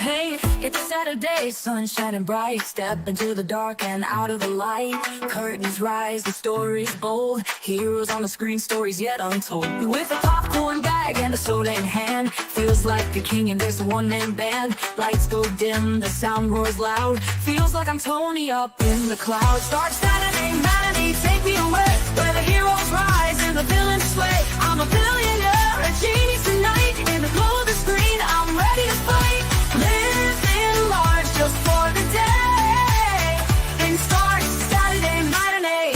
Hey, it's a Saturday, sun shining bright. Step into the dark and out of the light. Curtains rise, the story's bold. Heroes on the screen, stories yet untold. With a popcorn bag and a soda in hand, feels like a king and there's a one-man band. Lights go dim, the sound roars loud. Feels like I'm Tony up in the clouds. Start Saturday matinee, take me away, where the heroes rise and the villains sway. I'm a billionaire, a genius tonight. In the glow of the screen, I'm ready to fight. Living large just for the day, and start Saturday matinee.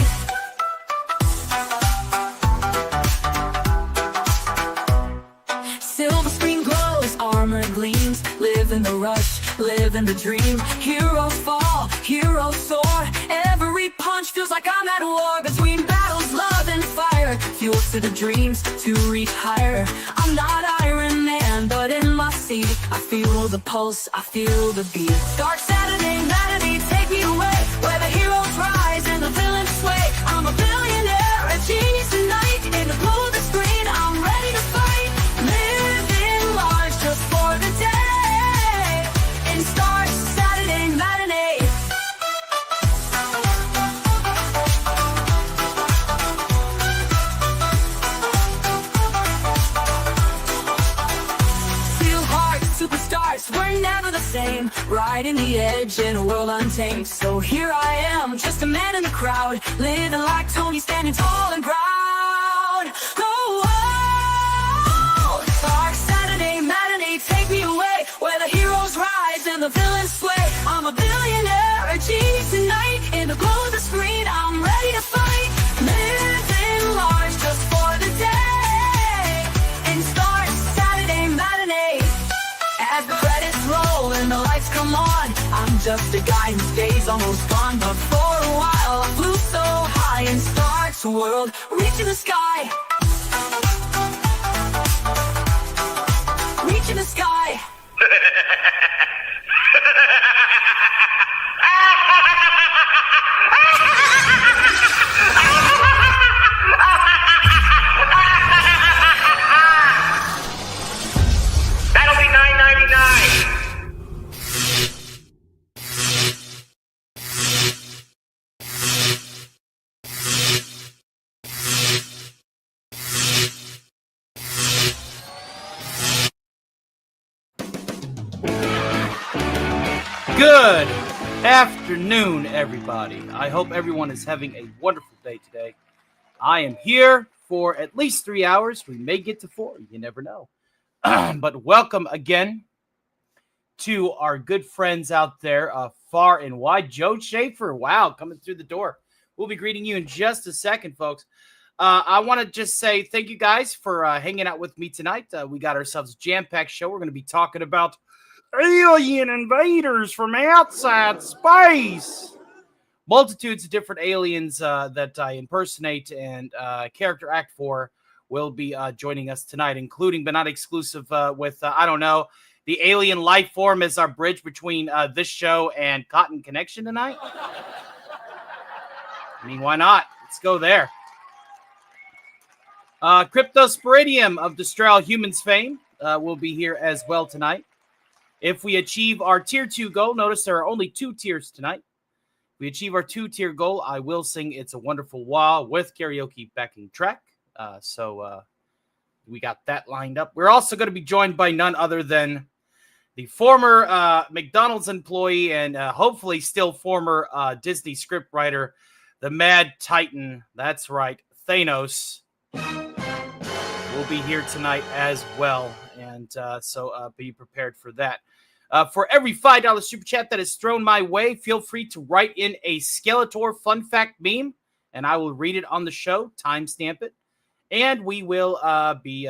Silver screen glows, armor gleams. Live in the rush, live in the dream. Heroes fall, heroes soar. Every punch feels like I'm at war. Between battles, love and fire, fuels to the dreams to reach higher. I'm not Iron Man, but in my seat I feel the pulse, I feel the beat. Start Saturday matinee, take me away, where the heroes rise and the villains sway. I'm a billionaire, a genius tonight. In the glow of the screen, I'm ready to fight. Living large just for the day, and start Saturday matinee. Superstars, we're never the same. Riding the edge in a world untamed. So here I am, just a man in the crowd, living like Tony, standing tall and proud. Oh, oh, dark Saturday matinee, take me away, where the heroes rise and the villains sway. I'm a billionaire, a genius tonight. In the glow of the screen, I'm ready to fight. Living large just for the day, and start Saturday matinee. As the credits roll and the lights come on, I'm just a guy whose day's almost gone. But for a while I flew so high and starts a world reaching the sky. Reaching the sky. That'll be $9.99. Good afternoon, everybody. I hope everyone is having a wonderful day today. I am here for at least 3 hours. We may get to 4. You never know. But welcome again to our good friends out there far and wide. Joe Schaefer, wow, coming through the door. We'll be greeting you in just a second, folks. I want to just say thank you guys for hanging out with me tonight. We got ourselves a jam-packed show. We're going to be talking about alien invaders from outside space. Multitudes of different aliens that I impersonate and character act for will be joining us tonight, including but not exclusive with, I don't know, the alien life form as our bridge between this show and Cotton Connection tonight. I mean, why not? Let's go there. Cryptosporidium of Destroy All Humans fame will be here as well tonight. If we achieve our tier 2 goal, notice there are only 2 tiers tonight. If we achieve our 2-tier goal, I will sing It's a Wonderful While with karaoke backing track. So we got that lined up. We're also going to be joined by none other than the former McDonald's employee and hopefully still former Disney scriptwriter, the Mad Titan. That's right, Thanos will be here tonight as well. And so be prepared for that. For every $5 super chat that is thrown my way, feel free to write in a Skeletor fun fact meme, and I will read it on the show, timestamp it, and we will be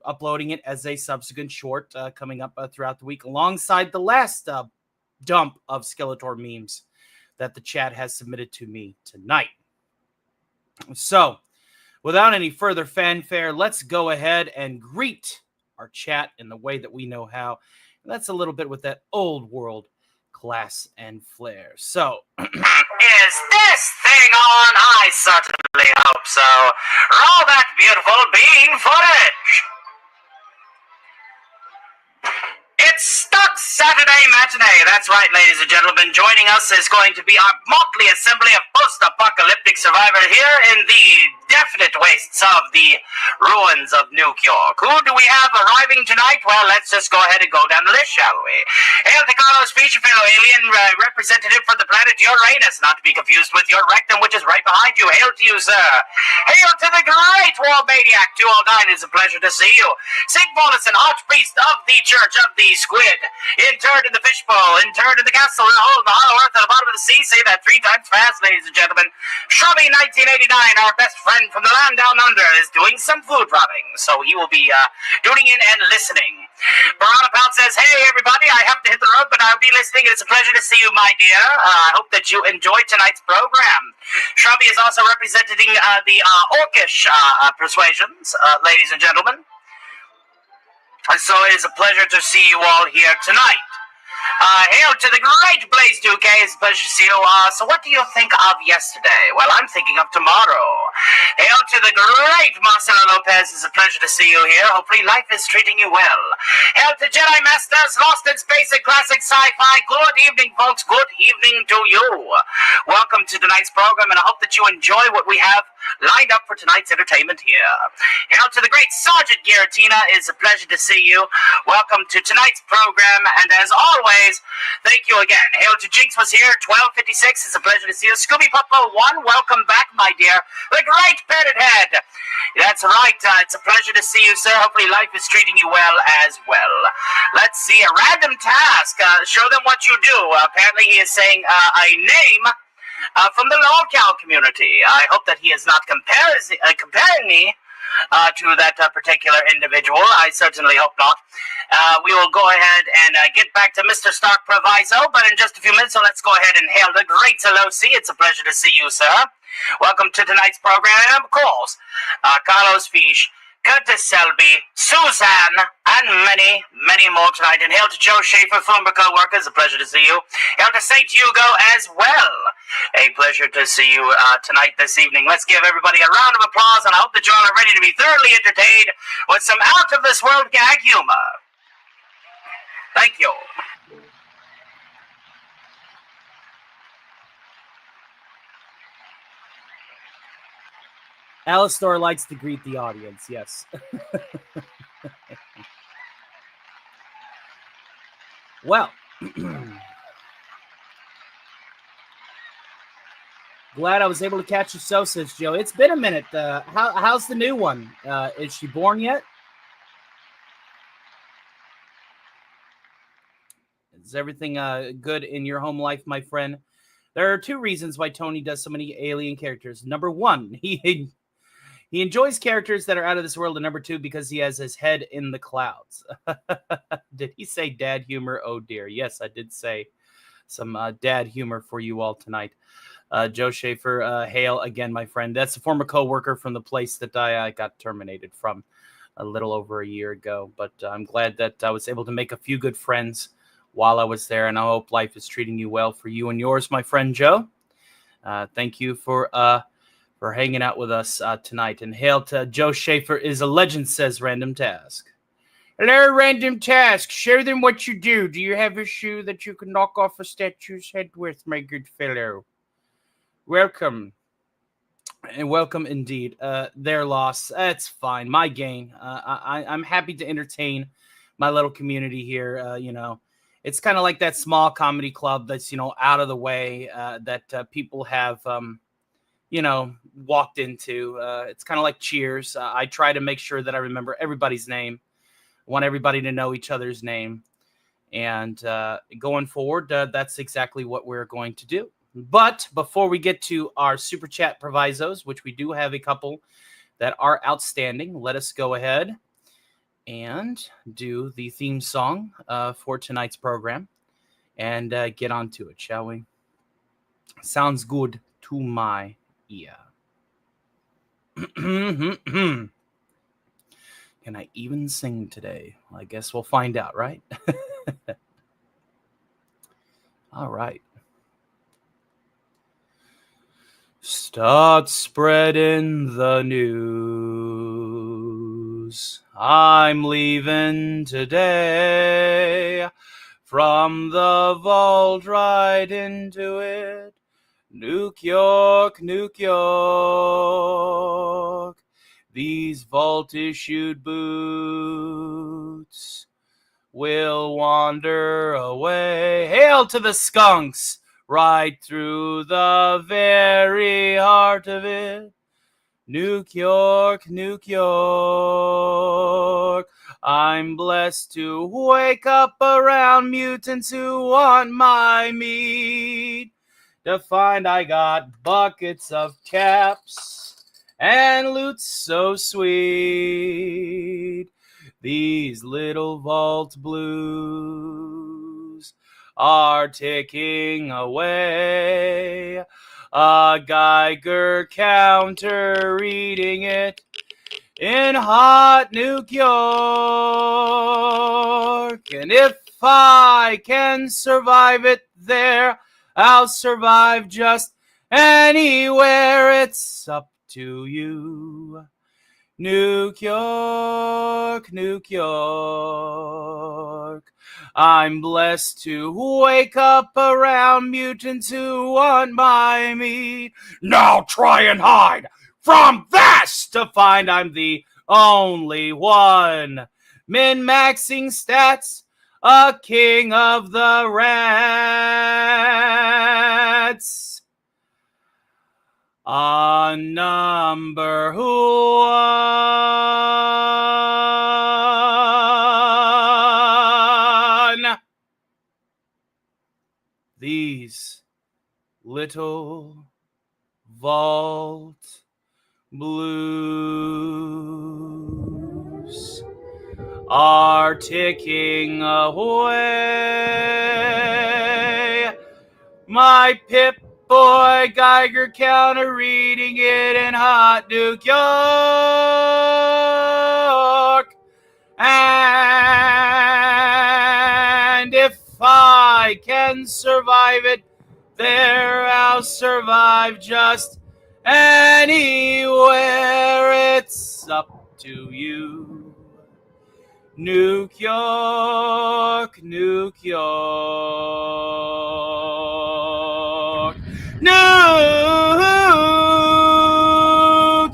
uploading it as a subsequent short coming up throughout the week, alongside the last dump of Skeletor memes that the chat has submitted to me tonight. So, without any further fanfare, let's go ahead and greet our chat in the way that we know how. And that's a little bit with that old world class and flair. So, Is this thing on? I certainly hope so. Roll that beautiful bean footage. It's stuck Saturday Matinee. That's right, ladies and gentlemen. Joining us is going to be our motley assembly of post-apocalyptic survivors here in the definite wastes of the ruins of New York. Who do we have arriving tonight? Well, let's just go ahead and go down the list, shall we? Hail to Carlos Fisher, fellow alien representative for the planet Uranus, not to be confused with your rectum, which is right behind you. Hail to you, sir. Hail to the great war maniac 209. It's a pleasure to see you. St. Paulus, archpriest of the Church of the Squid, interred in the fishbowl, interred in the castle, in the hole, in the hollow earth, at the bottom of the sea. Say that 3 times fast, ladies and gentlemen. Shrubby 1989, our best friend from the land down under, is doing some food robbing, so he will be tuning in and listening. Barana Pout says, hey everybody, I have to hit the road, but I'll be listening. It's a pleasure to see you, my dear. I hope that you enjoyed tonight's program. Shrubby is also representing the Orcish persuasions, ladies and gentlemen. So it is a pleasure to see you all here tonight. Hail to the great Blaze 2K, it's a pleasure to see you. So what do you think of yesterday? Well, I'm thinking of tomorrow. Hail to the great Marcelo Lopez, it's a pleasure to see you here. Hopefully life is treating you well. Hail to Jedi Masters, Lost in Space and Classic Sci-Fi. Good evening, folks. Good evening to you. Welcome to tonight's program, and I hope that you enjoy what we have lined up for tonight's entertainment here. Hail to the great Sergeant Giratina, it's a pleasure to see you. Welcome to tonight's program, and as always, thank you again. Hail to Jinx was here, 1256, it's a pleasure to see you. Scooby Puppo 1, welcome back, my dear. The great Petted Head. That's right, it's a pleasure to see you, sir. Hopefully life is treating you well as well. Let's see, a random task. Show them what you do. Apparently he is saying a name from the local community. I hope that he is not comparing me to that particular individual. I certainly hope not. We will go ahead and get back to Mr. Stark Proviso, but in just a few minutes, so let's go ahead and hail the great Salosi. It's a pleasure to see you, sir. Welcome to tonight's program, and of course, Carlos Fish, Curtis Selby, Suzanne, and many, many more tonight. And hail to Joe Schaefer, former co-worker. It's a pleasure to see you. Hail to St. Hugo as well. A pleasure to see you tonight, this evening. Let's give everybody a round of applause, and I hope that you all are ready to be thoroughly entertained with some out-of-this-world gag humor. Thank you. Alistor likes to greet the audience, yes. Well, glad I was able to catch you, so says Joe. It's been a minute. How's the new one? Is she born yet? Is everything good in your home life, my friend? There are 2 reasons why Tony does so many alien characters. Number 1, he enjoys characters that are out of this world, and number 2, because he has his head in the clouds. Did he say dad humor? Oh, dear. Yes, I did say some dad humor for you all tonight. Joe Schaefer, hail again, my friend. That's a former co-worker from the place that I got terminated from a little over a year ago. But I'm glad that I was able to make a few good friends while I was there, and I hope life is treating you well for you and yours, my friend Joe. Thank you for hanging out with us tonight. And hail to Joe Schaefer is a legend, says Random Task. Hello, Random Task. Show them what you do. Do you have a shoe that you can knock off a statue's head with, my good fellow? Welcome. And welcome indeed. Their loss. That's fine. My gain. I'm happy to entertain my little community here. It's kind of like that small comedy club that's, out of the way that people have walked into. It's kind of like Cheers. I try to make sure that I remember everybody's name. I want everybody to know each other's name. And going forward, that's exactly what we're going to do. But before we get to our Super Chat provisos, which we do have a couple that are outstanding, let us go ahead and do the theme song for tonight's program and get on to it, shall we? Sounds good to my ear. Can I even sing today? Well, I guess we'll find out, right? All right. Start spreading the news. I'm leaving today from the vault right into it. New York, New York, these vault-issued boots will wander away. Hail to the skunks, right through the very heart of it. New York, New York, I'm blessed to wake up around mutants who want my meat. To find I got buckets of caps and loot so sweet. These little vault blues are ticking away. A Geiger counter reading it in hot New York. And if I can survive it there, I'll survive just anywhere. It's up to you. New York, New York, I'm blessed to wake up around mutants who want my meat. Now try and hide from this to find I'm the only one. Min-maxing stats, a king of the rats. A number one. These little vault blues are ticking away. My Pip-Boy Geiger counter reading it in hot New York. And if I can survive it there, I'll survive just anywhere. It's up to you. New York, New York, New York.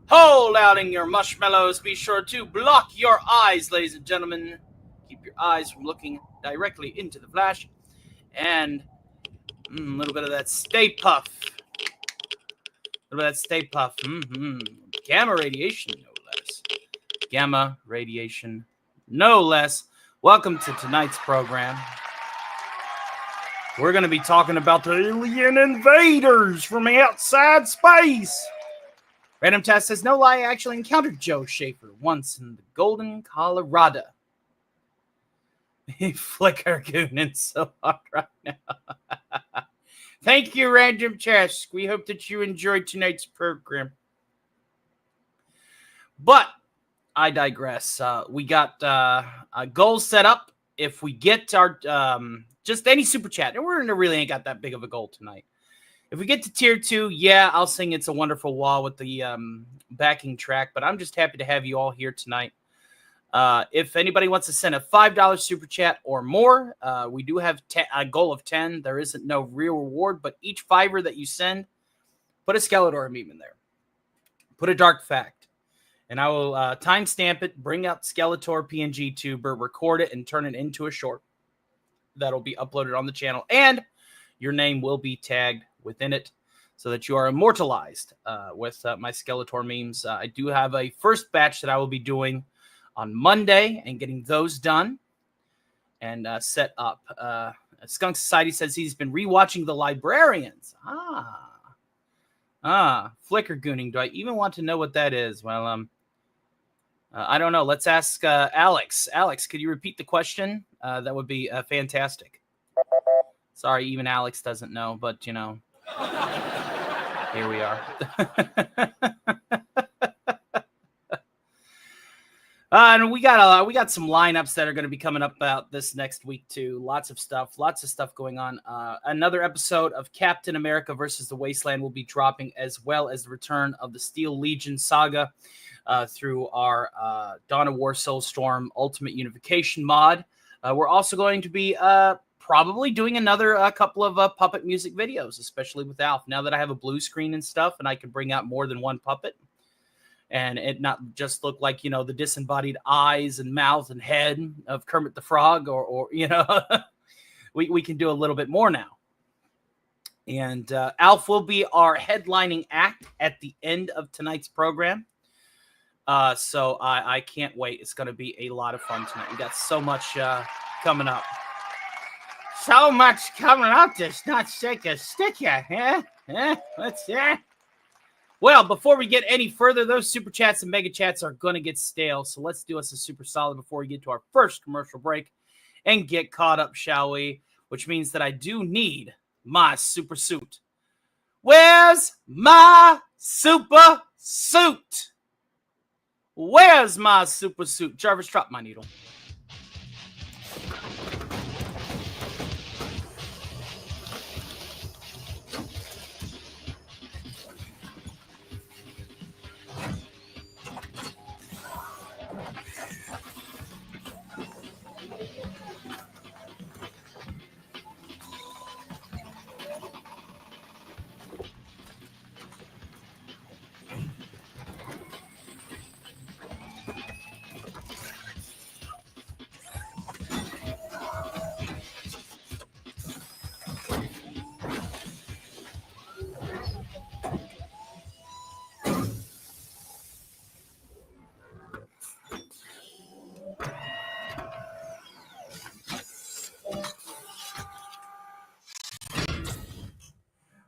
Hold out in your marshmallows. Be sure to block your eyes, ladies and gentlemen. Keep your eyes from looking directly into the flash. And a little bit of that Stay Puff. A little bit of that Stay Puff. Gamma radiation, no less. Gamma radiation, no less. Welcome to tonight's program. We're going to be talking about the alien invaders from outside space. Random Test says, no lie, I actually encountered Joe Schaefer once in the Golden, Colorado. He flicker gooning so hard right now. Thank you, Random Test. We hope that you enjoyed tonight's program. But I digress. We got a goal set up. If we get our just any super chat, and we're really ain't got that big of a goal tonight. If we get to tier 2, yeah, I'll sing It's a Wonderful Wall with the backing track. But I'm just happy to have you all here tonight. If anybody wants to send a $5 super chat or more, we do have a goal of 10. There isn't no real reward, but each $5 that you send, put a Skeletor meme in there. Put a dark fact. And I will timestamp it, bring out Skeletor PNG tuber, record it, and turn it into a short. That'll be uploaded on the channel. And your name will be tagged within it so that you are immortalized with my Skeletor memes. I do have a first batch that I will be doing on Monday and getting those done and set up. Skunk Society says he's been rewatching The Librarians. Flicker gooning. Do I even want to know what that is? Well, I don't know. Let's ask Alex. Alex, could you repeat the question? That would be fantastic. Sorry, even Alex doesn't know, but you know, here we are. And we got some lineups that are going to be coming up about this next week too. Lots of stuff going on. Another episode of Captain America versus the Wasteland will be dropping, as well as the return of the Steel Legion saga through our Dawn of War Soulstorm Ultimate Unification mod. We're also going to be probably doing another couple of puppet music videos, especially with Alf. Now that I have a blue screen and stuff, and I can bring out more than one puppet, and it not just look like, the disembodied eyes and mouth and head of Kermit the Frog, or we can do a little bit more now. And Alf will be our headlining act at the end of tonight's program. So I can't wait. It's going to be a lot of fun tonight. We got so much coming up. So much coming up, just not shake a stick yet, huh? What's that? Well, before we get any further, those super chats and mega chats are going to get stale. So let's do us a super solid before we get to our first commercial break and get caught up, shall we? Which means that I do need my super suit. Where's my super suit? Where's my super suit? Jarvis, drop my needle.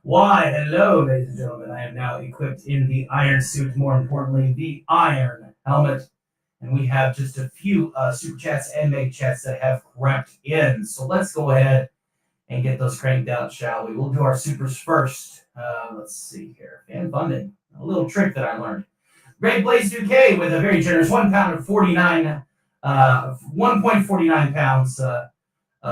Why, hello, ladies and gentlemen. I am now equipped in the iron suit, more importantly, the iron helmet. And we have just a few super chats and mega chats that have crept in. So let's go ahead and get those cranked out, shall we? We'll do our supers first. Let's see here. Fan funding. A little trick that I learned. Great Blaze UK with a very generous 1 pound of 1.49 pounds.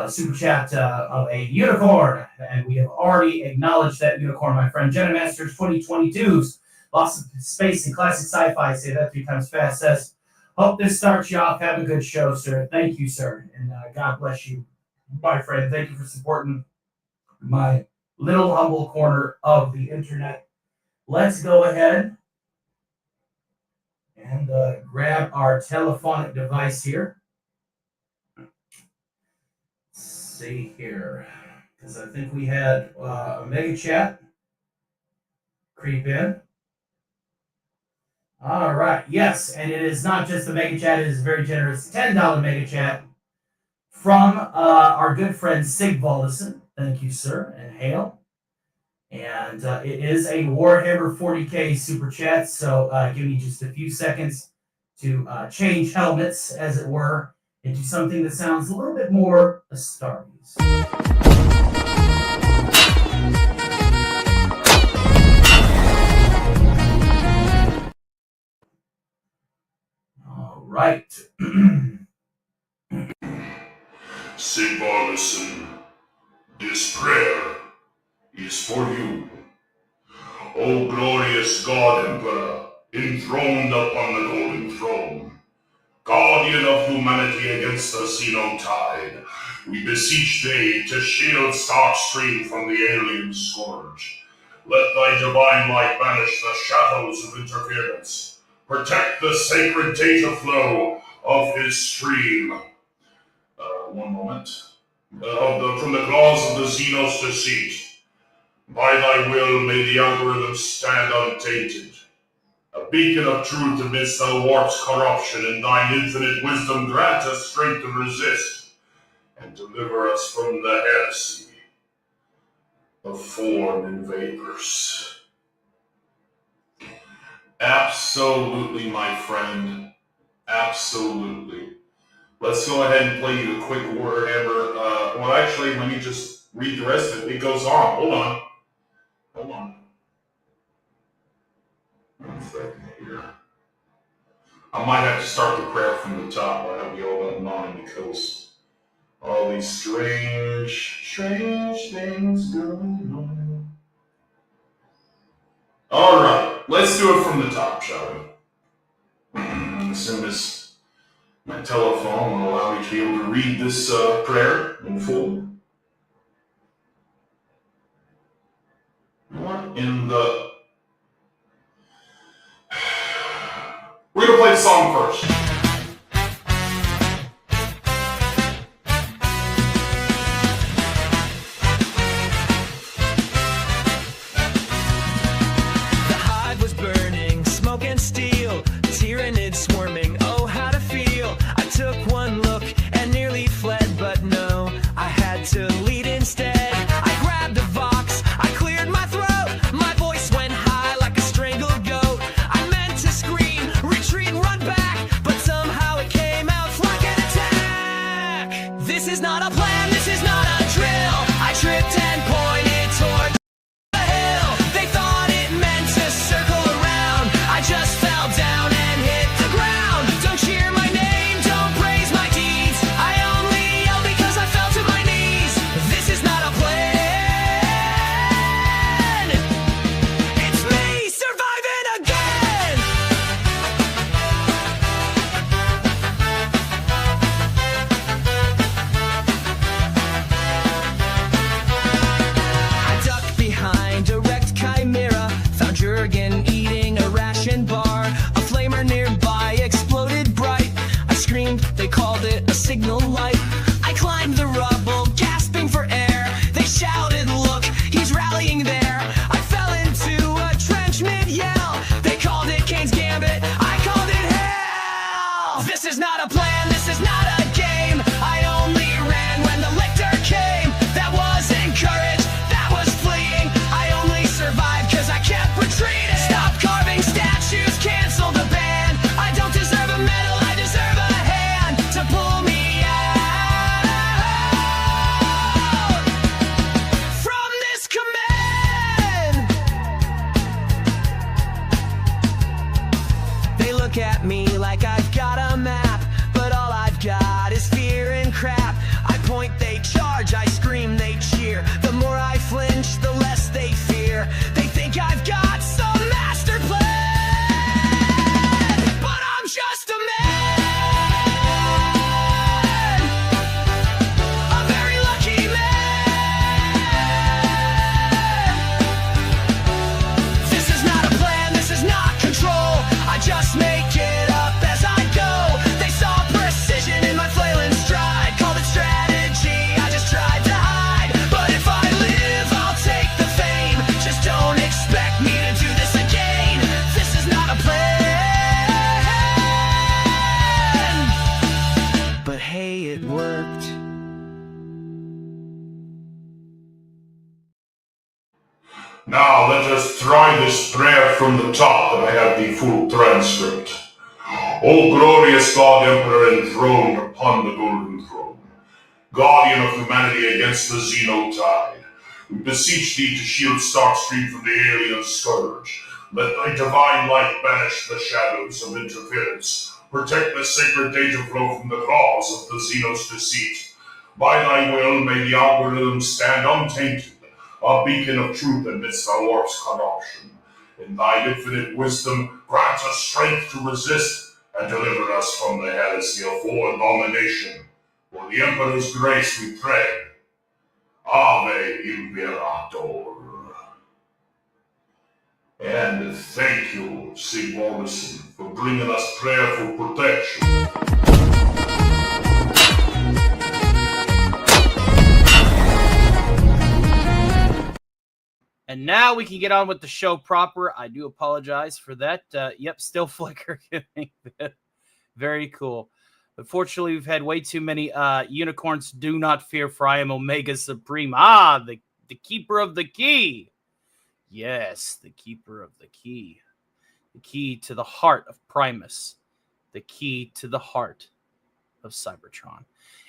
Super chat of a unicorn, and we have already acknowledged that unicorn, my friend. Jenna Masters 2022's Lost of Space and Classic Sci-Fi, say that 3 times fast, says, hope this starts you off. Have a good show, sir. Thank you, sir, and God bless you, my friend. Thank you for supporting my little humble corner of the internet. Let's go ahead and grab our telephonic device here. See here, because I think we had a mega chat creep in. All right, yes, and it is not just a mega chat, it is a very generous $10 mega chat from our good friend Sig Valdison. Thank you, sir, and hail. And it is a Warhammer 40K super chat, so give me just a few seconds to change helmets, as it were, into something that sounds a little bit more Astartes. All right. St. Barlison, this prayer is for you. O glorious God Emperor, enthroned upon the golden throne, guardian of humanity against the Xenotide, we beseech thee to shield Starkstream from the alien scourge. Let thy divine light banish the shadows of interference. Protect the sacred data flow of his stream. One moment. From the claws of the Xenos deceit. By thy will may the algorithm stand untainted. A beacon of truth amidst the warp's corruption, and thine infinite wisdom grant us strength to resist, and deliver us from the heresy of foreign invaders. Absolutely, my friend. Absolutely. Let's go ahead and play you a quick Warhammer. Well, actually, let me just read the rest of it. It goes on. Hold on. One second here. I might have to start the prayer from the top. I have you all on because all these strange things going on. All right, let's do it from the top, shall we? As soon as my telephone will allow me to be able to read this prayer in full. What in the... We're going to play the song first. The hive was burning, smoke and steel, tyrannid swarming, oh how to feel. I took one look and nearly fled, but no, I had to lead instead. I grabbed a vox, I cleared my throat, my voice went high like a strangled goat. I meant to scream, retreat, run back, but somehow it came out like an attack. This is not a plan, this is not a drill. I tripped and pointed toward the hill. They thought it meant to circle around. I just fell down and hit the ground. Don't cheer my name, don't praise my deeds. I only yelled because I fell to my knees. This is not a plan. It's me surviving again. I ducked behind a wrecked chimera, found Jurgen eating a ration bar. A flamer nearby exploded bright. I screamed, they called it a signal light. I climbed the rubble, gasping for air. They shouted, look, he's rallying there. I fell into a trench mid-yell. They called it Kane's Gambit, I called it hell. This is not a plan, this is not a game. I only ran when the lictor came. That wasn't courage, that was fleeing. I only survived cause I kept retreating. Stop carving statues, cancel the band. I don't deserve a medal, I deserve a hand to pull me out from this command. They look at me like I've got a map, but all I've got is fear and crap. I point, they charge, I scream, they cheer. The more I flinch, the less they fear. They think I've got some master plan, but I'm just a man, a very lucky man. This is not a plan, this is not control. I just make it up as I go. They saw precision in my flailing stride, called it strategy, I just tried to hide. But if I live, I'll take the fame. Just don't expect me to do this again. This is not a plan, but hey, it worked. Now let us try this prayer from the top, and I have the full transcript. O glorious God Emperor enthroned upon the golden throne, guardian of humanity against the Xenotide, we beseech thee to shield Starkstream from the alien scourge. Let thy divine light banish the shadows of interference. Protect the sacred data flow from the claws of the Xenos deceit. By thy will may the algorithm stand untainted, a beacon of truth amidst the warp's corruption. In thy infinite wisdom, grant us strength to resist and deliver us from the heresy of abomination. For the Emperor's grace we pray. Ave Imperator. And thank you, Sig Morrison, for bringing us prayerful protection. And now we can get on with the show proper. I do apologize for that. Yep, still flickering. Very cool. Unfortunately, we've had way too many unicorns. Do not fear, for I am Omega Supreme. The keeper of the key. Yes, the keeper of the key. The key to the heart of Primus. The key to the heart of Cybertron.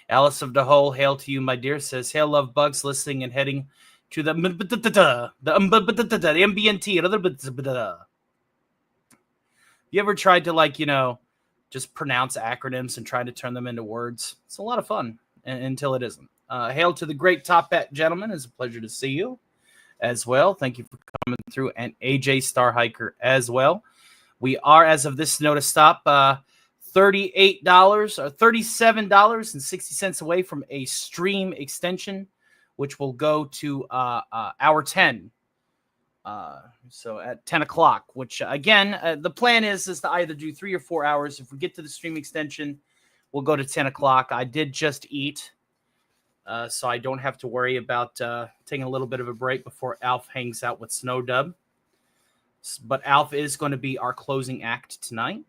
Alice of the Hole, hail to you, my dear, says, hail, love bugs, listening and heading to the MBNT. You ever tried to, just pronounce acronyms and try to turn them into words. It's a lot of fun until it isn't. Hail to the great top hat gentleman. It's a pleasure to see you as well. Thank you for coming through. And AJ Starhiker as well. We are, as of this notice stop, $38 or $37.60 away from a stream extension, which will go to hour 10. So at 10 o'clock, which again, the plan is to either do 3 or 4 hours. If we get to the stream extension, we'll go to 10 o'clock. I did just eat, so I don't have to worry about taking a little bit of a break before Alf hangs out with Snow Dub. But Alf is going to be our closing act tonight.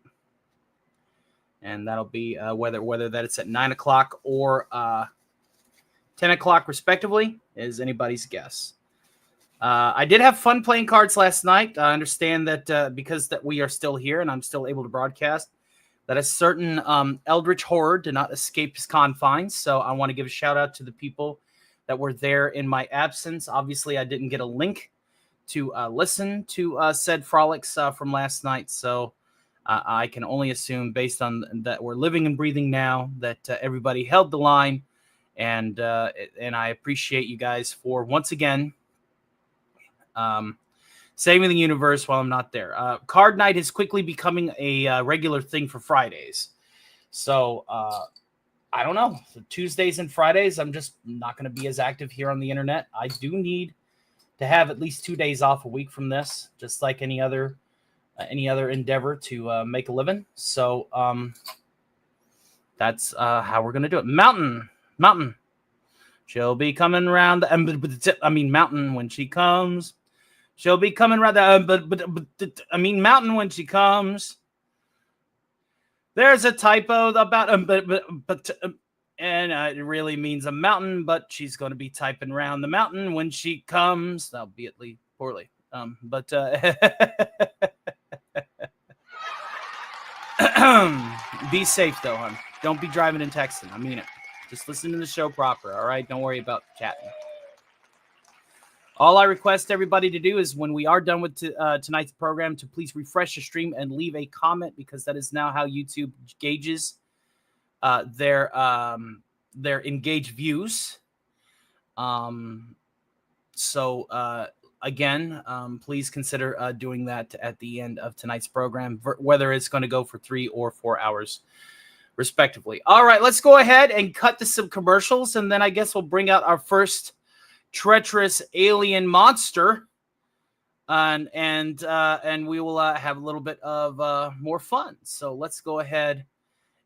And that'll be whether that it's at 9 o'clock or 10 o'clock, respectively, is anybody's guess. I did have fun playing cards last night. I understand that because that we are still here and I'm still able to broadcast, that a certain eldritch horror did not escape his confines. So I want to give a shout out to the people that were there in my absence. Obviously, I didn't get a link to listen to said frolics from last night. So I can only assume, based on that we're living and breathing now, that everybody held the line. And I appreciate you guys for, once again, saving the universe while I'm not there. Card night is quickly becoming a regular thing for Fridays. So I don't know. For Tuesdays and Fridays, I'm just not going to be as active here on the internet. I do need to have at least 2 days off a week from this, just like any other endeavor to make a living. So that's how we're going to do it. Mountain. She'll be coming around Mountain when she comes. She'll be coming around Mountain when she comes. There's a typo about and it really means a mountain, but she's going to be typing around the mountain when she comes. That'll be at least poorly. Be safe though, hon. Don't be driving and texting. I mean it. Just listen to the show proper, all right? Don't worry about chatting. All I request everybody to do is, when we are done with tonight's program, to please refresh the stream and leave a comment, because that is now how YouTube gauges their engaged views. Again, please consider doing that at the end of tonight's program, whether it's going to go for 3 or 4 hours, respectively. All right, let's go ahead and cut to some commercials, and then I guess we'll bring out our first treacherous alien monster, and we will have a little bit of more fun. So let's go ahead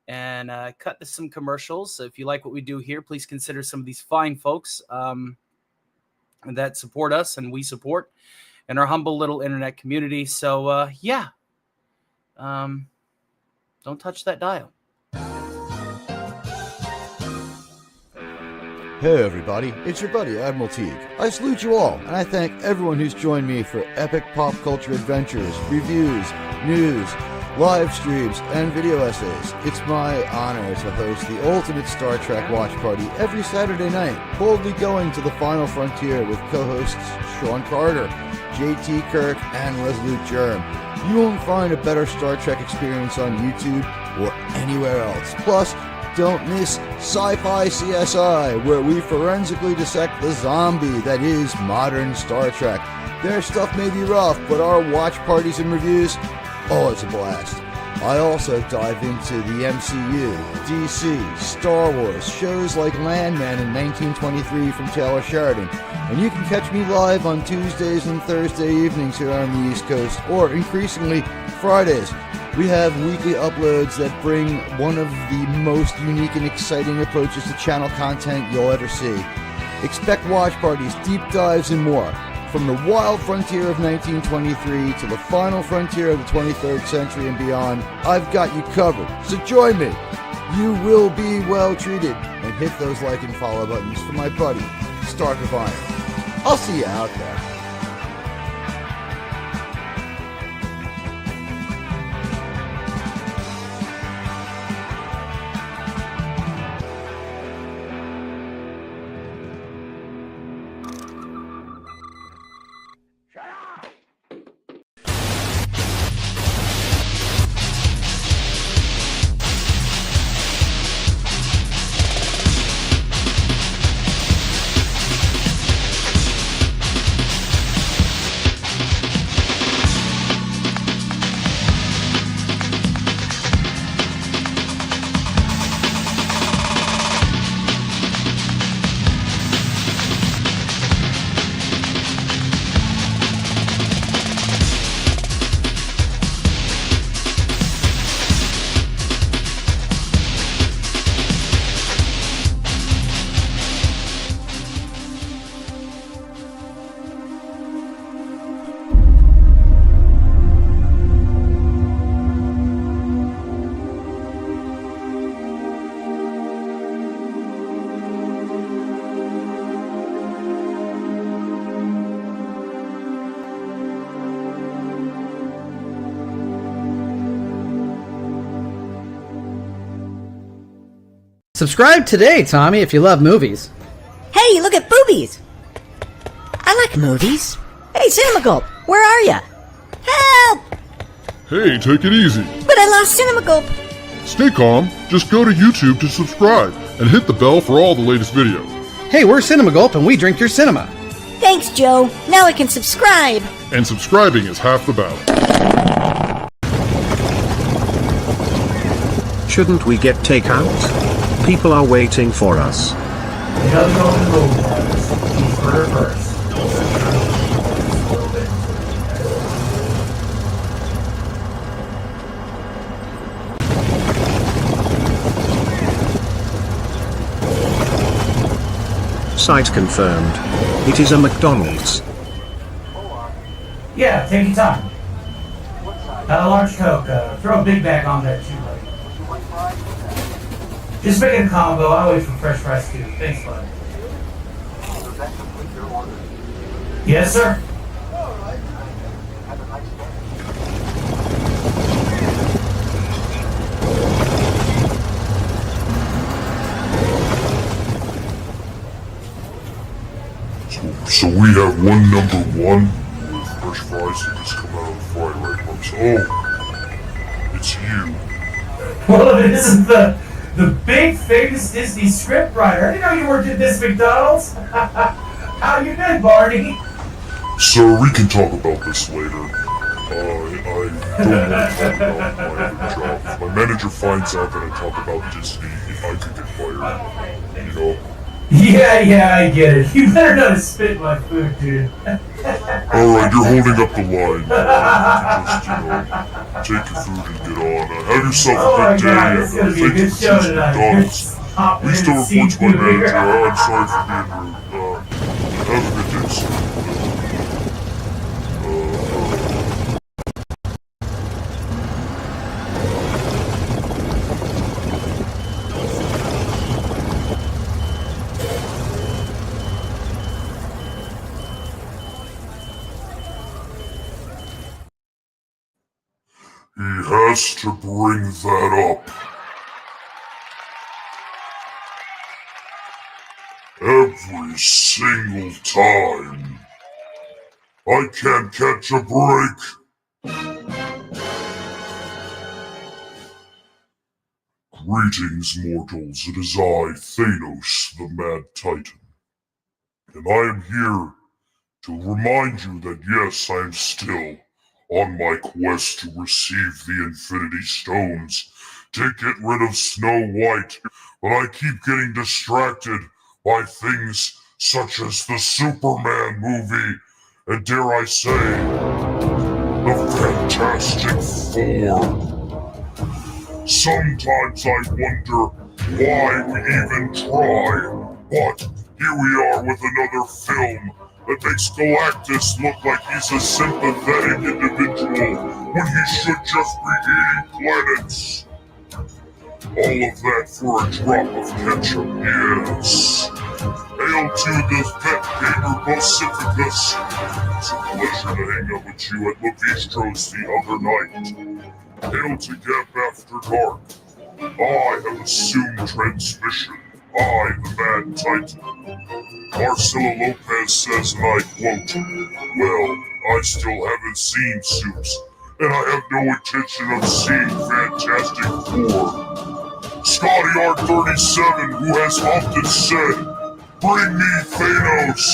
and cut to some commercials. If you like what we do here, please consider some of these fine folks that support us and we support in our humble little internet community. So don't touch that dial. Hey everybody, it's your buddy Admiral Teague. I salute you all, and I thank everyone who's joined me for epic pop culture adventures, reviews, news, live streams, and video essays. It's my honor to host the ultimate Star Trek watch party every Saturday night, boldly going to the final frontier with co-hosts Sean Carter, JT Kirk, and Resolute Germ. You won't find a better Star Trek experience on YouTube or anywhere else. Plus, don't miss Sci-Fi CSI, where we forensically dissect the zombie that is modern Star Trek. Their stuff may be rough, but our watch parties and reviews, oh, it's a blast. I also dive into the MCU, DC, Star Wars, shows like Landman in 1923 from Taylor Sheridan. And you can catch me live on Tuesdays and Thursday evenings here on the East Coast, or increasingly Fridays. We have weekly uploads that bring one of the most unique and exciting approaches to channel content you'll ever see. Expect watch parties, deep dives, and more. From the wild frontier of 1923 to the final frontier of the 23rd century and beyond, I've got you covered. So join me. You will be well treated. And hit those like and follow buttons for my buddy, Stark of Iron. I'll see you out there. Subscribe today, Tommy, if you love movies. Hey, look at boobies! I like movies. Hey, Cinema Gulp, where are ya? Help! Hey, take it easy. But I lost Cinema Gulp. Stay calm. Just go to YouTube to subscribe and hit the bell for all the latest videos. Hey, we're Cinema Gulp and we drink your cinema. Thanks, Joe. Now I can subscribe. And subscribing is half the battle. Shouldn't we get takeout? People are waiting for us. Site confirmed. It is a McDonald's. Yeah, take your time. A large Coke. Throw a Big Mac on there too, buddy. Just make it a combo. I'll wait for fresh fries too. Thanks, bud. Yes, sir. So we have one number one with fresh fries that just come out of the fry right hooks. Oh, it's you. Well, it isn't the big famous Disney scriptwriter. I didn't know you worked at this McDonald's. How you been, Barney? Sir, we can talk about this later. I don't want to talk about my other job. If my manager finds out that I talk about Disney, I could get fired. You know? Yeah, I get it. You better not spit my food, dude. Alright, you're holding up the line. Just, take your food and get on. Have yourself a good day, it's gonna be a thank you good for show choosing tonight. McDonald's. Hop in Please and don't see report to my you manager. here. I'm sorry for being rude. Have a good day, sir. He has to bring that up. Every single time. I can't catch a break. Greetings, mortals. It is I, Thanos, the Mad Titan. And I am here to remind you that yes, I am still on my quest to receive the Infinity Stones to get rid of Snow White, but I keep getting distracted by things such as the Superman movie, and dare I say, the Fantastic Four. Sometimes I wonder why we even try, but here we are with another film that makes Galactus look like he's a sympathetic individual when he should just be eating planets. All of that for a drop of ketchup, yes. Hail to the Vet Gamer Pacificus. It's a pleasure to hang out with you at Levistro's the other night. Hail to Gap After Dark. I have assumed transmission. I, the Mad Titan. Marcelo Lopez says, and I quote, well, I still haven't seen Suits, and I have no intention of seeing Fantastic Four. Scotty R37, who has often said, bring me Thanos.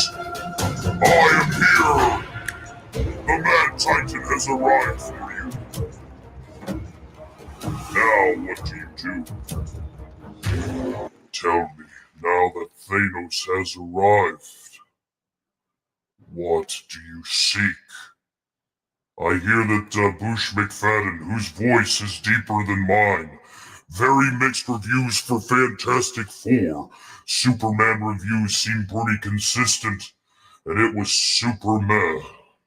I am here. The Mad Titan has arrived for you. Now, what do you do? Tell me, now that Thanos has arrived, what do you seek? I hear that Bush McFadden, whose voice is deeper than mine, very mixed reviews for Fantastic Four. Superman reviews seem pretty consistent, and it was super meh.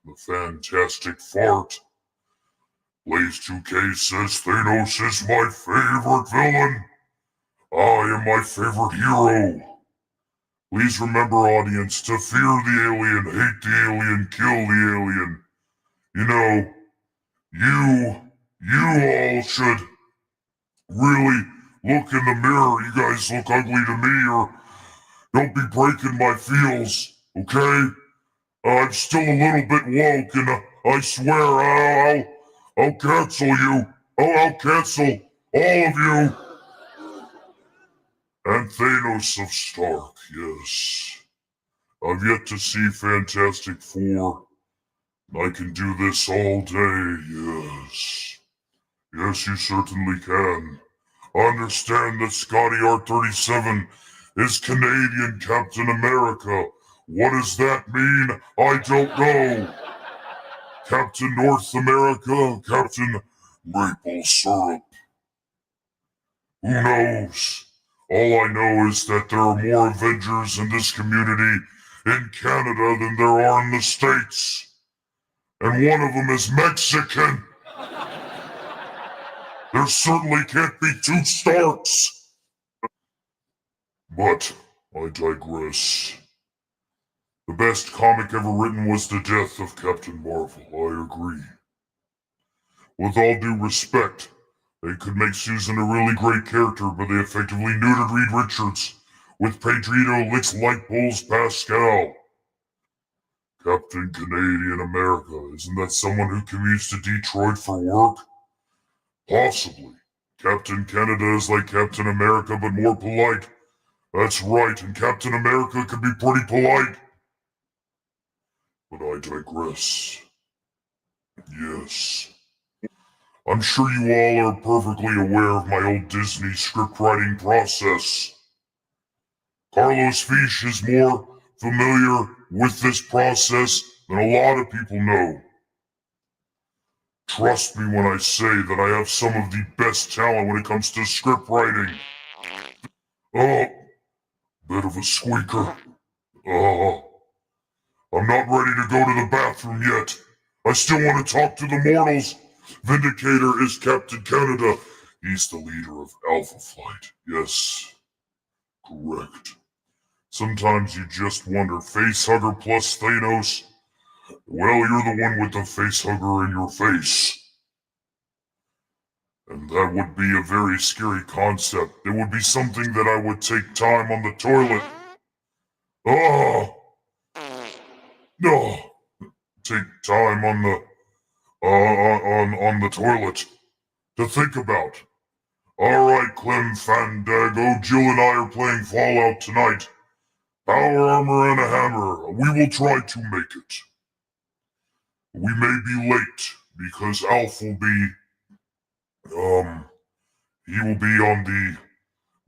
The Fantastic Fart. Blaze 2K says Thanos is my favorite villain. I am my favorite hero. Please remember, audience, to fear the alien, hate the alien, kill the alien. You know, you all should really look in the mirror. You guys look ugly to me, or don't be breaking my feels, okay? I'm still a little bit woke, and I swear I'll cancel you. I'll cancel all of you. And Thanos of Stark, yes. I've yet to see Fantastic Four. I can do this all day, yes. Yes, you certainly can. I understand that Scotty R37 is Canadian Captain America. What does that mean? I don't know. Captain North America, Captain Maple Syrup. Who knows? All I know is that there are more Avengers in this community in Canada than there are in the States. And one of them is Mexican. There certainly can't be two Starks. But I digress. The best comic ever written was the death of Captain Marvel, I agree. With all due respect, they could make Susan a really great character, but they effectively neutered Reed Richards with Pedrito Licks Light Bulls Pascal. Captain Canadian America, isn't that someone who commutes to Detroit for work? Possibly. Captain Canada is like Captain America, but more polite. That's right, and Captain America can be pretty polite. But I digress. Yes. I'm sure you all are perfectly aware of my old Disney scriptwriting process. Carlos Fish is more familiar with this process than a lot of people know. Trust me when I say that I have some of the best talent when it comes to script writing. Oh, bit of a squeaker. I'm not ready to go to the bathroom yet. I still want to talk to the mortals. Vindicator is Captain Canada. He's the leader of Alpha Flight. Yes, correct. Sometimes you just wonder, facehugger plus Thanos? Well, you're the one with the facehugger in your face. And that would be a very scary concept. It would be something that I would take time on the toilet. Take time on the toilet to think about. Alright, Clem Fandago, Jill and I are playing Fallout tonight. Power armor and a hammer. We will try to make it. We may be late because Alf will be he will be on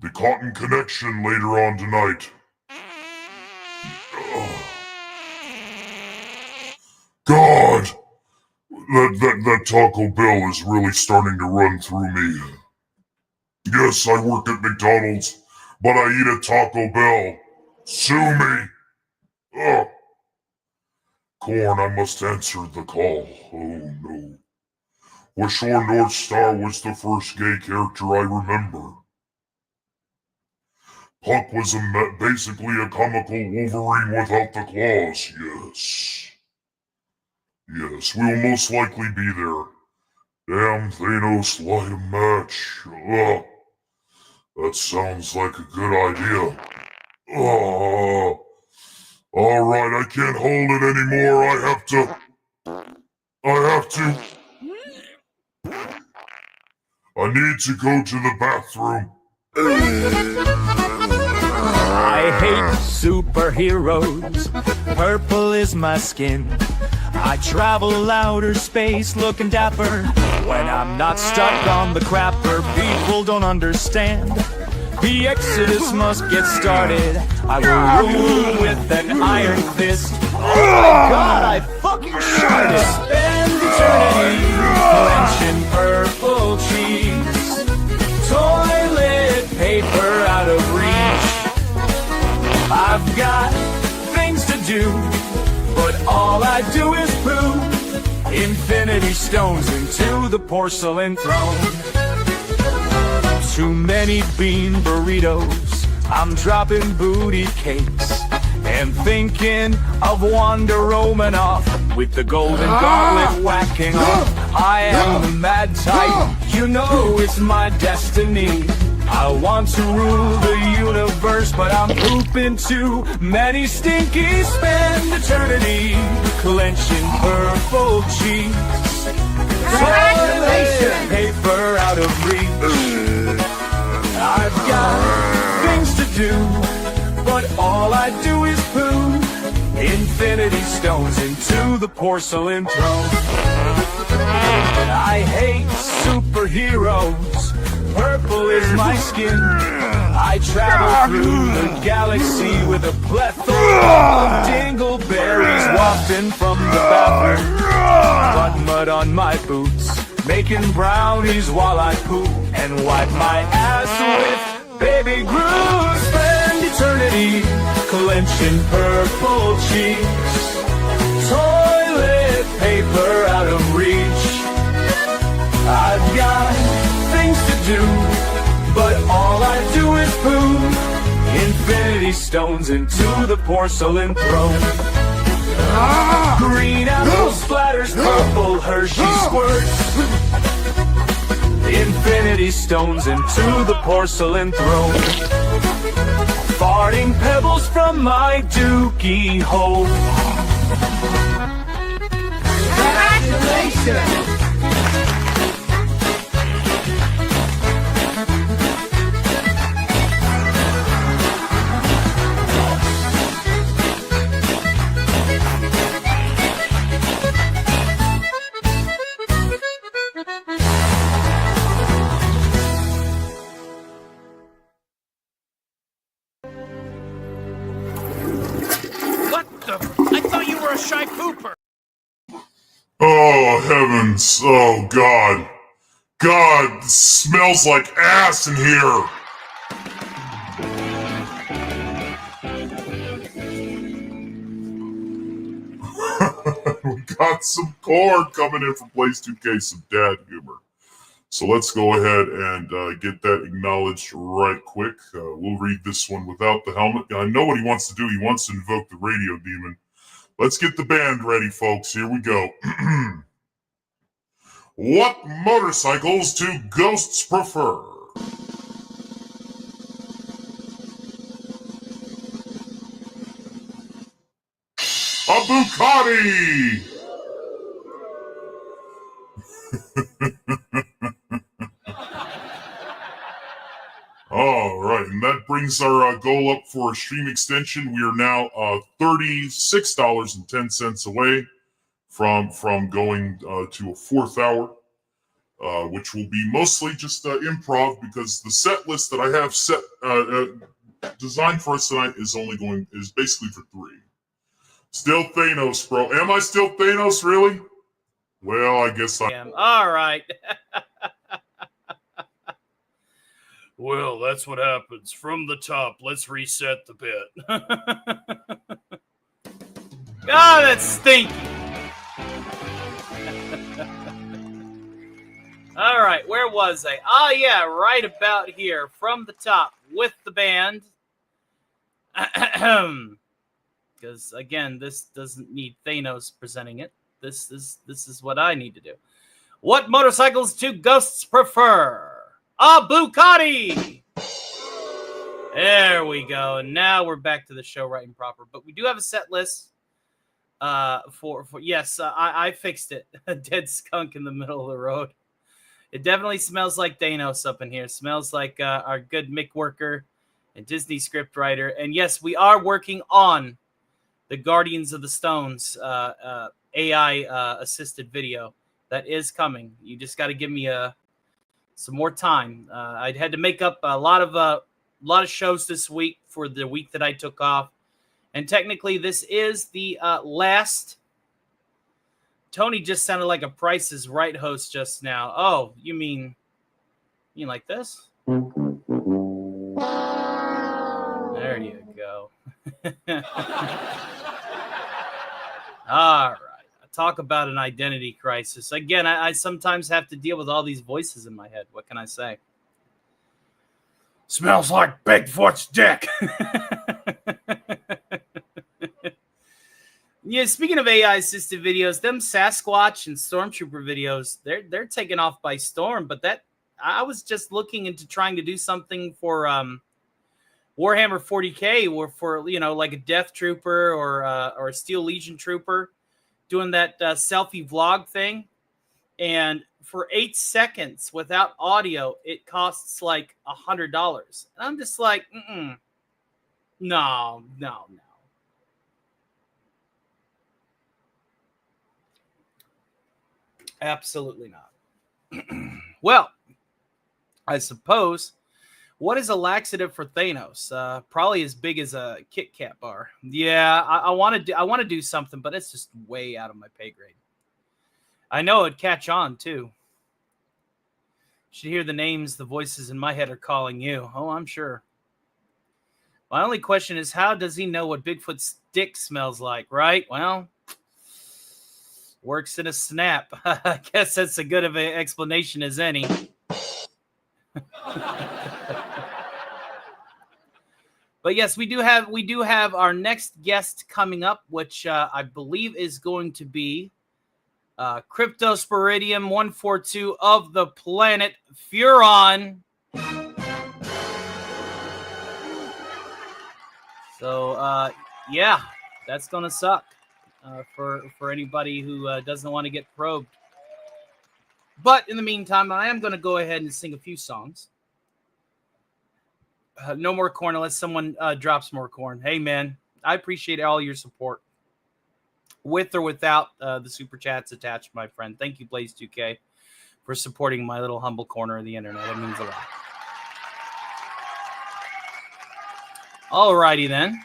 the Cotton Connection later on tonight. God! That Taco Bell is really starting to run through me. Yes, I work at McDonald's, but I eat at Taco Bell. Sue me! Corn, I must answer the call. Oh no. Wishore North Star was the first gay character I remember. Puck was basically a comical Wolverine without the claws, yes. Yes, we will most likely be there. Damn Thanos, light a match. That sounds like a good idea. Alright, I can't hold it anymore. I have to. I need to go to the bathroom. I hate superheroes. Purple is my skin. I travel outer space looking dapper. When I'm not stuck on the crapper, people don't understand. The exodus must get started. I will rule with an iron fist. Oh my god, I fucking sharded. Spend eternity clenching purple cheeks. Toilet paper out of reach. I've got things to do, but all I do is poo infinity stones into the porcelain throne. Too many bean burritos, I'm dropping booty cakes and thinking of Wonder Romanoff with the golden gauntlet whacking off. I am the mad type, you know it's my destiny. I want to rule the universe, but I'm pooping too many stinky. Spend eternity clenching purple cheeks. Toilet paper out of reach. I've got things to do, but all I do is poo. Infinity stones into the porcelain throne. I hate superheroes. Purple is my skin. I travel through the galaxy with a plethora of dingleberries wafting from the bathroom. Butt mud on my boots, making brownies while I poop, and wipe my ass with baby Groot. Spend eternity clenching purple cheeks. Toilet paper out of reach. I've got things to do, but all I do is poo. Infinity stones into the porcelain throne. Green apple splatters, purple Hershey squirts. Infinity stones into the porcelain throne. Farting pebbles from my dookie hole. Congratulations! I thought you were a shy pooper. Oh, heavens. Oh, God. God, this smells like ass in here. We got some corn coming in from Blaze 2K, some dad humor. So let's go ahead and get that acknowledged right quick. We'll read this one without the helmet. I know what he wants to do. He wants to invoke the radio demon. Let's get the band ready, folks. Here we go. What motorcycles do ghosts prefer? A Bucati! All right, and that brings our goal up for a stream extension. We are now $36.10 away from going to a fourth hour, which will be mostly just improv, because the set list that I have set designed for us tonight is basically for 3. Still Thanos, bro. Am I still Thanos, really? Well, I guess I am. All right. Well, that's what happens. From the top, let's reset the bit. Ah, that's stinky. All right, where was I? Oh, yeah, right about here. From the top with the band. Because, again, this doesn't need Thanos presenting it. This is what I need to do. What motorcycles do ghosts prefer? A Bucati! There we go. And now we're back to the show right and proper. But we do have a set list for yes, I fixed it. A dead skunk in the middle of the road. It definitely smells like Thanos up in here. It smells like our good Mick Worker and Disney script writer. And yes, we are working on the Guardians of the Stones AI assisted video. That is coming. You just got to give me some more time. I had to make up a lot of shows this week for the week that I took off, and technically this is the last. Tony just sounded like a Price is Right host just now. Oh, you mean like this? There you go. All right. Talk about an identity crisis. Again, I sometimes have to deal with all these voices in my head. What can I say? Smells like Bigfoot's dick. Yeah, speaking of AI-assisted videos, them Sasquatch and Stormtrooper videos, they're taken off by storm. But that I was just looking into trying to do something for Warhammer 40K, or for like a Death Trooper or a Steel Legion Trooper, doing that selfie vlog thing, and for 8 seconds without audio, it costs like $100, and I'm just like, no. Absolutely not. Well, I suppose, what is a laxative for Thanos? Probably as big as a Kit Kat bar. Yeah, I want to do something, but it's just way out of my pay grade. I know it'd catch on too. You should hear the names the voices in my head are calling you. Oh, I'm sure. My only question is, how does he know what Bigfoot's dick smells like, right? Well, works in a snap. I guess that's as good of an explanation as any. But yes, we do have our next guest coming up, which I believe is going to be Cryptosporidium 142 of the planet Furon. So yeah, that's gonna suck for anybody who doesn't want to get probed. But in the meantime, I am going to go ahead and sing a few songs. No more corn unless someone drops more corn. Hey, man, I appreciate all your support. With or without the super chats attached, my friend. Thank you, Blaze2K, for supporting my little humble corner of the internet. It means a lot. Alrighty, then.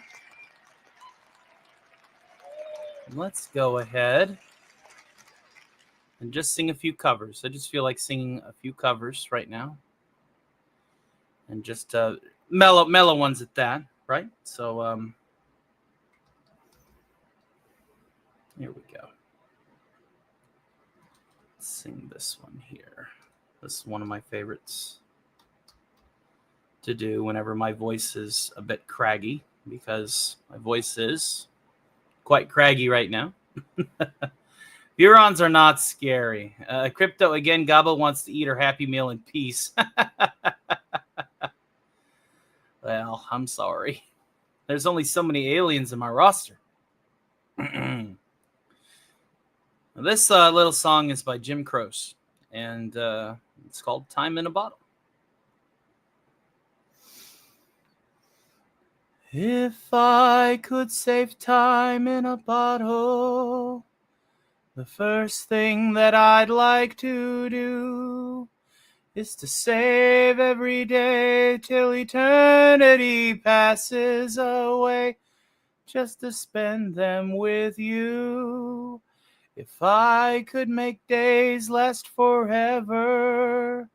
Let's go ahead and just sing a few covers. I just feel like singing a few covers right now. And just mellow ones at that, right? So here we go. Let's sing this one here. This is one of my favorites to do whenever my voice is a bit craggy, because my voice is quite craggy right now. Furons are not scary. Crypto, again, Gabo wants to eat her Happy Meal in peace. Well, I'm sorry. There's only so many aliens in my roster. This little song is by Jim Croce, and it's called Time in a Bottle. If I could save time in a bottle, the first thing that I'd like to do is to save every day till eternity passes away, just to spend them with you. If I could make days last forever,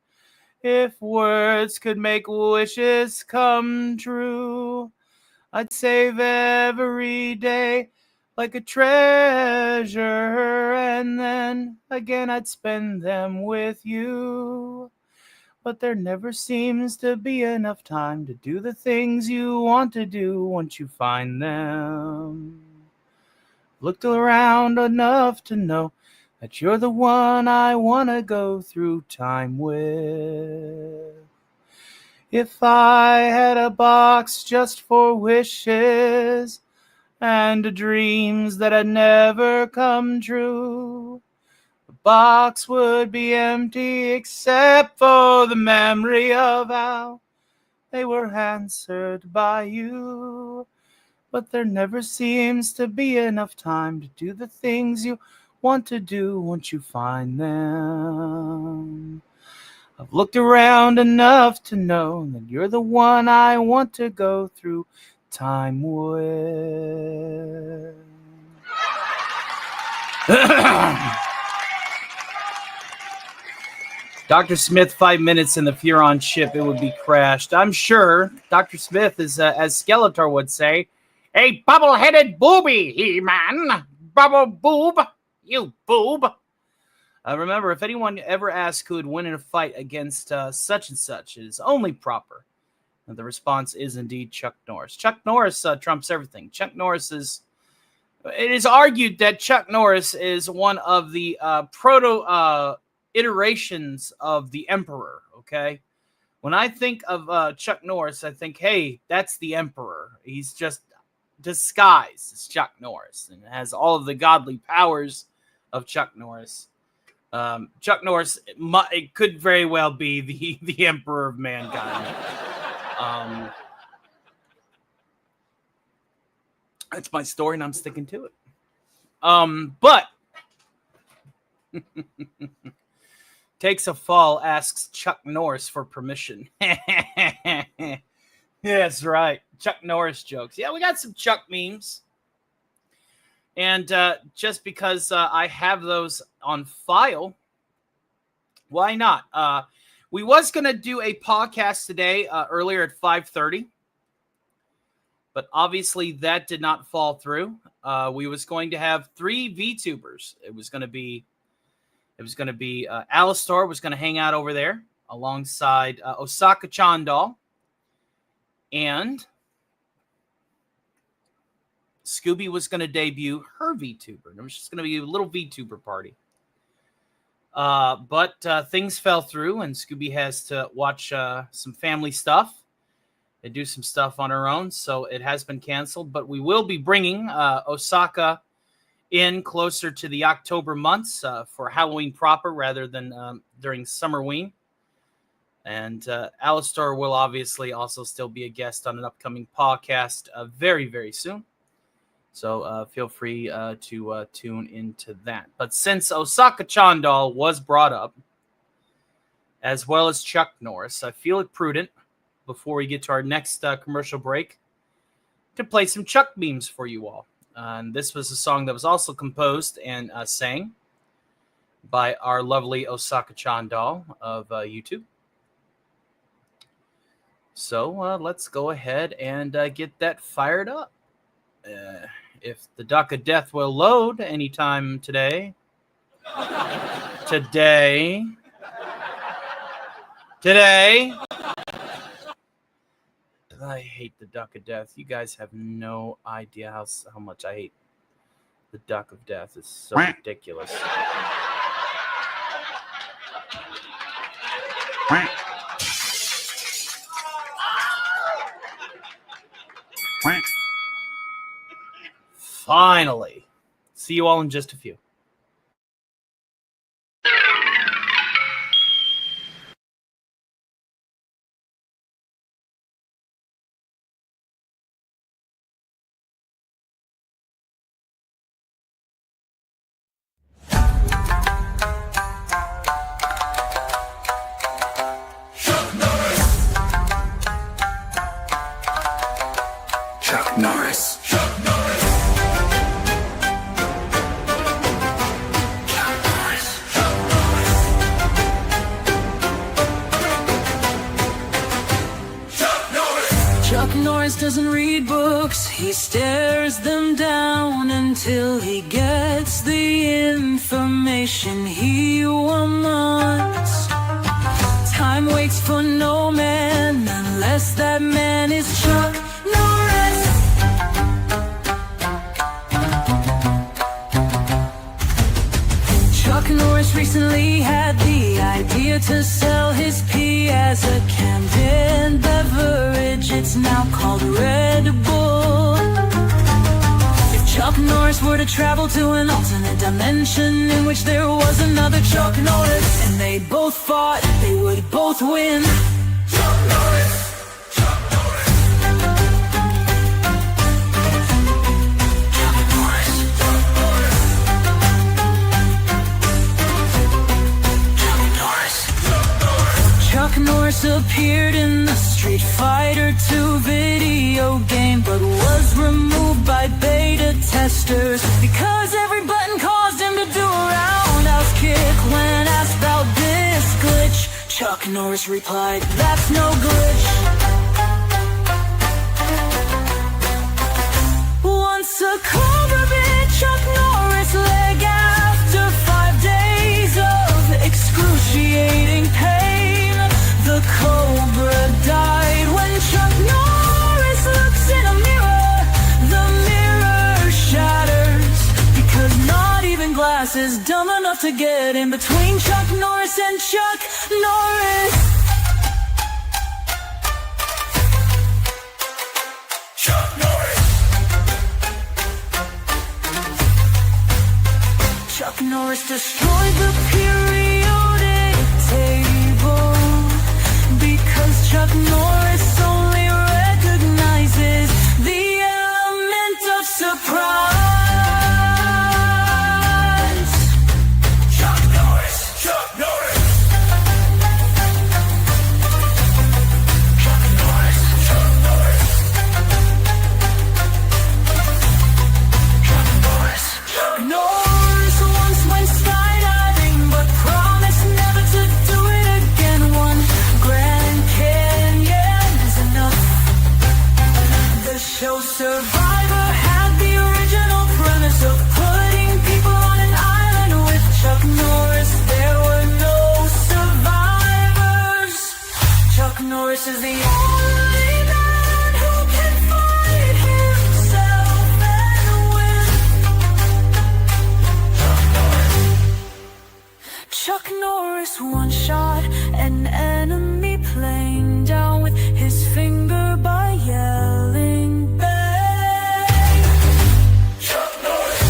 if words could make wishes come true, I'd save every day like a treasure, and then again I'd spend them with you. But there never seems to be enough time to do the things you want to do once you find them. Looked around enough to know that you're the one I want to go through time with. If I had a box just for wishes and dreams that had never come true, the box would be empty except for the memory of how they were answered by you. But there never seems to be enough time to do the things you want to do once you find them. I've looked around enough to know that you're the one I want to go through time with. Dr. Smith, 5 minutes in the Furon ship, it would be crashed. I'm sure Dr. Smith is, as Skeletor would say, a bubble-headed booby, He-Man. Bubble boob, you boob. Remember, if anyone ever asks who would win in a fight against such and such, it is only proper. And the response is indeed Chuck Norris. Chuck Norris trumps everything. Chuck Norris is... It is argued that Chuck Norris is one of the proto iterations of the Emperor, okay? When I think of Chuck Norris, I think, hey, that's the Emperor. He's just disguised as Chuck Norris and has all of the godly powers of Chuck Norris. Chuck Norris, it could very well be the Emperor of mankind. That's my story, and I'm sticking to it. But Takes a Fall asks Chuck Norris for permission. That's right. Chuck Norris jokes. Yeah, we got some Chuck memes. And just because I have those on file, why not? We was going to do a podcast today earlier at 5:30. But obviously that did not fall through. We was going to have 3 VTubers. It was going to be Alistar was going to hang out over there alongside Osaka Chandal, and Scooby was going to debut her VTuber. It was just going to be a little VTuber party. But things fell through, and Scooby has to watch some family stuff and do some stuff on her own, so it has been canceled. But we will be bringing Osaka in closer to the October months for Halloween proper rather than during Summerween. And Alistar will obviously also still be a guest on an upcoming podcast very, very soon. So feel free to tune into that. But since Osaka Chandal was brought up, as well as Chuck Norris, I feel it prudent, before we get to our next commercial break, to play some Chuck memes for you all. And this was a song that was also composed and sang by our lovely Osaka Chandal of YouTube. So let's go ahead and get that fired up. If the Duck of Death will load anytime today. Today. I hate the Duck of Death. You guys have no idea how much I hate the Duck of Death. It's so ridiculous. Finally. See you all in just a few. Chuck Norris. Chuck Norris doesn't read books, he stares them down until he gets the information he wants. Time waits for no man unless that man is Chuck Norris. Chuck Norris recently had the idea to sell his pee as a canned beverage. It's now called Red Bull. If Chuck Norris were to travel to an alternate dimension in which there was another Chuck Norris, and they both fought, they would both win. Chuck Norris. Chuck Norris appeared in the Street Fighter 2 video game, but was removed by beta testers because every button caused him to do a roundhouse kick. When asked about this glitch, Chuck Norris replied, "That's no glitch." Once a cobra bit Chuck Norris' leg after 5 days of excruciating pain. The cobra died when Chuck Norris looks in a mirror. The mirror shatters because not even glass is dumb enough to get in between Chuck Norris and Chuck Norris. destroyed the periodic table because Chuck Norris only recognizes the element of surprise. Chuck Norris, Chuck Norris. Chuck Norris, Chuck Norris. Chuck Norris, Chuck Norris once went skydiving, but promised never to do it again. One Grand Canyon is enough. The show Survivor had the original premise of putting people on an island with Chuck Norris. There were no survivors. Chuck Norris is the only man who can fight himself and win. Chuck Norris one shot an enemy plane down with his finger by yelling bang. Chuck Norris.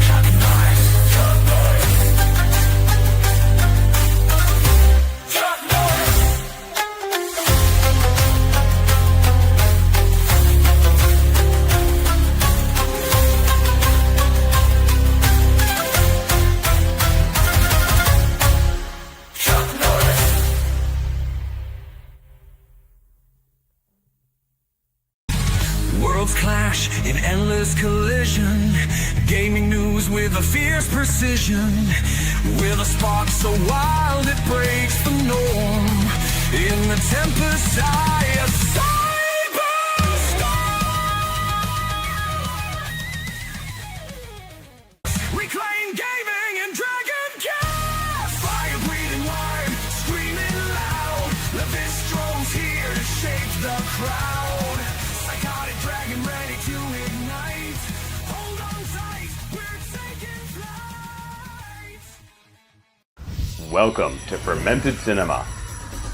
Chuck Norris. Chuck Norris. Chuck Norris. Chuck Norris. Worlds clash in endless collision. Gaming news with a fierce precision. With a spark so wild it breaks the norm. In the tempest eye, a cyberstorm. Reclaim gaming and Dragon Cast. Fire breathing wide, screaming loud. The Vistro's here to shake the crowd. Psychotic dragon ready to ignite. Hold on tight, we're taking flight. Welcome to Fermented Cinema.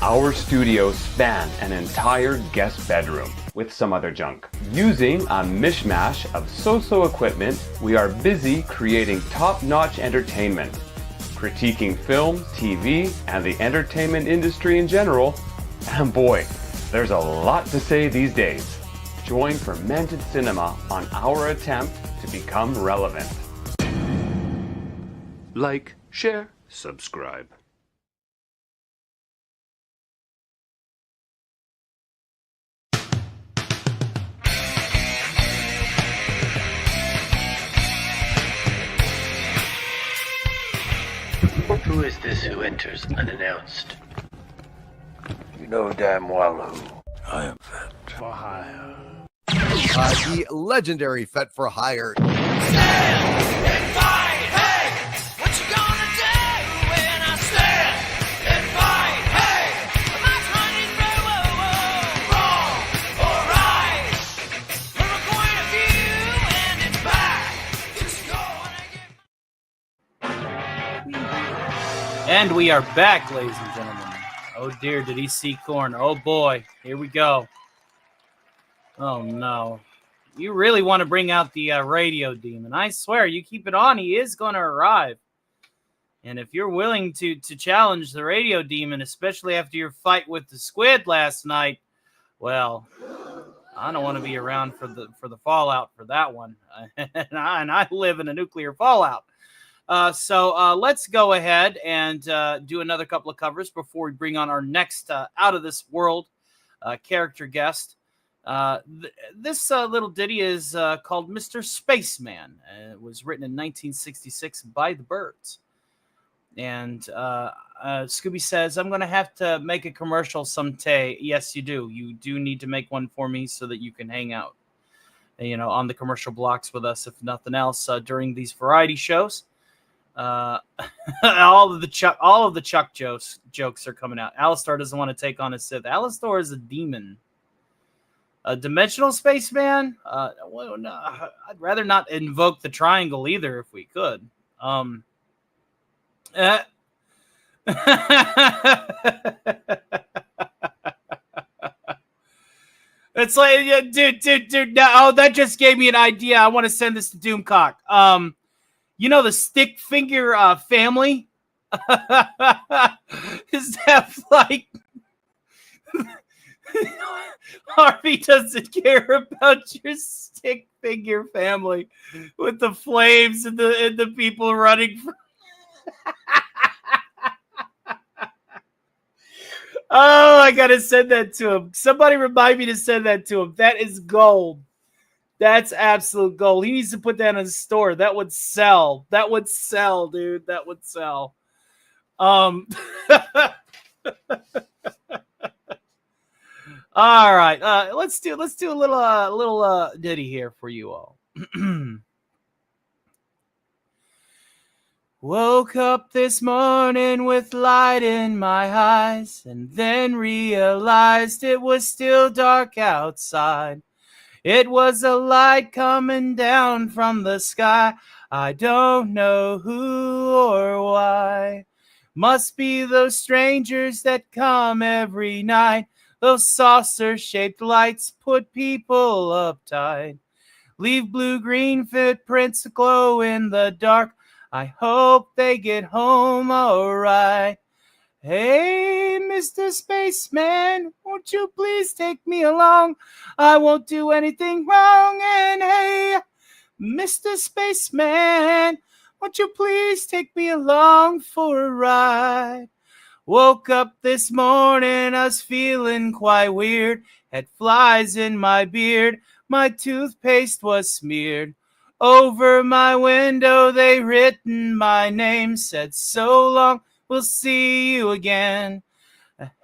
Our studios span an entire guest bedroom with some other junk. Using a mishmash of so-so equipment, we are busy creating top-notch entertainment, critiquing film, TV, and the entertainment industry in general. And boy, there's a lot to say these days. Join Fermented Cinema on our attempt to become relevant. Like, share, subscribe. Who is this who enters unannounced? You know damn well who. I am Vet for Hire. The legendary Fet for Hire. And we are back, ladies and gentlemen. Oh dear, did he see corn? Oh boy, here we go. Oh no. You really want to bring out the radio demon. I swear, you keep it on, he is going to arrive. And if you're willing to challenge the radio demon, especially after your fight with the squid last night, well, I don't want to be around for the fallout for that one. And I live in a nuclear fallout. So let's go ahead and do another couple of covers before we bring on our next out of this world character guest. This little ditty is called Mr. Spaceman. It was written in 1966 by the Byrds. And Scooby says, I'm going to have to make a commercial someday. Yes, you do. You do need to make one for me so that you can hang out, on the commercial blocks with us, if nothing else, during these variety shows. All of the Chuck jokes are coming out. Alistar doesn't want to take on a Sith. Alistar is a demon. A dimensional spaceman? Well, no, I'd rather not invoke the triangle either if we could. It's like, yeah, dude. No, oh, that just gave me an idea. I want to send this to Doomcock. You know the stick figure family? Is that like Harvey doesn't care about your stick figure family with the flames and the people running from Oh, I gotta send that to him. Somebody remind me to send that to him. That is gold. That's absolute gold. He needs to put that in his store. That would sell. That would sell, dude. That would sell. All right. Let's do a little ditty here for you all. Woke up this morning with light in my eyes, and then realized it was still dark outside. It was a light coming down from the sky. I don't know who or why. Must be those strangers that come every night. Those saucer-shaped lights put people uptight. Leave blue-green footprints glow in the dark. I hope they get home all right. Hey, Mr. Spaceman, won't you please take me along? I won't do anything wrong. And hey, Mr. Spaceman, won't you please take me along for a ride? Woke up this morning, I was feeling quite weird. Had flies in my beard, my toothpaste was smeared. Over my window they written my name, said so long, we'll see you again.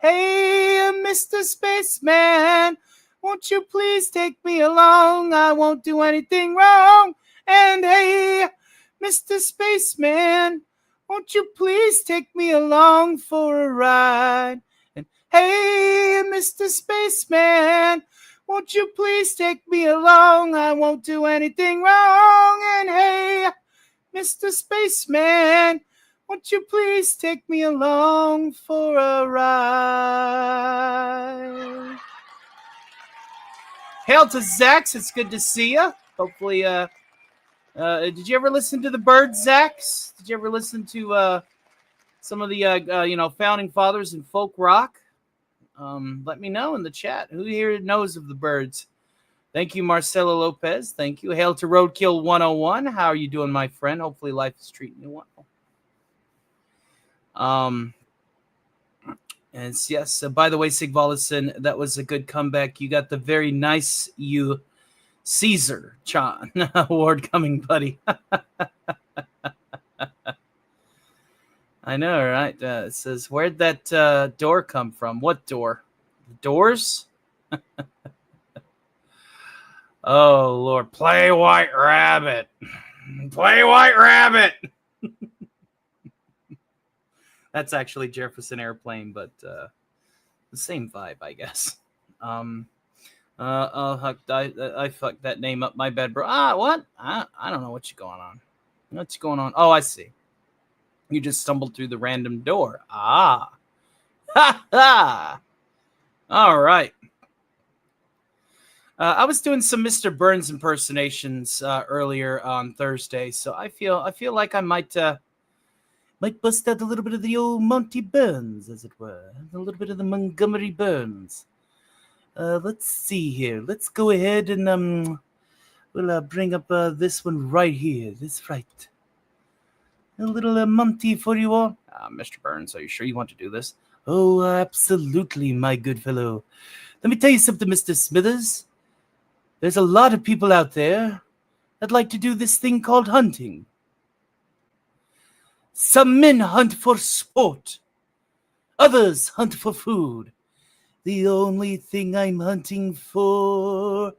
Hey, Mr. Spaceman, won't you please take me along? I won't do anything wrong. And hey, Mr. Spaceman, won't you please take me along for a ride? And hey, Mr. Spaceman, won't you please take me along? I won't do anything wrong. And hey, Mr. Spaceman, won't you please take me along for a ride? Hail to Zax. It's good to see you. Hopefully, did you ever listen to the Birds, Zax? Did you ever listen to some of the founding fathers in folk rock? Let me know in the chat. Who here knows of the Birds? Thank you, Marcelo Lopez. Thank you. Hail to Roadkill 101. How are you doing, my friend? Hopefully life is treating you well. And yes, by the way, Sigvalison, that was a good comeback. You got the very nice Caesar Chan award coming, buddy. I know, right? It says, where'd that door come from? What door? The doors? Oh, Lord. Play White Rabbit. Play White Rabbit. That's actually Jefferson Airplane, but the same vibe, I guess. I fucked that name up. My bad, bro. What? I don't know what's going on. What's going on? Oh, I see. You just stumbled through the random door. Ha ha. All right. I was doing some Mr. Burns impersonations earlier on Thursday, so I feel like I might bust out a little bit of the old Monty Burns, as it were, a little bit of the Montgomery Burns. Let's see here. Let's go ahead and we'll bring up this one right here. This right. A little Monty for you all. Mr. Burns, are you sure you want to do this? Oh, absolutely, my good fellow. Let me tell you something, Mr. Smithers. There's a lot of people out there that like to do this thing called hunting. Some men hunt for sport. Others hunt for food. The only thing I'm hunting for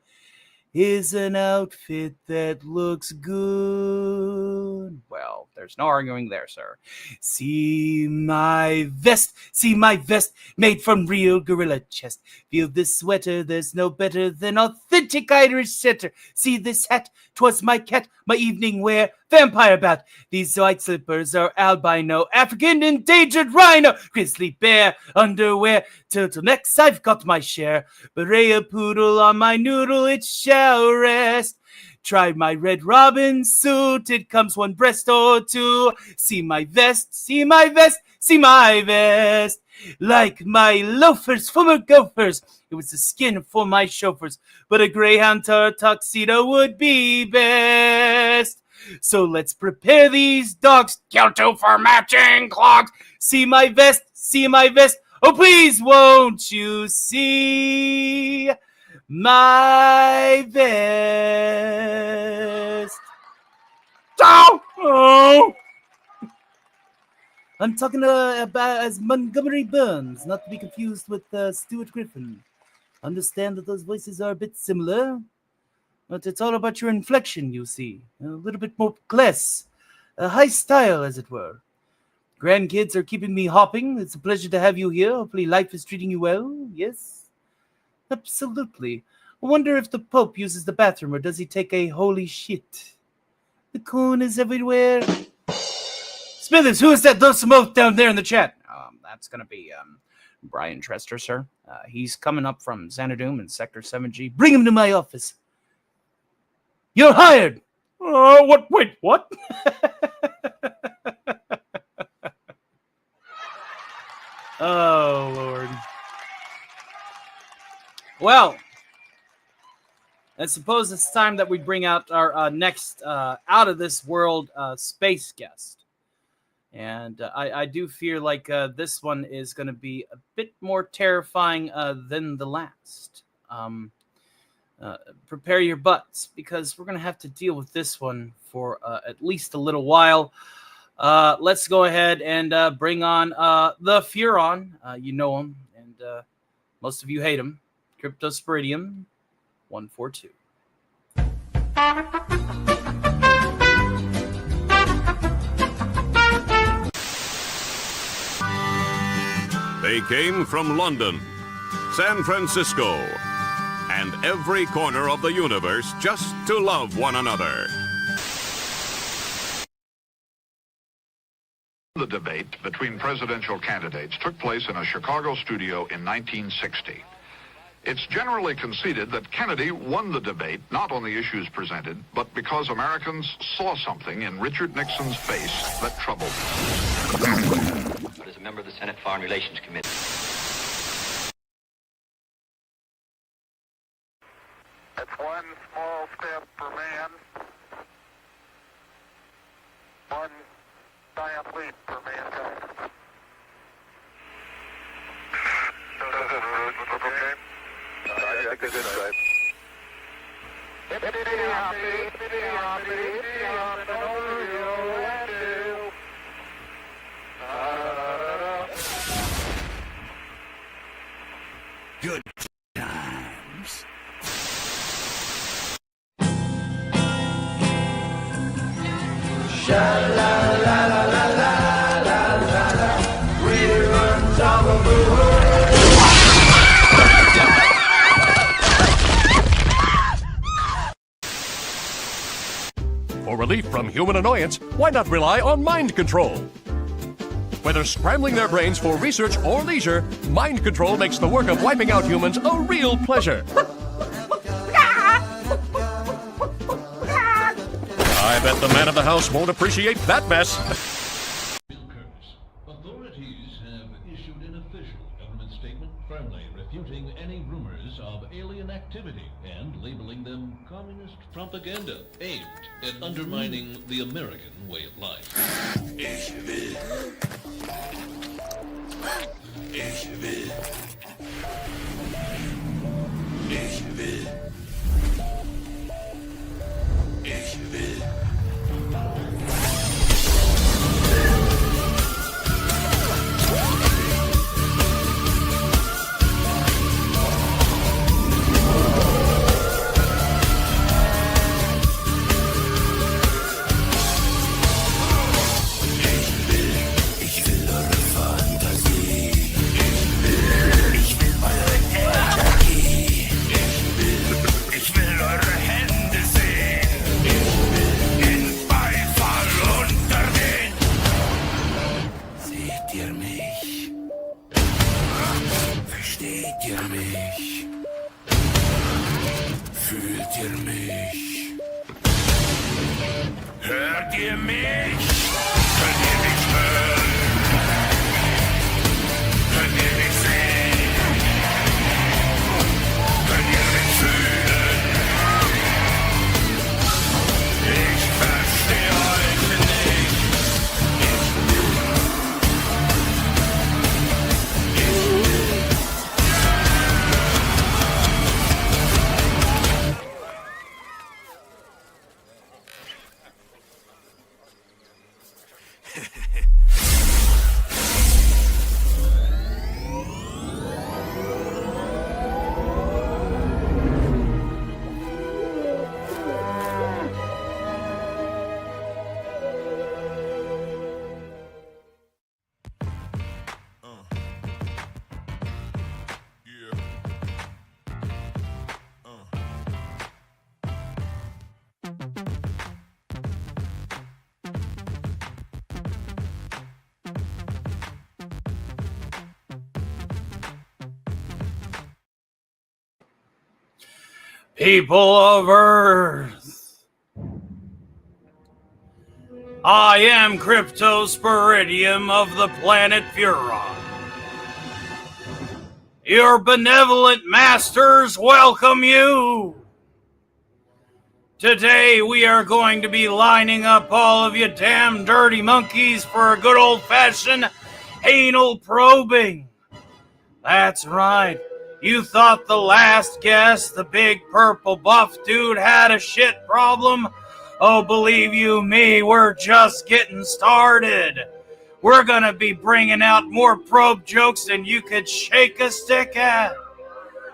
is an outfit that looks good. good. Well, there's no arguing there, sir. See my vest, made from real gorilla chest. Feel this sweater, there's no better than authentic Irish setter. See this hat, 'twas my cat, my evening wear, vampire bat. These white slippers are albino, African endangered rhino, grizzly bear, underwear, turtlenecks, I've got my share. Beret poodle on my noodle, it shall rest. Try my red robin suit, it comes one breast or two. See my vest, see my vest, see my vest. Like my loafers, former gophers, it was the skin for my chauffeurs, but a greyhound tuxedo would be best. So let's prepare these dogs, kill two for matching clogs. See my vest, oh please won't you see my vest? Oh! I'm talking about as Montgomery Burns, not to be confused with Stuart Griffin. Understand that those voices are a bit similar, but it's all about your inflection, you see. A little bit more class, a high style, as it were. Grandkids are keeping me hopping. It's a pleasure to have you here. Hopefully life is treating you well. Yes? Absolutely. I wonder if the Pope uses the bathroom, or does he take a holy shit? The corn is everywhere. Smithers, who is that lonesome oaf down there in the chat? That's going to be Brian Trester, sir. He's coming up from Xanadu in Sector 7G. Bring him to my office. You're hired. Oh, what? Wait, what? Oh, Lord. Well, I suppose it's time that we bring out our next out-of-this-world space guest. And I do feel like this one is going to be a bit more terrifying than the last. Prepare your butts, because we're going to have to deal with this one for at least a little while. Let's go ahead and bring on the Furon. You know him, and most of you hate him. Cryptosporidium 142. They came from London, San Francisco, and every corner of the universe just to love one another. The debate between presidential candidates took place in a Chicago studio in 1960. It's generally conceded that Kennedy won the debate not on the issues presented, but because Americans saw something in Richard Nixon's face that troubled them. But as a member of the Senate Foreign Relations Committee. That's one small step for man, one giant leap for mankind. Okay. I think that's right. Good times. Sha-la-la-la-la-la-la-la. We're on top of the world. For relief from human annoyance, why not rely on mind control? Whether scrambling their brains for research or leisure, mind control makes the work of wiping out humans a real pleasure. I bet the man of the house won't appreciate that mess. Authorities have issued an official government statement firmly refuting any rumors of alien activity and labeling them communist propaganda aimed at undermining the American way of life. Ich will. Ich will. Ich will. Ich will. Seht ihr mich? Fühlt ihr mich? Hört ihr mich? Könnt ihr mich hören? Könnt ihr mich sehen? Könnt ihr mich fühlen? Ich verstehe euch nicht. People of Earth, I am Cryptosporidium of the planet Furon. Your benevolent masters welcome you. Today we are going to be lining up all of you damn dirty monkeys for a good old-fashioned anal probing. That's right. You thought the last guest, the big purple buff dude, had a shit problem? Oh, believe you me, we're just getting started. We're gonna be bringing out more probe jokes than you could shake a stick at.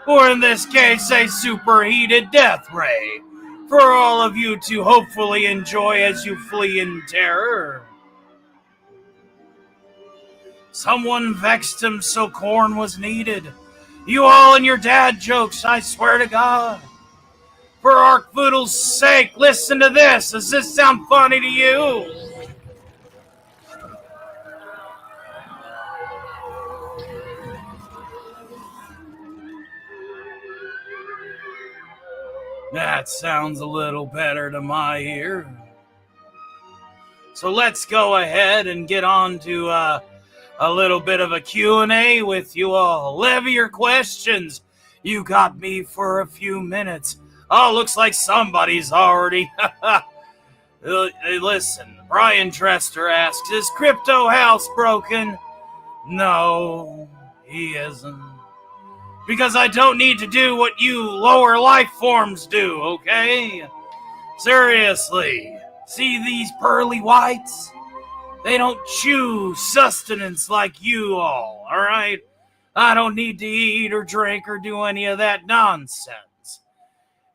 Or in this case, a superheated death ray. For all of you to hopefully enjoy as you flee in terror. Someone vexed him so corn was needed. You all and your dad jokes, I swear to God. For Arkvoodle's sake, listen to this. Does this sound funny to you? That sounds a little better to my ear. So let's go ahead and get on to a little bit of a Q&A with you all. Levy your questions. You got me for a few minutes. Oh, looks like somebody's already. Listen, Brian Trester asks, is Crypto House broken? No, he isn't. Because I don't need to do what you lower life forms do, okay? Seriously, see these pearly whites? They don't choose sustenance like you all right? I don't need to eat or drink or do any of that nonsense.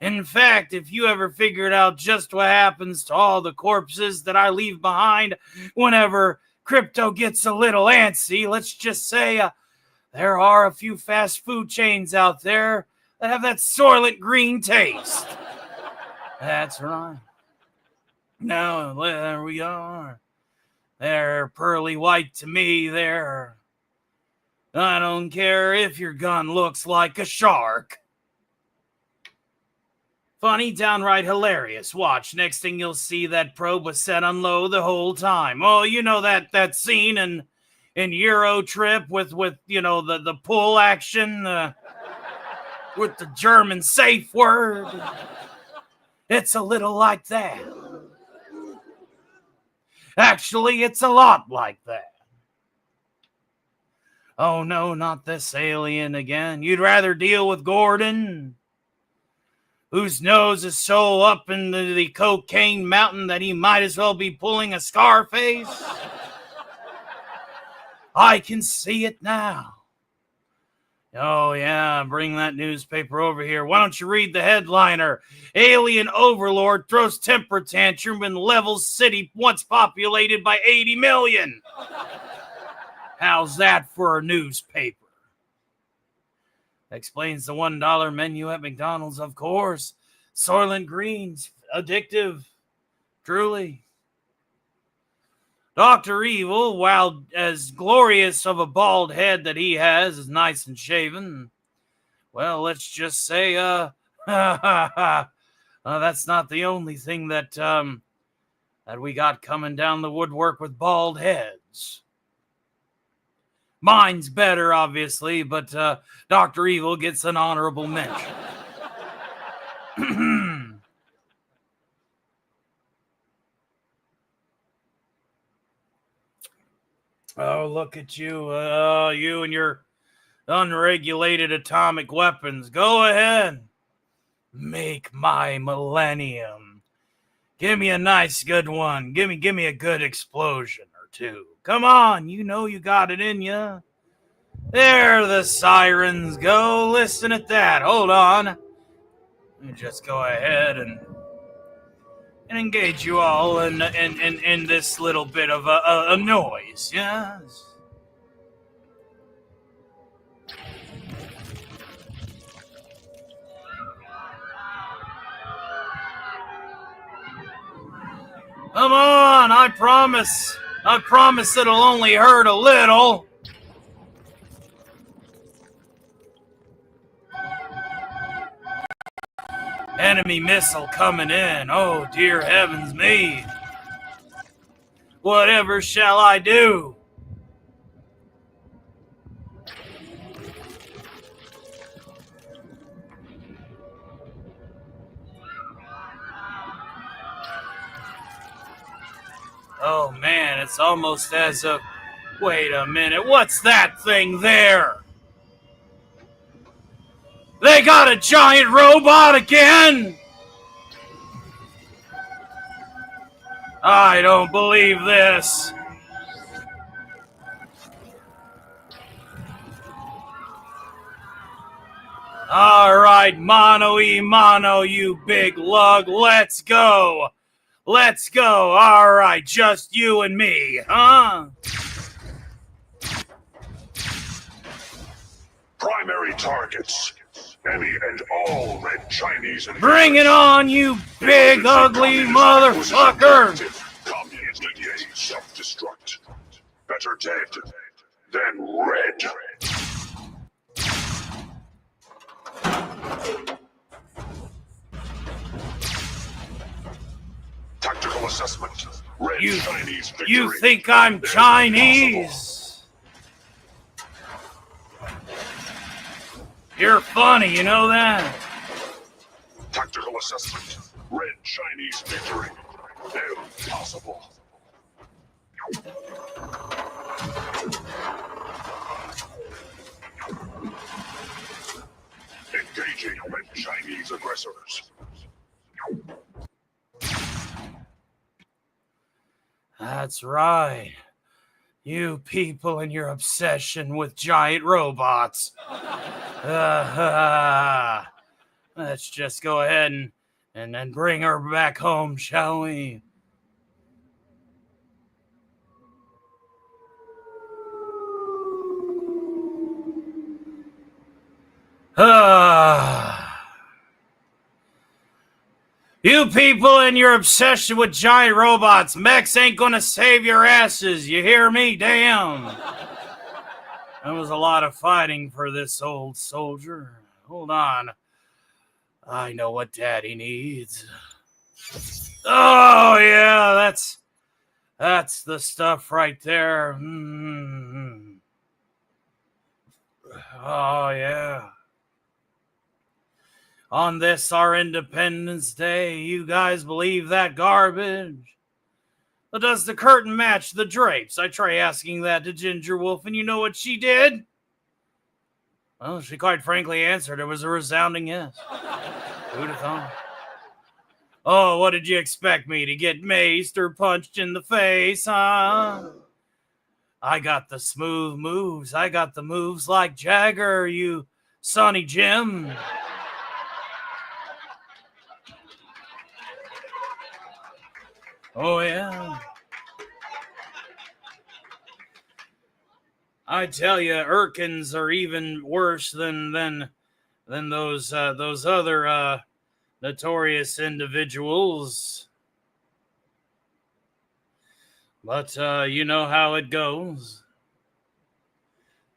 In fact, if you ever figured out just what happens to all the corpses that I leave behind whenever Crypto gets a little antsy, let's just say there are a few fast food chains out there that have that Soylent Green taste. That's right. Now, there we are. They're pearly white to me there. I don't care if your gun looks like a shark. Funny, downright hilarious. Watch, next thing you'll see that probe was set on low the whole time. Oh, you know that scene in Euro Trip with you know the pull action with the German safe word. It's a little like that. Actually, it's a lot like that. Oh no, not this alien again. You'd rather deal with Gordon, whose nose is so up in the cocaine mountain that he might as well be pulling a Scarface? I can see it now. Oh, yeah, bring that newspaper over here. Why don't you read the headliner? Alien Overlord throws temper tantrum in Levels City once populated by 80 million. How's that for a newspaper? Explains the $1 menu at McDonald's, of course. Soylent Greens, addictive, truly. Dr. Evil, while as glorious of a bald head that he has, is nice and shaven. Well, let's just say, that's not the only thing that we got coming down the woodwork with bald heads. Mine's better, obviously, but Dr. Evil gets an honorable mention. Oh, look at you. You and your unregulated atomic weapons. Go ahead. Make my millennium. Give me a nice good one. Give me a good explosion or two. Come on, you know you got it in you. There the sirens go. Listen at that. Hold on. Let me just go ahead and engage you all in this little bit of a noise. Yes. Come on, I promise it'll only hurt a little. Enemy missile coming in. Oh, dear heavens me. Whatever shall I do? Oh, man, it's almost as if... Wait a minute, what's that thing there? They got a giant robot again? I don't believe this. All right, mano, you big lug, let's go. Let's go. All right, just you and me, huh? Primary targets. Any and all red Chinese invaders. Bring it on, you big, ugly motherfucker! Communist EDA self-destruct. Better dead than red. Tactical assessment. Red Chinese victory. You think I'm Chinese? You're funny, you know that? Tactical assessment. Red Chinese victory. Impossible. Engaging red Chinese aggressors. That's right. You people and your obsession with giant robots. Let's just go ahead and bring her back home, shall we? You people and your obsession with giant robots, mechs ain't gonna save your asses, you hear me? Damn. That was a lot of fighting for this old soldier. Hold on. I know what Daddy needs. Oh, yeah, that's the stuff right there. Mm-hmm. Oh, yeah. On this, our Independence Day, you guys believe that garbage? But does the curtain match the drapes? I try asking that to Ginger Wolf, and you know what she did? Well, she quite frankly answered. It was a resounding yes. Who'd have thought? Oh, what did you expect me to get maced or punched in the face, huh? I got the smooth moves. I got the moves like Jagger, you Sonny Jim. Oh, yeah. I tell you, Irkins are even worse than those other notorious individuals. But you know how it goes.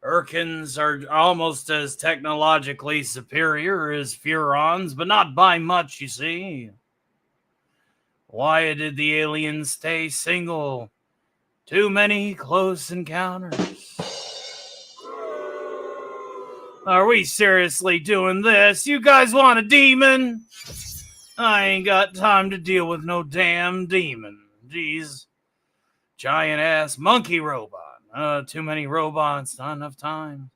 Urkins are almost as technologically superior as Furons, but not by much, you see. Why did the aliens stay single? Too many close encounters. Are we seriously doing this? You guys want a demon? I ain't got time to deal with no damn demon. Jeez. Giant-ass monkey robot. Too many robots, not enough time.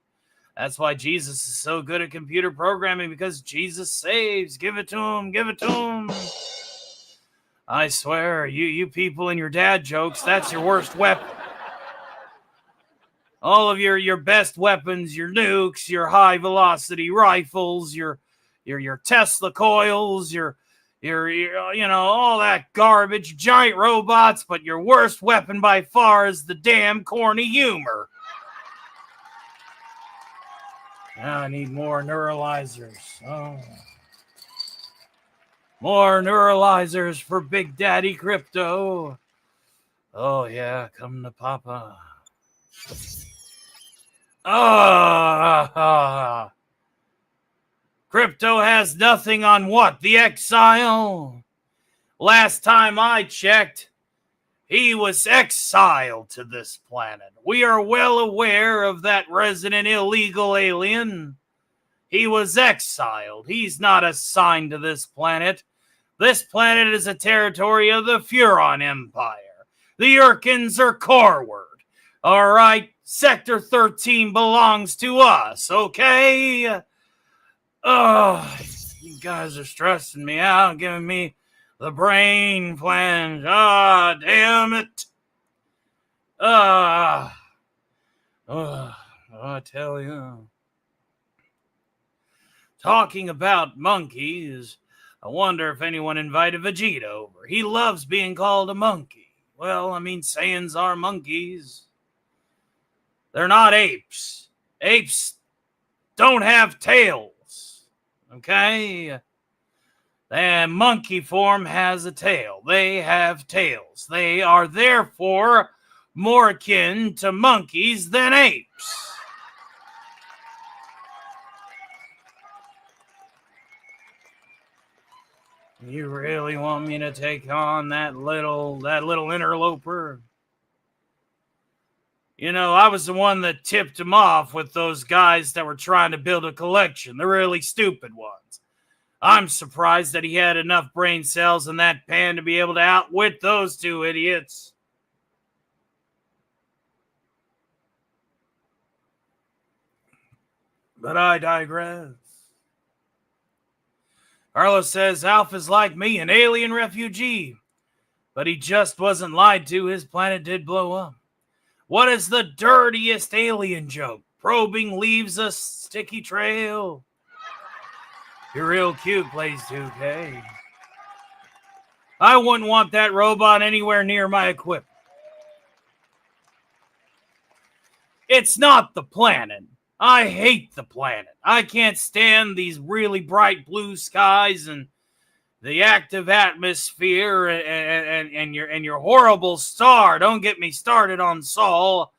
That's why Jesus is so good at computer programming, because Jesus saves. Give it to him, give it to him. I swear, you people and your dad jokes, that's your worst weapon. All of your best weapons, your nukes, your high-velocity rifles, your Tesla coils, your all that garbage, giant robots, but your worst weapon by far is the damn corny humor. Now I need more neuralizers. Oh. More neuralizers for Big Daddy Crypto. Oh yeah, come to Papa. Crypto has nothing on what? The Exile? Last time I checked, he was exiled to this planet. We are well aware of that resident illegal alien. He was exiled. He's not assigned to this planet. This planet is a territory of the Furon Empire. The Urkins are Corward. All right, Sector 13 belongs to us, okay? Oh, you guys are stressing me out, giving me the brain flange. Damn it. I tell you. Talking about monkeys, I wonder if anyone invited Vegeta over. He loves being called a monkey. Well, I mean, Saiyans are monkeys. They're not apes. Apes don't have tails. Okay? The monkey form has a tail. They have tails. They are therefore more akin to monkeys than apes. You really want me to take on that little interloper? You know, I was the one that tipped him off with those guys that were trying to build a collection, the really stupid ones. I'm surprised that he had enough brain cells in that pan to be able to outwit those two idiots. But I digress. Carlos says Alpha's like me, an alien refugee. But he just wasn't lied to. His planet did blow up. What is the dirtiest alien joke? Probing leaves a sticky trail. You're real cute, plays 2K. I wouldn't want that robot anywhere near my equipment. It's not the planet. I hate the planet. I can't stand these really bright blue skies and the active atmosphere and your horrible star. Don't get me started on Sol.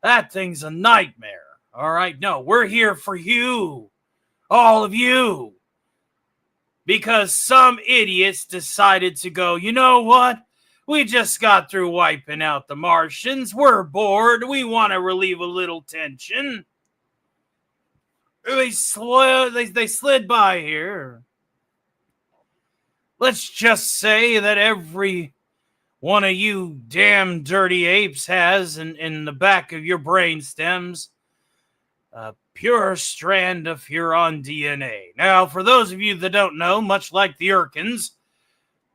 That thing's a nightmare. All right, no, we're here for you. All of you. Because some idiots decided to go, you know what? We just got through wiping out the Martians. We're bored. We want to relieve a little tension. They slid by here. Let's just say that every one of you damn dirty apes has in the back of your brain stems a pure strand of Huron DNA. Now, for those of you that don't know, much like the Urkins,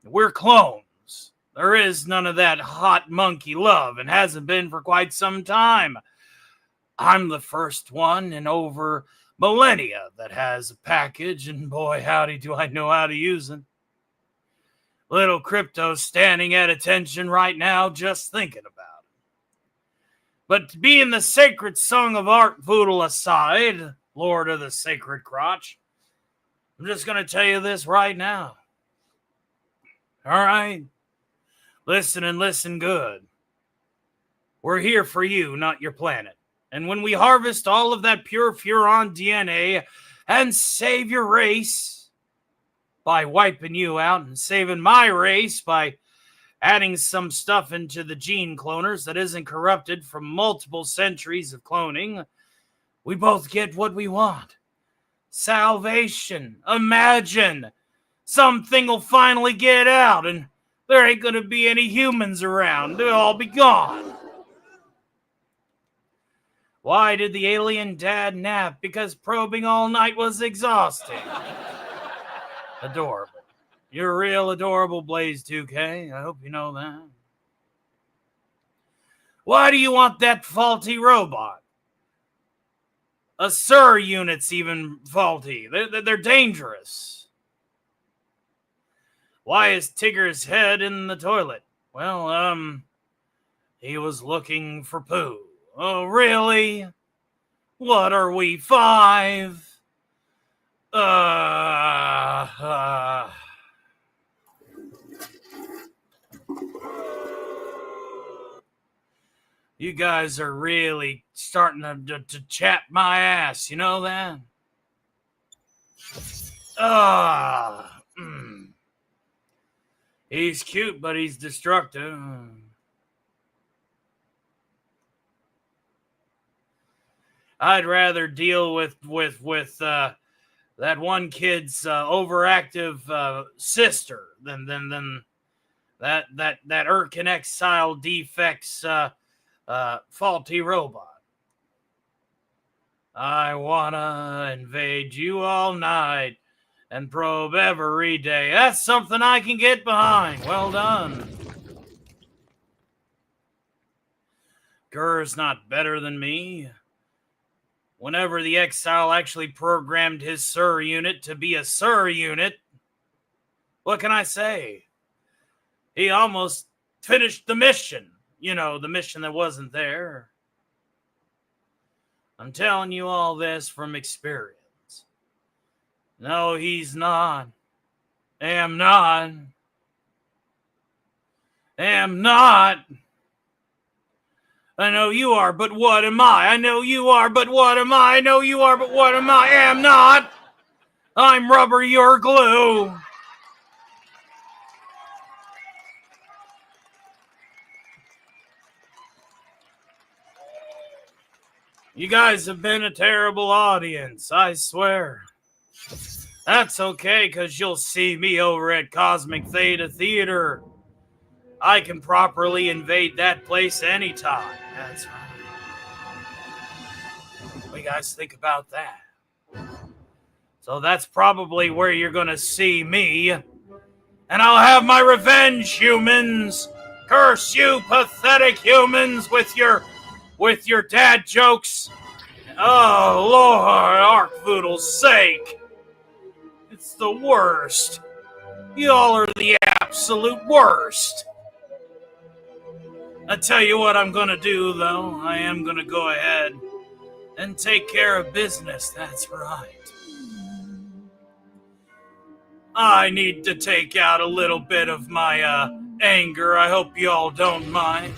we're clones. There is none of that hot monkey love and hasn't been for quite some time. I'm the first one in over millennia that has a package, and boy, howdy do I know how to use it. Little Crypto standing at attention right now just thinking about it. But being the sacred song of Art Voodoo aside, Lord of the Sacred Crotch, I'm just going to tell you this right now. All right? Listen and listen good. We're here for you, not your planet. And when we harvest all of that pure Furon DNA and save your race by wiping you out and saving my race by adding some stuff into the gene cloners that isn't corrupted from multiple centuries of cloning, we both get what we want. Salvation. Imagine something will finally get out and there ain't gonna be any humans around. They'll all be gone. Why did the alien dad nap? Because probing all night was exhausting. Adorable. You're real adorable, Blaze 2K. I hope you know that. Why do you want that faulty robot? A SIR unit's even faulty. They're dangerous. Why is Tigger's head in the toilet? Well, he was looking for poo. Oh, really? What are we, 5? You guys are really starting to chap my ass, you know that? He's cute, but he's destructive. I'd rather deal with that one kid's overactive sister than that Urkin style defects faulty robot. I wanna invade you all night and probe every day. That's something I can get behind. Well done. Gurr's not better than me. Whenever the exile actually programmed his SIR unit to be a SIR unit, what can I say? He almost finished the mission. You know, the mission that wasn't there. I'm telling you all this from experience. No, he's not. Am not. Am not. I know you are, but what am I? I know you are, but what am I? I know you are, but what am I? Am not. I'm rubber, you're glue. You guys have been a terrible audience, I swear. That's okay, because you'll see me over at Cosmic Theta Theater. I can properly invade that place anytime. That's right. What do you guys think about that? So that's probably where you're going to see me. And I'll have my revenge, humans. Curse you, pathetic humans, with your dad jokes. Oh, Lord, Arkvoodle's sake. It's the worst. Y'all are the absolute worst. I tell you what I'm gonna do, though. I am gonna go ahead and take care of business. That's right. I need to take out a little bit of my anger. I hope y'all don't mind.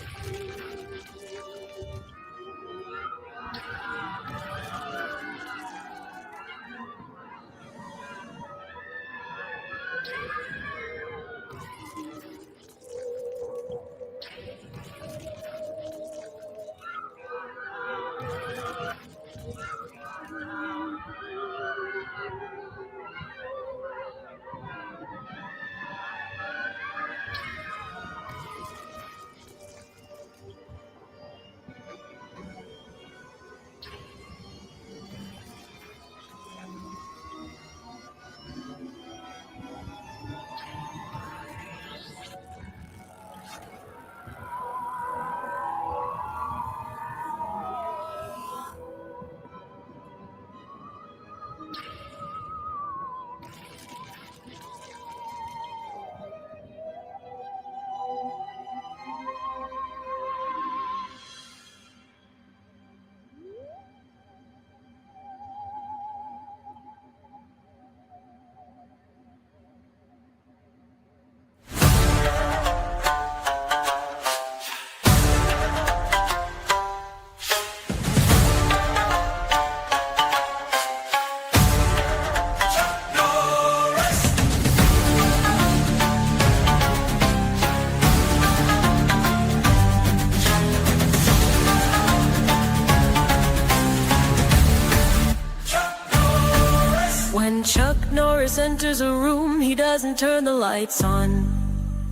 When Chuck Norris enters a room, he doesn't turn the lights on,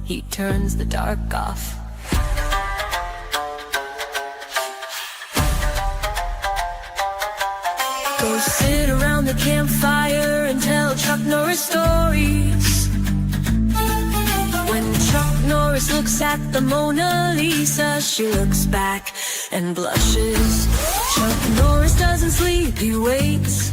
he turns the dark off. Go sit around the campfire and tell Chuck Norris stories. When Chuck Norris looks at the Mona Lisa, she looks back and blushes. Chuck Norris doesn't sleep, he waits.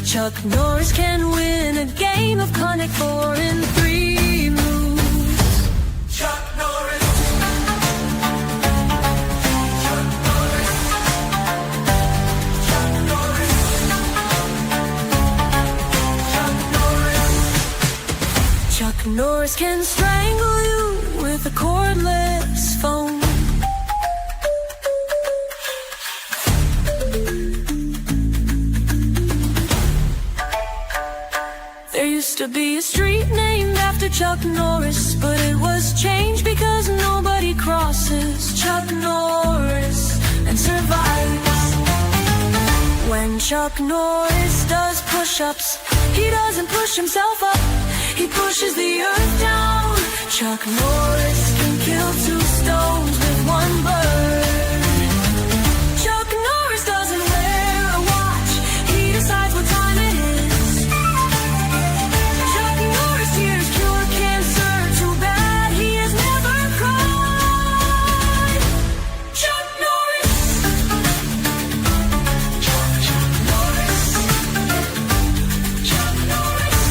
Chuck Norris can win a game of Connect 4 in 3 moves. Chuck Norris. Chuck Norris. Chuck Norris. Chuck Norris. Chuck Norris can strangle you with a cordless phone. There used to be a street named after Chuck Norris, but it was changed because nobody crosses Chuck Norris and survives. When Chuck Norris does push-ups, he doesn't push himself up, he pushes the earth down. Chuck Norris can kill 2 stones with 1 bird. Chuck Norris doesn't wear a watch, he decides what time it is. Chuck Norris tears cure cancer, too bad he has never cried. Chuck Norris. Chuck Norris. Chuck Norris.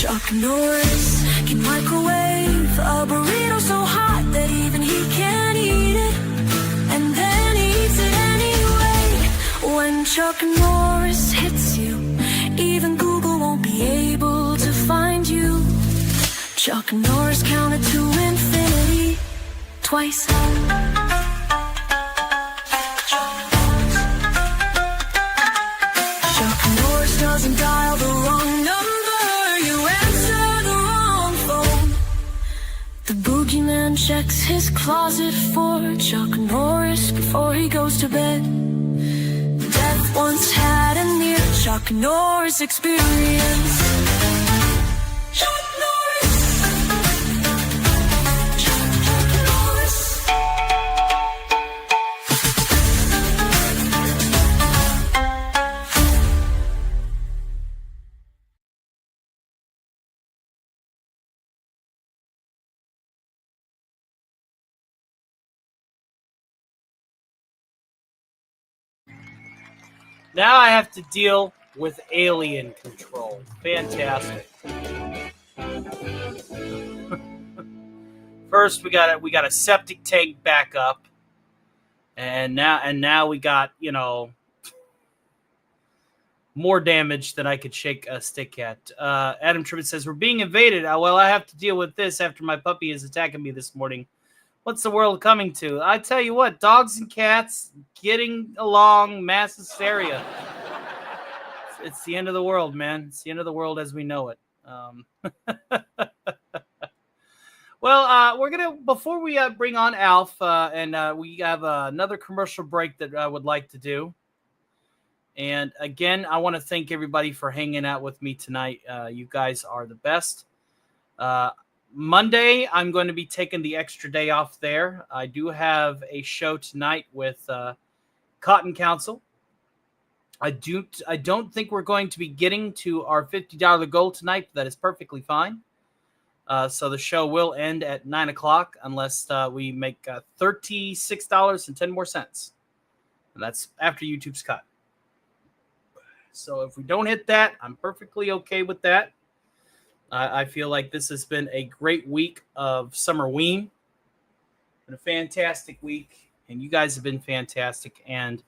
Chuck Norris can microwave a burrito so hot that even he can't eat it, and then he eats it anyway. When Chuck Norris hits you, even Google won't be able to find you. Chuck Norris counted to infinity twice. Chuck Norris doesn't dial the wrong number, you answer the wrong phone. The boogeyman checks his closet for Chuck Norris before he goes to bed. Death once had a near Chuck Norris experience. Chuck Norris. Chuck Norris. Now I have to deal with alien control. Fantastic. First, we got a septic tank backup, and now we got, you know, more damage than I could shake a stick at. Adam Tribbett says we're being invaded. Well, I have to deal with this after my puppy is attacking me this morning. What's the world coming to? I tell you what, dogs and cats getting along, mass hysteria. It's the end of the world, man. It's the end of the world as we know it. Well, we're gonna, before we bring on Alf, and we have another commercial break that I would like to do. And again, I want to thank everybody for hanging out with me tonight. You guys are the best. Monday, I'm going to be taking the extra day off there. I do have a show tonight with Cotton Council. I don't think we're going to be getting to our $50 goal tonight, but that is perfectly fine. So the show will end at 9 o'clock unless we make $36.10 more. And that's after YouTube's cut. So if we don't hit that, I'm perfectly okay with that. I feel like this has been a great week of Summerween. Been a fantastic week, and you guys have been fantastic. And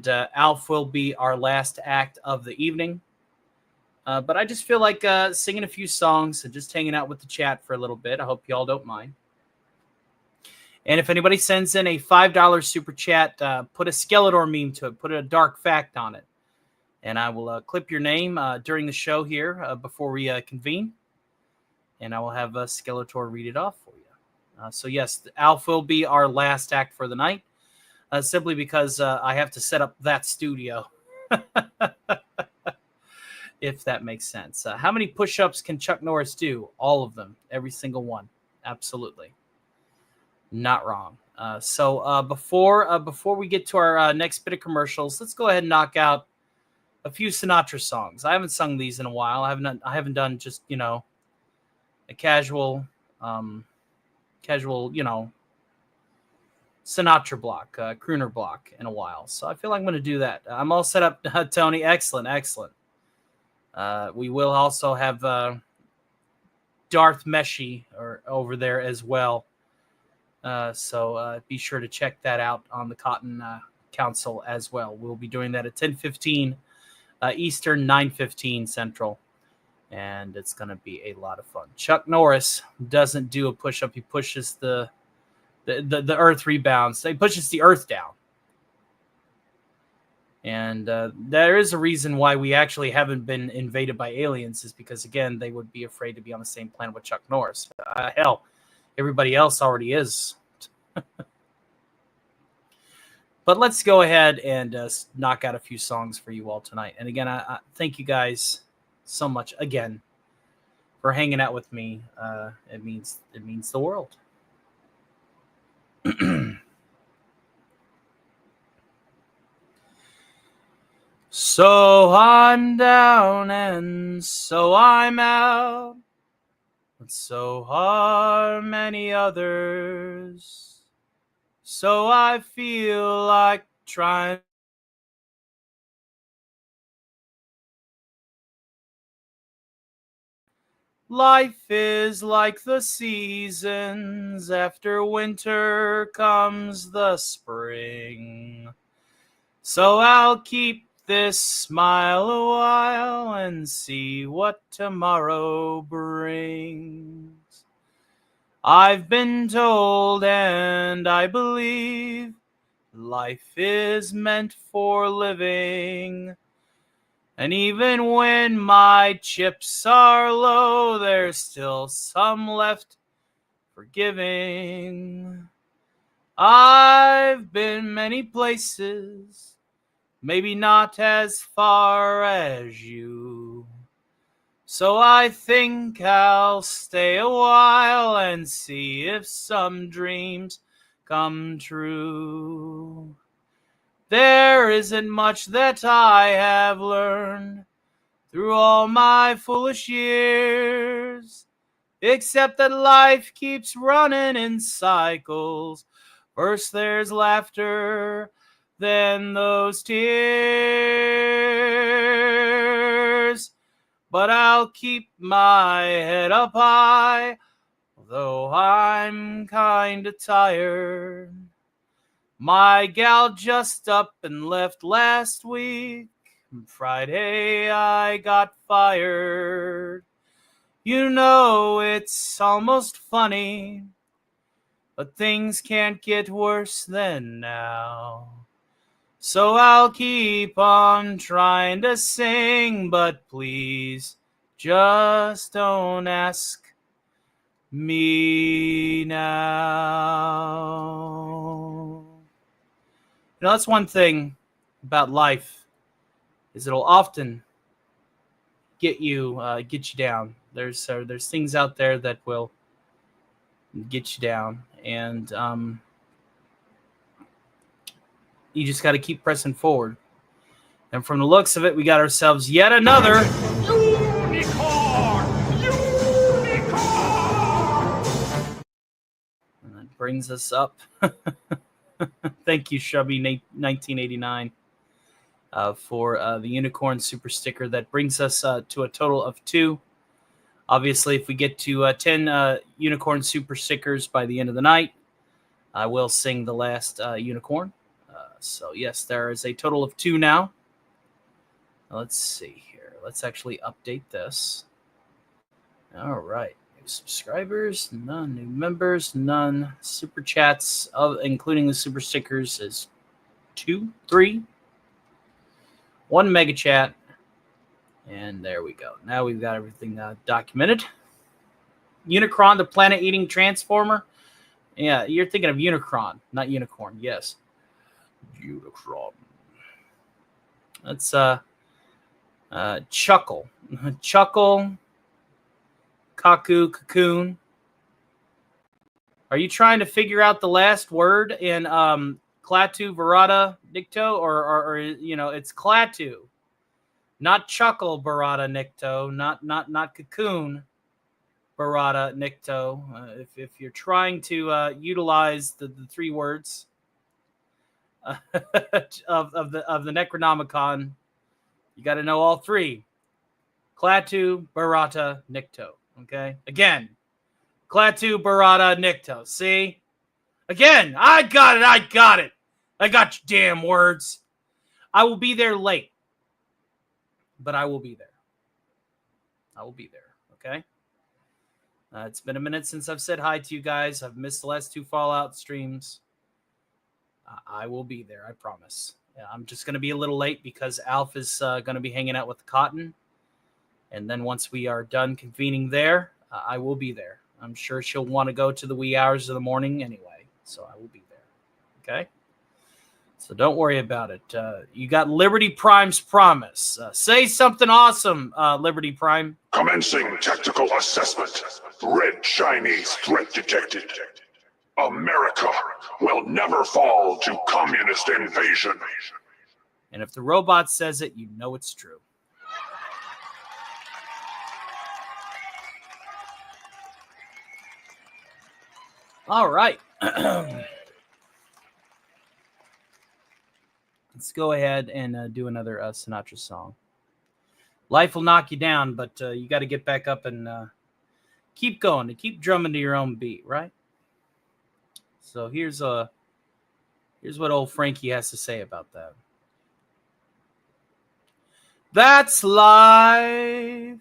Alf will be our last act of the evening. But I just feel like singing a few songs and just hanging out with the chat for a little bit. I hope you all don't mind. And if anybody sends in a $5 super chat, put a Skeletor meme to it. Put a dark fact on it. And I will clip your name during the show here before we convene. And I will have Skeletor read it off for you. So yes, Alf will be our last act for the night. Simply because I have to set up that studio. if that makes sense. How many push-ups can Chuck Norris do? All of them. Every single one. Absolutely. Not wrong. Before we get to our next bit of commercials, let's go ahead and knock out a few Sinatra songs. I haven't sung these in a while. I haven't done just, a casual, Sinatra block, crooner block in a while. So I feel like I'm going to do that. I'm all set up, Tony. Excellent. We will also have Darth Meshi over there as well. So be sure to check that out on the Cotton Council as well. We'll be doing that at 10:15 Eastern, 9:15 Central. And it's going to be a lot of fun. Chuck Norris doesn't do a push-up. He pushes the earth rebounds. He pushes the earth down. And there is a reason why we actually haven't been invaded by aliens, is because, again, they would be afraid to be on the same planet with Chuck Norris. Hell, everybody else already is. But let's go ahead and knock out a few songs for you all tonight. And again, I thank you guys so much again for hanging out with me. It means the world. So I'm down and so I'm out, but so are many others. So I feel like trying. Life is like the seasons. After winter comes the spring. So I'll keep this smile a while and see what tomorrow brings. I've been told and I believe life is meant for living. And even when my chips are low, there's still some left for giving. I've been many places, maybe not as far as you. So I think I'll stay a while and see if some dreams come true. There isn't much that I have learned through all my foolish years, except that life keeps running in cycles. First there's laughter, then those tears. But I'll keep my head up high, although I'm kinda tired. My gal just up and left last week. Friday I got fired. You know, it's almost funny, but things can't get worse than now. So I'll keep on trying to sing, but please just don't ask me now. You know, that's one thing about life, is it'll often get you down. There's things out there that will get you down, and you just got to keep pressing forward. And from the looks of it, we got ourselves yet another unicorn. And that brings us up. Thank you, Shubby 1989, for the unicorn super sticker. That brings us to a total of 2. Obviously, if we get to 10 unicorn super stickers by the end of the night, I will sing the last unicorn. So yes, there is a total of 2 now. Let's see here. Let's actually update this. All right. New subscribers, none. New members, none. Super chats, including the super stickers, is 2, 3. 1 mega chat. And there we go. Now we've got everything documented. Unicron, the planet-eating transformer. Yeah, you're thinking of Unicron, not unicorn. Yes. Unicron. That's Chuckle. Chuckle. Kaku, cocoon. Are you trying to figure out the last word in Klaatu Barada Nikto? Or it's Klaatu. Not Chuckle Barada Nikto. Not Cocoon Barada Nikto. If you're trying to utilize the three words of the Necronomicon, you got to know all three. Klaatu Barata Nikto. Okay? Again. Klaatu Barata Nikto. See? Again. I got it. I got your damn words. I will be there late. But I will be there. Okay? It's been a minute since I've said hi to you guys. I've missed the last two Fallout streams. I will be there. I promise. I'm just going to be a little late because Alf is going to be hanging out with Cotton. And then once we are done convening there, I will be there. I'm sure she'll want to go to the wee hours of the morning anyway. So I will be there. Okay? So don't worry about it. You got Liberty Prime's promise. Say something awesome, Liberty Prime. Commencing tactical assessment. Red Chinese threat detected. America will never fall to communist invasion. And if the robot says it, you know it's true. All right. Let's go ahead and do another Sinatra song. Life will knock you down, but you got to get back up and keep going, to keep drumming to your own beat, right? So here's what old Frankie has to say about that. That's life.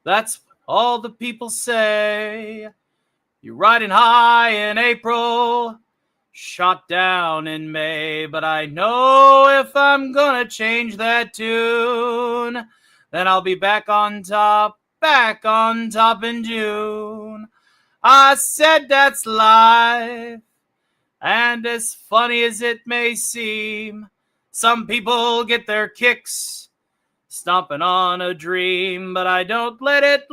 That's what all the people say. You're riding high in April, shot down in May, but I know if I'm gonna change that tune, then I'll be back on top in June. I said that's life, and as funny as it may seem, some people get their kicks stomping on a dream, but I don't let it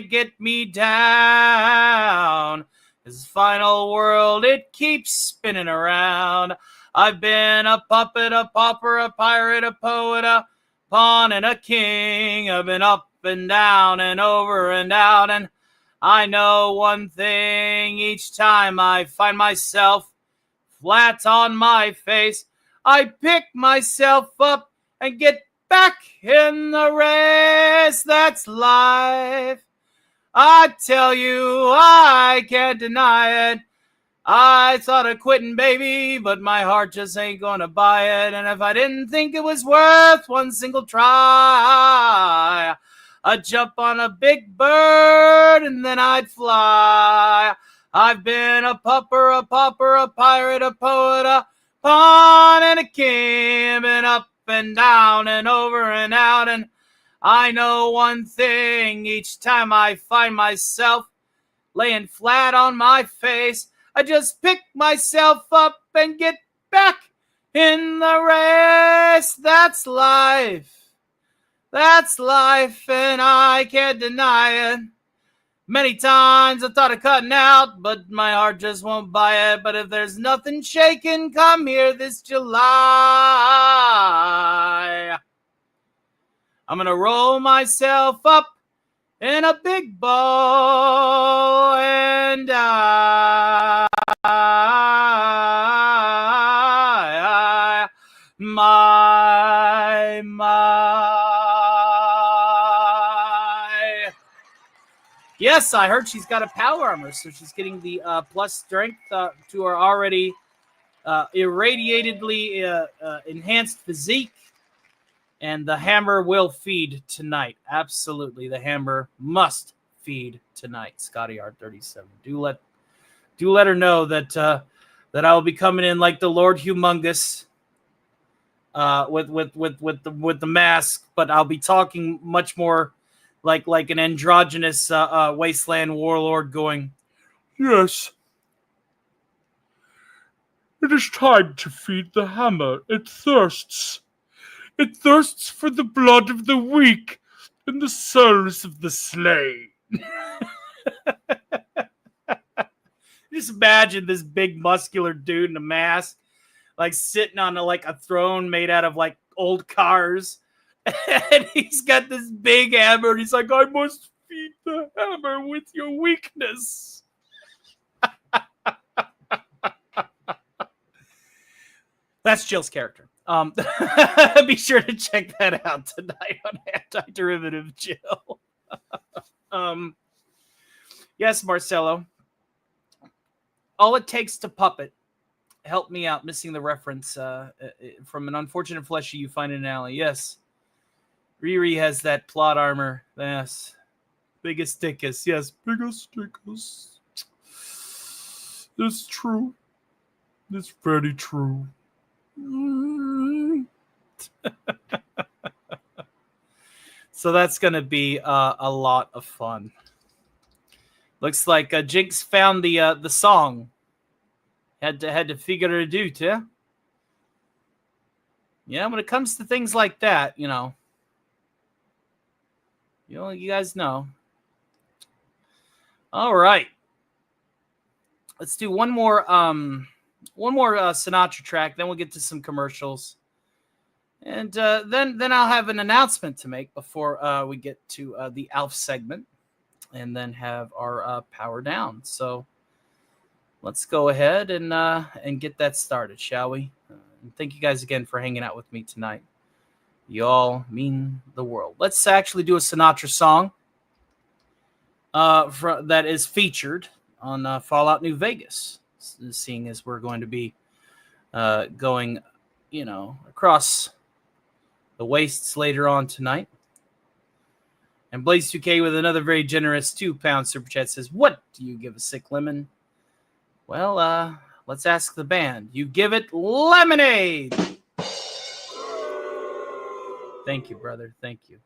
get me down. This final world, it keeps spinning around. I've been a puppet, a pauper, a pirate, a poet, a pawn, and a king. I've been up and down and over and out, and I know one thing. Each time I find myself flat on my face, I pick myself up and get back in the race. That's life. I tell you, I can't deny it. I thought of quitting, baby, but my heart just ain't gonna buy it. And if I didn't think it was worth one single try, I'd jump on a big bird and then I'd fly. I've been a pupper, a pauper, a pirate, a poet, a pawn, and a king. Been up and down and over and out, and I know one thing. Each time I find myself laying flat on my face, I just pick myself up and get back in the race. That's life. That's life, and I can't deny it. Many times I thought of cutting out, but my heart just won't buy it. But if there's nothing shaking, come here this July. I'm gonna roll myself up in a big ball and Yes, I heard she's got a power armor, so she's getting the plus strength to her already irradiatedly enhanced physique. And the hammer will feed tonight. Absolutely, the hammer must feed tonight. Scotty R37. Do let her know that that I will be coming in like the Lord Humongous with the mask, but I'll be talking much more like an androgynous wasteland warlord going, "Yes, it is time to feed the hammer. It thirsts. It thirsts for the blood of the weak and the souls of the slain. Just imagine this big muscular dude in a mask, like sitting on a throne made out of like old cars. And he's got this big hammer, and he's like, I must feed the hammer with your weakness. That's Jill's character. Be sure to check that out tonight on Anti-Derivative Jill. Yes, Marcelo. All it takes to puppet. Help me out, missing the reference from an unfortunate fleshy you find in an alley. Yes. Riri has that plot armor. Yes. Biggest dickus. Yes, biggest dickus. That's true. That's very true. So that's going to be a lot of fun. Looks like Jinx found the song. Had to figure it out, yeah? Yeah, when it comes to things like that, you guys know. All right. Let's do one more Sinatra track, then we'll get to some commercials. And then I'll have an announcement to make before we get to the Alf segment, and then have our power down. So let's go ahead and get that started, shall we? And thank you guys again for hanging out with me tonight. You all mean the world. Let's actually do a Sinatra song that is featured on Fallout New Vegas, seeing as we're going to be going, across the wastes later on tonight. And Blaze2K with another very generous £2 super chat says, what do you give a sick lemon? Well, let's ask the band. You give it lemonade. Thank you, brother. Thank you.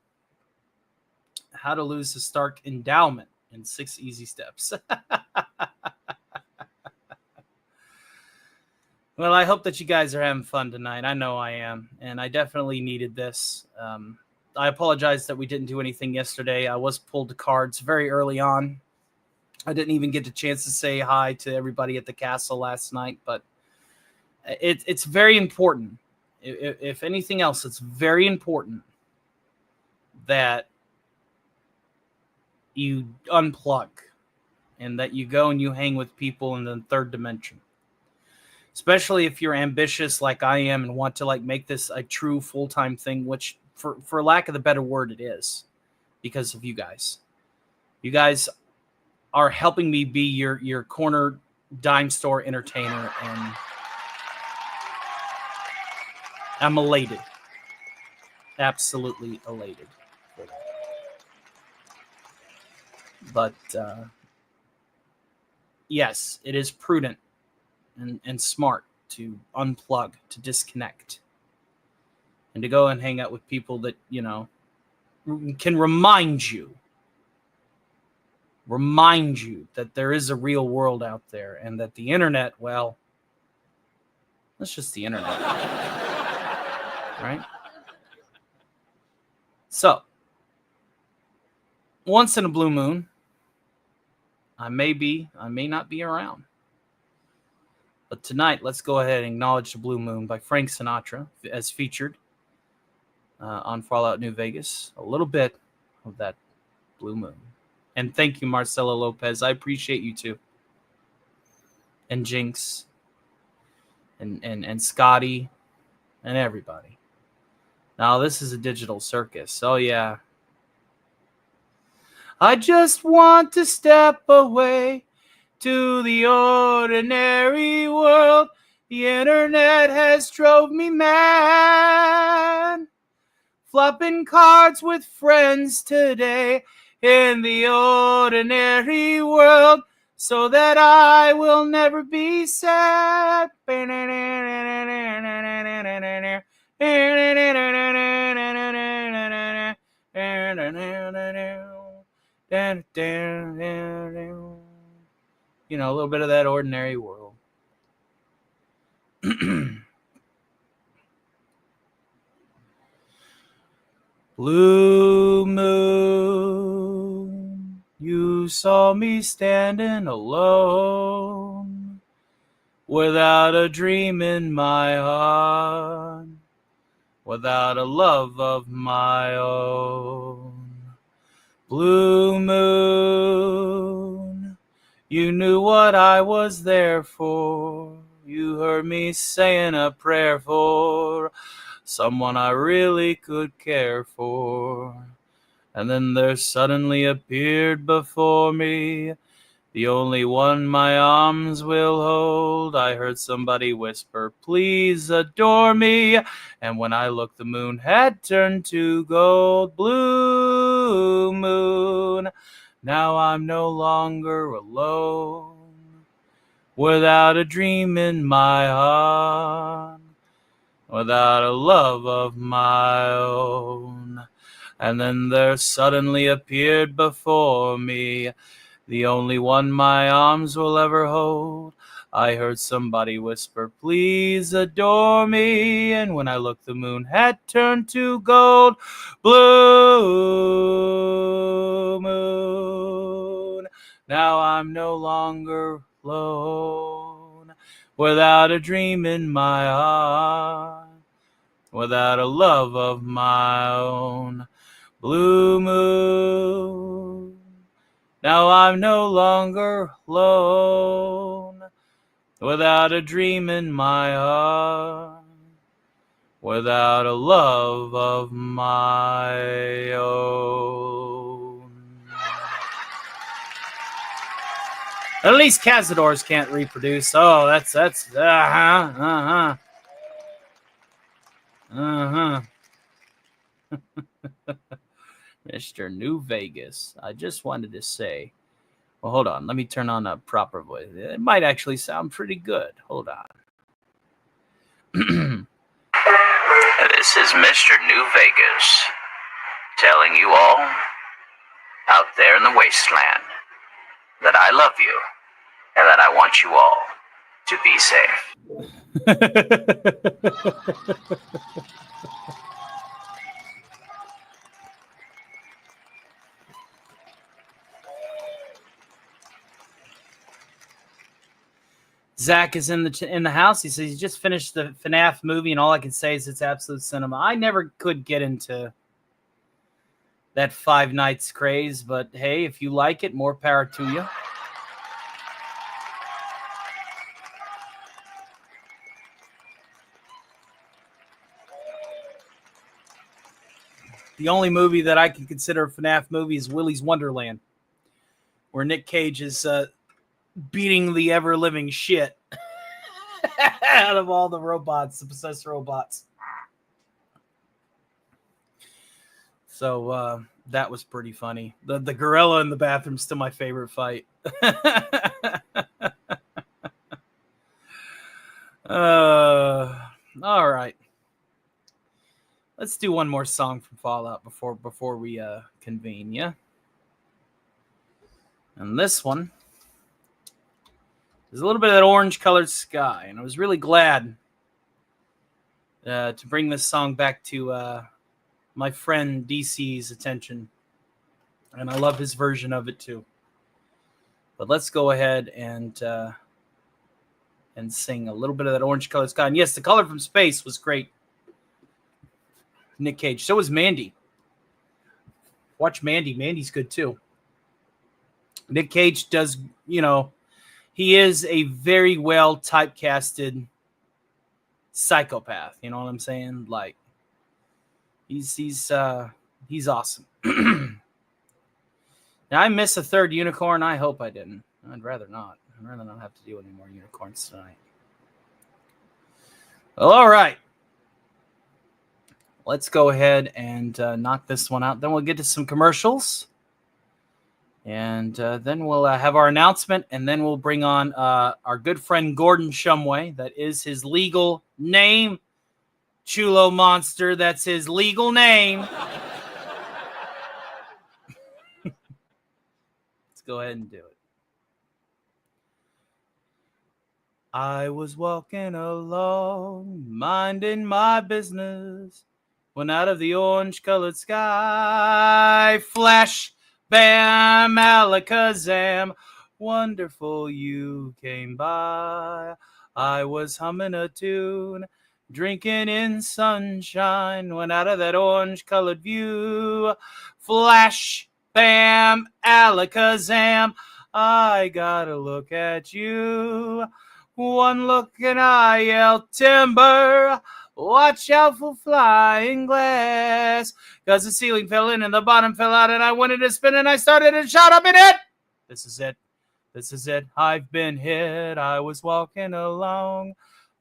How to lose the Stark endowment in 6 easy steps. Well, I hope that you guys are having fun tonight. I know I am, and I definitely needed this. I apologize that we didn't do anything yesterday. I was pulled to cards very early on. I didn't even get a chance to say hi to everybody at the castle last night, but it's very important. If anything else, it's very important that you unplug and that you go and you hang with people in the third dimension. Especially if you're ambitious like I am and want to make this a true full-time thing, which for lack of the better word, it is because of you guys. You guys are helping me be your corner dime store entertainer, and I'm elated. Absolutely elated. But yes, it is prudent and smart to unplug, to disconnect, and to go and hang out with people that, can remind you that there is a real world out there, and that the internet, well, that's just the internet. Right? So, once in a blue moon, I may not be around. But tonight, let's go ahead and acknowledge the Blue Moon by Frank Sinatra, as featured on Fallout New Vegas. A little bit of that blue moon. And thank you, Marcelo Lopez. I appreciate you too. And Jinx. And Scotty. And everybody. Now, this is a digital circus. Oh, yeah. I just want to step away to the ordinary world. The internet has drove me mad. Flopping cards with friends today in the ordinary world, so that I will never be sad. A little bit of that ordinary world. Blue moon, you saw me standing alone, without a dream in my heart, without a love of my own. Blue moon, you knew what I was there for. You heard me saying a prayer for someone I really could care for. And then there suddenly appeared before me the only one my arms will hold. I heard somebody whisper, please adore me. And when I looked, the moon had turned to gold. Blue moon, now I'm no longer alone, without a dream in my heart, without a love of my own. And then there suddenly appeared before me the only one my arms will ever hold. I heard somebody whisper, please adore me. And when I looked, the moon had turned to gold. Blue moon, now I'm no longer alone, without a dream in my heart, without a love of my own. Blue moon, now I'm no longer alone, without a dream in my heart, without a love of my own. At least Cazadors can't reproduce. Oh, that's Mr. New Vegas. I just wanted to say, well, hold on. Let me turn on a proper voice. It might actually sound pretty good. Hold on. This is Mr. New Vegas, telling you all out there in the wasteland that I love you and that I want you all to be safe. Zach is in the house. He says he just finished the FNAF movie, and all I can say is it's absolute cinema. I never could get into that Five Nights craze, but hey, if you like it, more power to you. The only movie that I can consider a FNAF movie is Willy's Wonderland, where Nick Cage is beating the ever-living shit out of all the robots, the possessed robots. So that was pretty funny. The gorilla in the bathroom is still my favorite fight. All right. Let's do one more song from Fallout before we convene, yeah? And this one is a little bit of that orange-colored sky, and I was really glad to bring this song back to my friend DC's attention, and I love his version of it too. But let's go ahead and sing a little bit of that orange-colored sky. And yes, The Color from Space was great. Nick Cage. So was Mandy. Watch Mandy. Mandy's good too. Nick Cage does, he is a very well typecasted psychopath. You know what I'm saying? Like, he's awesome. Now, I miss a third unicorn. I hope I didn't. I'd rather not. I'd rather not have to do any more unicorns tonight. Well, all right. Let's go ahead and knock this one out. Then we'll get to some commercials. And then we'll have our announcement. And then we'll bring on our good friend Gordon Shumway. That is his legal name. Chulo Monster. That's his legal name. Let's go ahead and do it. I was walking along, minding my business, when out of the orange-colored sky, flash, bam, alakazam, wonderful you came by. I was humming a tune, drinking in sunshine, when out of that orange-colored view, flash, bam, alakazam, I gotta look at you. One look and I yell timber, watch out for flying glass, 'cause the ceiling fell in and the bottom fell out and I wanted to spin and I started to shout up in it. This is it. This is it. I've been hit. I was walking along,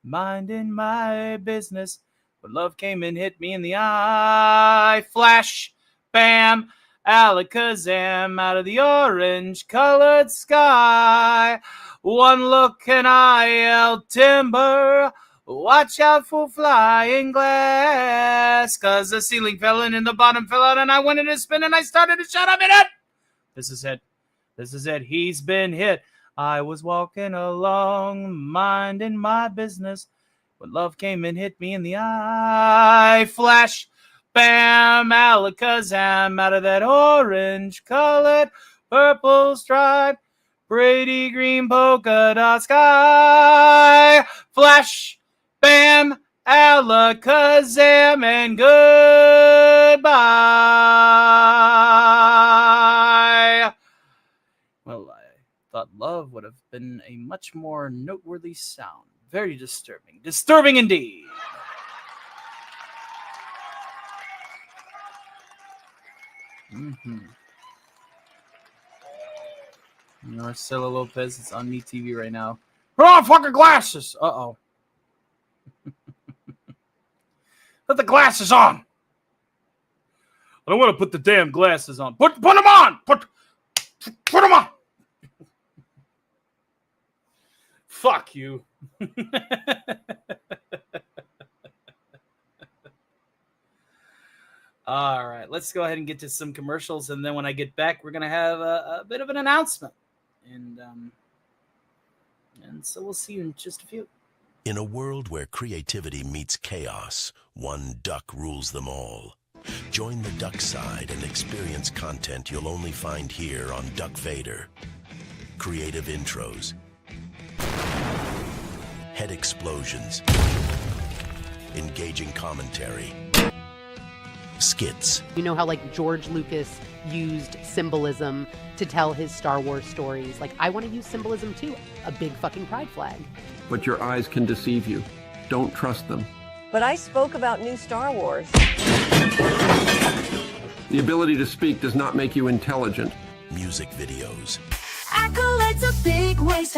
minding my business, but love came and hit me in the eye. Flash, bam, alakazam, out of the orange-colored sky. One look and I yelled timber, watch out for flying glass, 'cause the ceiling fell in and the bottom fell out and I went in a spin and I started to shut up in it. This is it. This is it. He's been hit. I was walking along, minding my business, but love came and hit me in the eye. Flash, bam, alakazam, out of that orange-colored, purple stripe, Brady green polka dot sky. Flash, bam, alakazam, and goodbye. Well, I thought love would have been a much more noteworthy sound. Very disturbing. Disturbing indeed. Marcelo Lopez is on Me TV right now. Put on fucking glasses! Uh-oh. Put the glasses on! I don't want to put the damn glasses on. Put them on! Put them on! Fuck you. All right, let's go ahead and get to some commercials, and then when I get back, we're going to have a bit of an announcement. And so we'll see you in just a few. In a world where creativity meets chaos, one duck rules them all. Join the duck side and experience content you'll only find here on Duck Vader. Creative intros, head explosions, engaging commentary, skits. You know how like George Lucas used symbolism to tell his Star Wars stories? Like, I want to use symbolism too. A big fucking pride flag. But your eyes can deceive you. Don't trust them. But I spoke about new Star Wars. The ability to speak does not make you intelligent. Music videos. Accolades a big waste,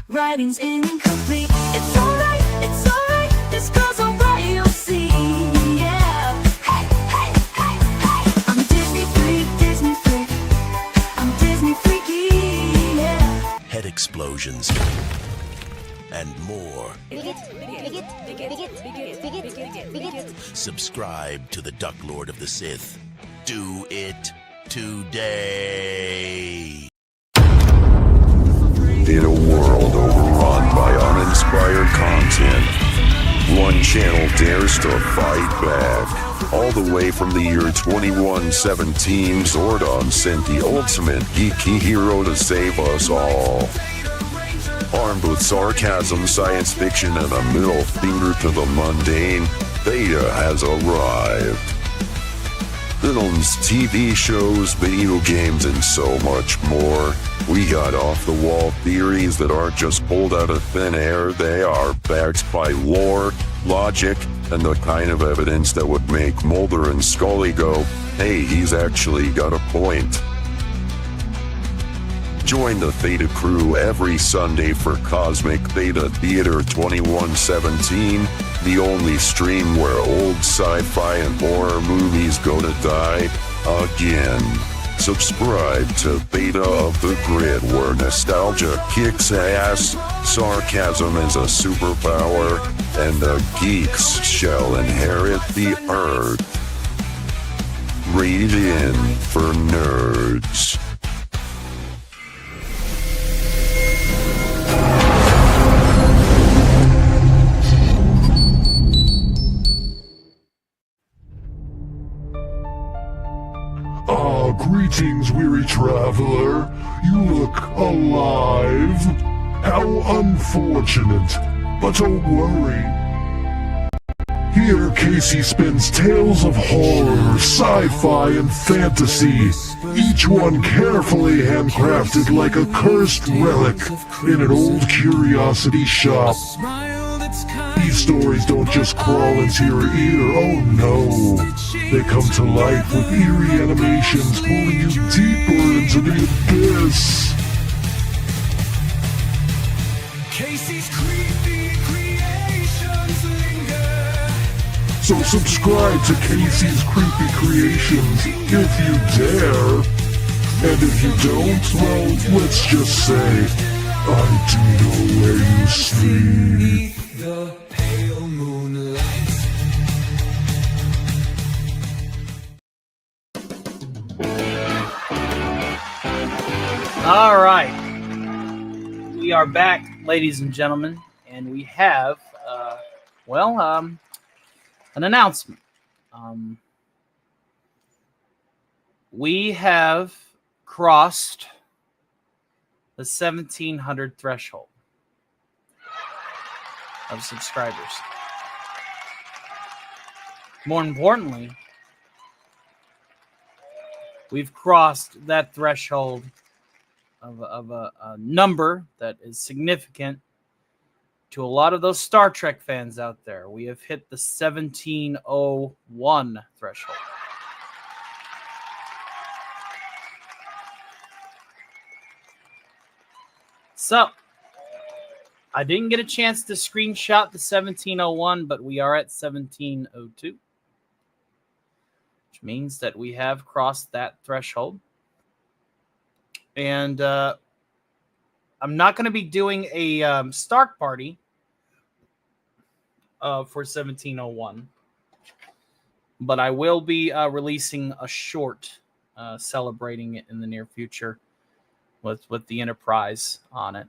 writing's incomplete. It's alright, this girl's alright, you'll see. Yeah. Hey, hey, hey, hey. I'm Disney freak. I'm Disney freaky, yeah. Head explosions. And more. Subscribe to the Duck Lord of the Sith. Do it today. In a world overrun by uninspired content, one channel dares to fight back. All the way from the year 2117, Zordon sent the ultimate geeky hero to save us all. Armed with sarcasm, science fiction, and a middle finger to the mundane, Beta has arrived. Films, TV shows, video games, and so much more. We got off-the-wall theories that aren't just pulled out of thin air. They are backed by lore, logic, and the kind of evidence that would make Mulder and Scully go, hey, he's actually got a point. Join the Theta crew every Sunday for Cosmic Theta Theater 2117, the only stream where old sci-fi and horror movies go to die again. Subscribe to Theta of the Grid, where nostalgia kicks ass, sarcasm is a superpower, and the geeks shall inherit the earth. Rated in for nerds. Greetings, weary traveler. You look alive. How unfortunate. But don't worry. Here, Casey spins tales of horror, sci-fi, and fantasy. Each one carefully handcrafted like a cursed relic in an old curiosity shop. These stories don't just crawl into your ear, oh no. They come to life with eerie animations pulling you deeper into the abyss. Casey's creepy creations linger. So subscribe to Casey's Creepy Creations if you dare. And if you don't, well, let's just say, I do know where you sleep. The pale moonlight. All right. We are back, ladies and gentlemen, and we have, an announcement. We have crossed the 1,700 threshold of subscribers. More importantly, we've crossed that threshold of a number that is significant to a lot of those Star Trek fans out there. We have hit the 1701 threshold. So, I didn't get a chance to screenshot the 1701, but we are at 1702, which means that we have crossed that threshold. And I'm not going to be doing a Stark party for 1701, but I will be releasing a short celebrating it in the near future with the Enterprise on it,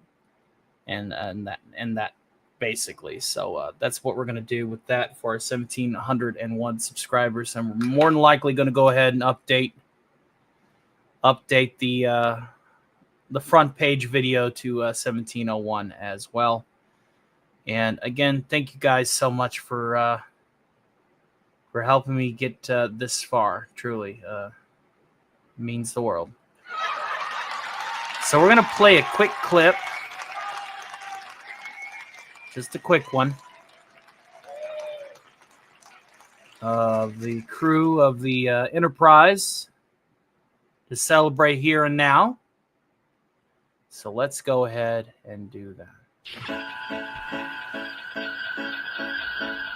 and that basically. So that's what we're going to do with that for our 1,701 subscribers. And we're more than likely going to go ahead and update the front page video to 1701 as well. And again, thank you guys so much for helping me get this far. Truly means the world. So we're going to play a quick clip. Just a quick one. Of the crew of the Enterprise to celebrate here and now. So let's go ahead and do that.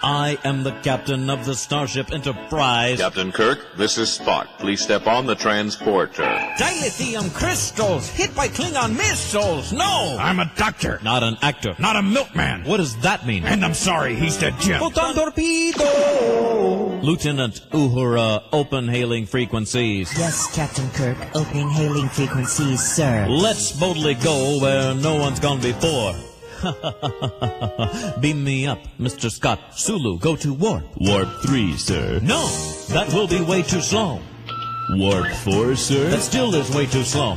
I am the captain of the Starship Enterprise. Captain Kirk, this is Spock. Please step on the transporter. Dilithium crystals hit by Klingon missiles. No! I'm a doctor. Not an actor. Not a milkman. What does that mean? And I'm sorry, he's dead, Jim. Photon torpedo! Lieutenant Uhura, open hailing frequencies. Yes, Captain Kirk. Opening hailing frequencies, sir. Let's boldly go where no one's gone before. Beam me up, Mr. Scott. Sulu, go to warp. Warp 3, sir. No, that will be way too slow. Warp 4, sir. That still is way too slow.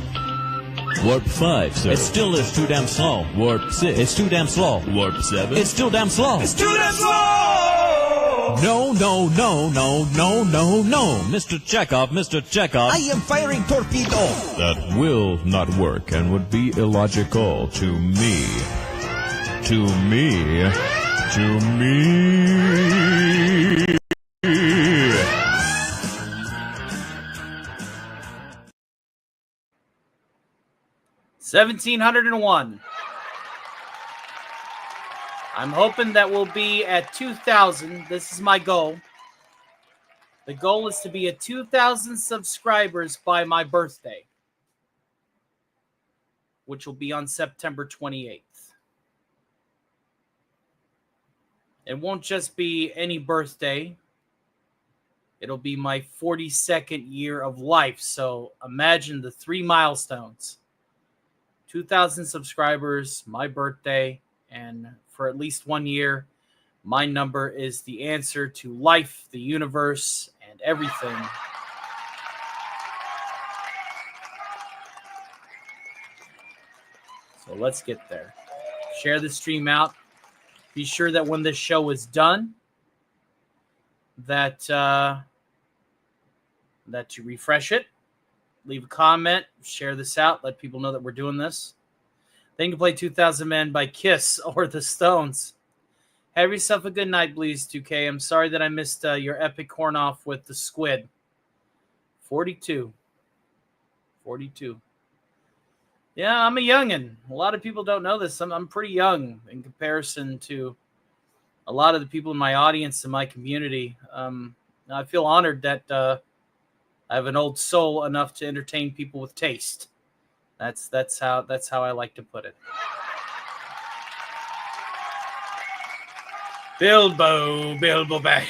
Warp 5, sir. It still is too damn slow. Warp 6. It's too damn slow. Warp 7. It's still damn slow. It's too damn slow! No, no, no, no, no, no, no. Mr. Chekhov, Mr. Chekhov. I am firing torpedo. That will not work and would be illogical to me. To me. To me. 1,701. I'm hoping that we'll be at 2,000. This is my goal. The goal is to be at 2,000 subscribers by my birthday, which will be on September 28th. It won't just be any birthday. It'll be my 42nd year of life. So imagine the 3 milestones. 2,000 subscribers, my birthday, and for at least 1 year, my number is the answer to life, the universe, and everything So let's get there. Share the stream out. Be sure that when this show is done, that you refresh it, leave a comment, share this out, let people know that we're doing this. Then you can play 2,000 Men by Kiss or the Stones. Have yourself a good night, Bleeze 2K. I'm sorry that I missed your epic corn off with the squid. 42. Yeah, I'm a youngin'. A lot of people don't know this. I'm pretty young in comparison to a lot of the people in my audience and my community. I feel honored that I have an old soul enough to entertain people with taste. That's how I like to put it. Bilbo Bay.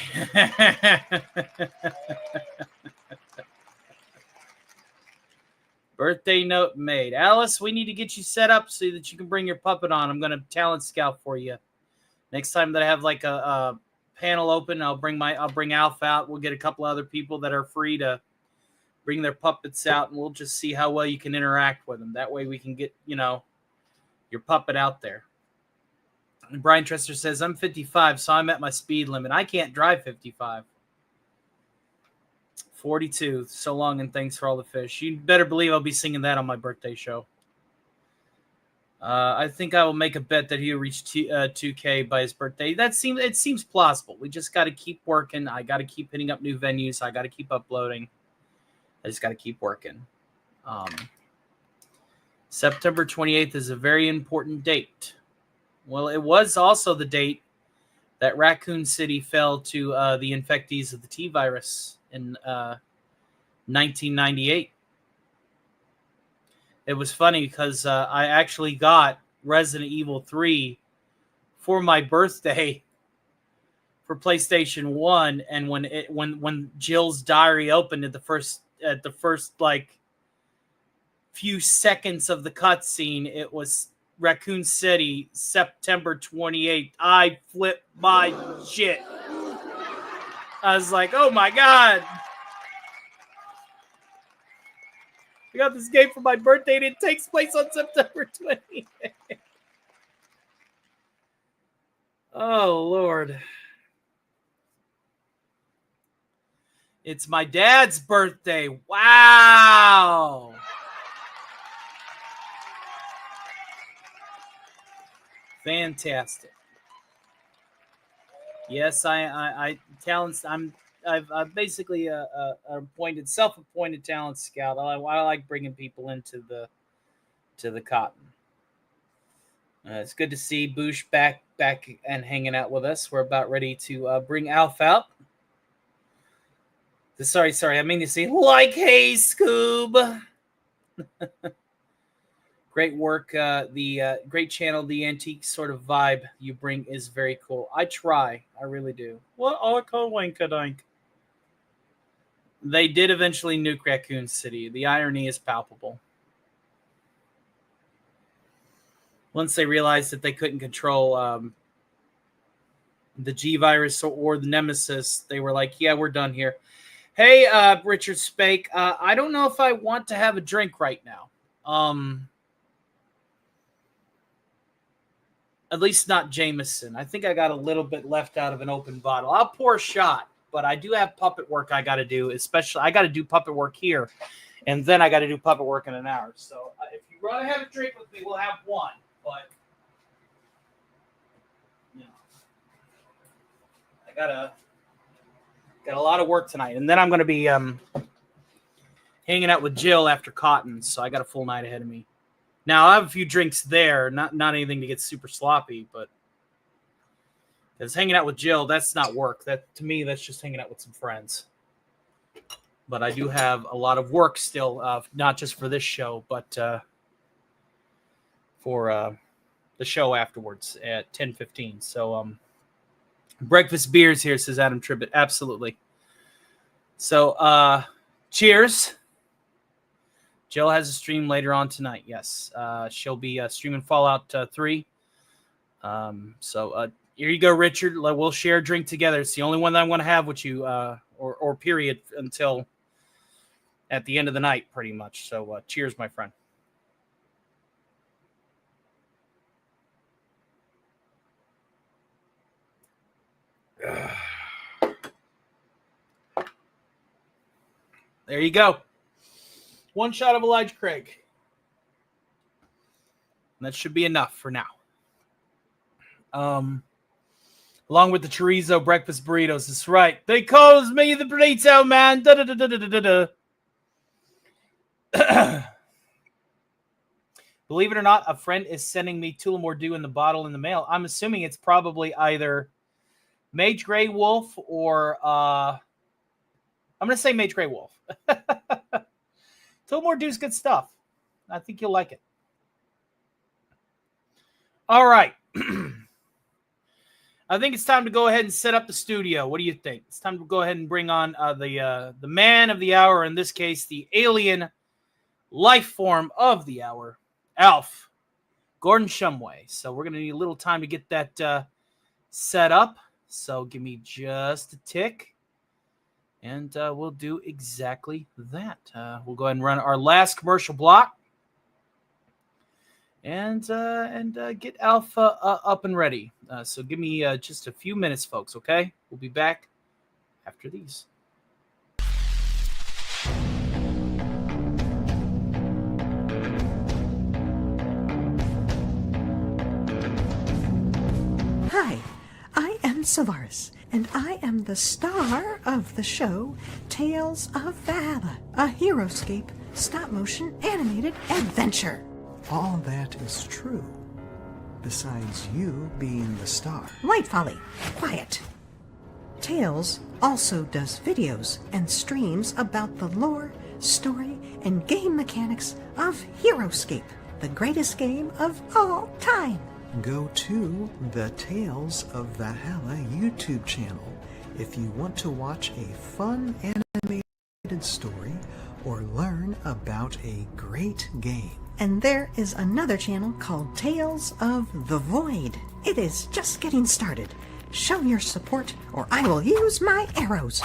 Birthday note made. Alice, we need to get you set up so that you can bring your puppet on. I'm going to talent scout for you. Next time that I have like a panel open, I'll bring Alf out. We'll get a couple other people that are free to bring their puppets out, and we'll just see how well you can interact with them. That way we can get, your puppet out there. And Brian Trester says, I'm 55, so I'm at my speed limit. I can't drive 55. 42. So long, and thanks for all the fish. You better believe I'll be singing that on my birthday show. I think I will make a bet that he'll reach 2K by his birthday. It seems plausible. We just got to keep working. I got to keep hitting up new venues. I got to keep uploading. I just got to keep working. September 28th is a very important date. Well, it was also the date that Raccoon City fell to the infectees of the T virus in 1998. It was funny because I actually got Resident Evil 3 for my birthday for PlayStation 1, and when Jill's diary opened at the first like few seconds of the cutscene, it was Raccoon City, September 28th. I flipped my shit. I was like, oh my God. I got this game for my birthday, and it takes place on September 28th. Oh, Lord. It's my dad's birthday. Wow. Fantastic. Yes, I talents. I've basically appointed self-appointed talent scout. I like bringing people into the cotton. It's good to see Boosh back and hanging out with us. We're about ready to bring Alf out. Sorry. I mean to say, like, hey, Scoob. Great work. The great channel, the antique sort of vibe you bring is very cool. I try. I really do. What? Oh, Winkadink. They did eventually nuke Raccoon City. The irony is palpable. Once they realized that they couldn't control the G virus or the Nemesis, they were like, yeah, we're done here. Hey, Richard Spake, I don't know if I want to have a drink right now. At least not Jameson. I think I got a little bit left out of an open bottle. I'll pour a shot, but I do have puppet work I got to do. Especially, I got to do puppet work here, and then I got to do puppet work in an hour. So if you want to have a drink with me, we'll have one. But I got a lot of work tonight, and then I'm going to be hanging out with Jill after Cotton. So I got a full night ahead of me. Now, I have a few drinks there, not anything to get super sloppy, but because hanging out with Jill, that's not work. That, to me, that's just hanging out with some friends. But I do have a lot of work still, not just for this show, but for the show afterwards at 10:15. So, breakfast beers here, says Adam Tribbett. Absolutely. So, cheers. Jill has a stream later on tonight. Yes, she'll be streaming Fallout 3. So here you go, Richard. We'll share a drink together. It's the only one that I'm going to have with you, or period, until at the end of the night, pretty much. So cheers, my friend. There you go. One shot of Elijah Craig. And that should be enough for now. Along with the chorizo breakfast burritos. That's right. They calls me the burrito man. Believe it or not, a friend is sending me Tullamore Dew in the bottle in the mail. I'm assuming it's probably either Mage Grey Wolf or I'm going to say Mage Grey Wolf. Tullamore Dew's good stuff. I think you'll like it. All right. I think it's time to go ahead and set up the studio. What do you think? It's time to go ahead and bring on the man of the hour, in this case, the alien life form of the hour, Alf, Gordon Shumway. So we're going to need a little time to get that set up. So give me just a tick, and we'll do exactly that. We'll go ahead and run our last commercial block, and get Alpha up and ready. So give me just a few minutes, folks, okay? We'll be back after these. Hi, I am Savaris, and I am the star of the show Tales of Valhalla, a Heroescape stop-motion animated adventure. All that is true, besides you being the star. White Folly, quiet. Tales also does videos and streams about the lore, story, and game mechanics of Heroescape, the greatest game of all time. Go to the Tales of Valhalla YouTube channel if you want to watch a fun animated story or learn about a great game. And there is another channel called Tales of the Void. It is just getting started. Show your support or I will use my arrows.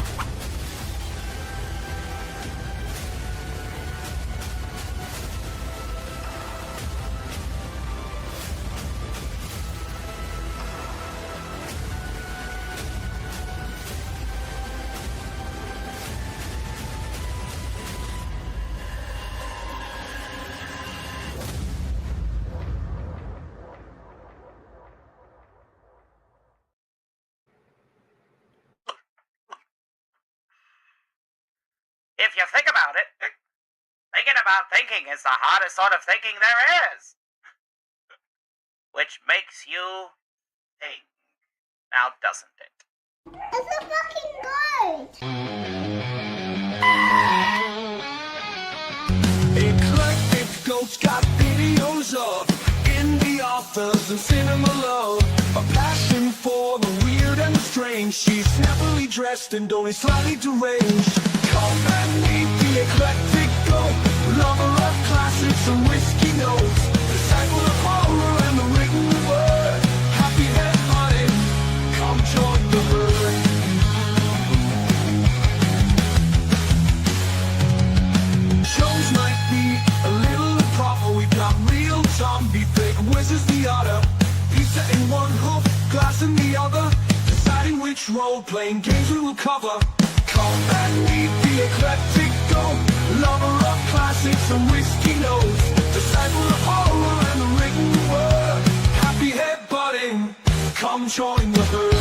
If you think about it, thinking about thinking is the hardest sort of thinking there is. Which makes you think. Now, doesn't it? It's a fucking good. Eclectic Ghost got videos of indie authors and cinema love. A passion for the weird and the strange. She's snappily dressed and only slightly deranged. Come and meet the eclectic goat, lover of classics and whiskey notes, disciple of horror and the written word, happy head hunting, come join the herd. Shows might be a little improper, we've got real zombie, fake wizards the otter, pizza in one hoof, glass in the other, deciding which role-playing games we will cover. Come and meet the eclectic goat, lover of classics and whiskey notes, disciple of horror and the written word, happy head butting, come join the herd.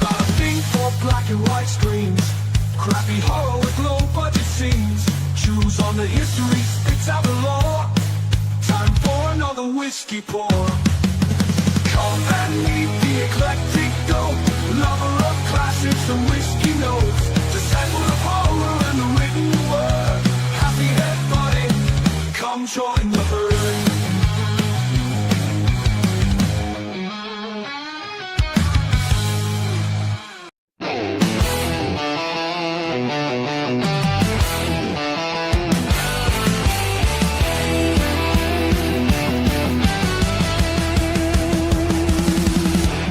Got a thing for black and white screens, crappy horror with low budget scenes, choose on the history, spits out the lore, time for another whiskey pour. Come and meet the eclectic goat, lover of classics and whiskey notes, disciple of horror and the written word, happy head butting, come join the herd.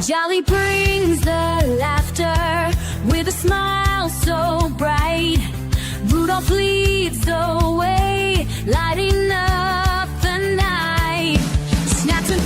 Jolly brings the laughter with a smile so bright. Rudolph leads the way, lighting up the night. Snaps and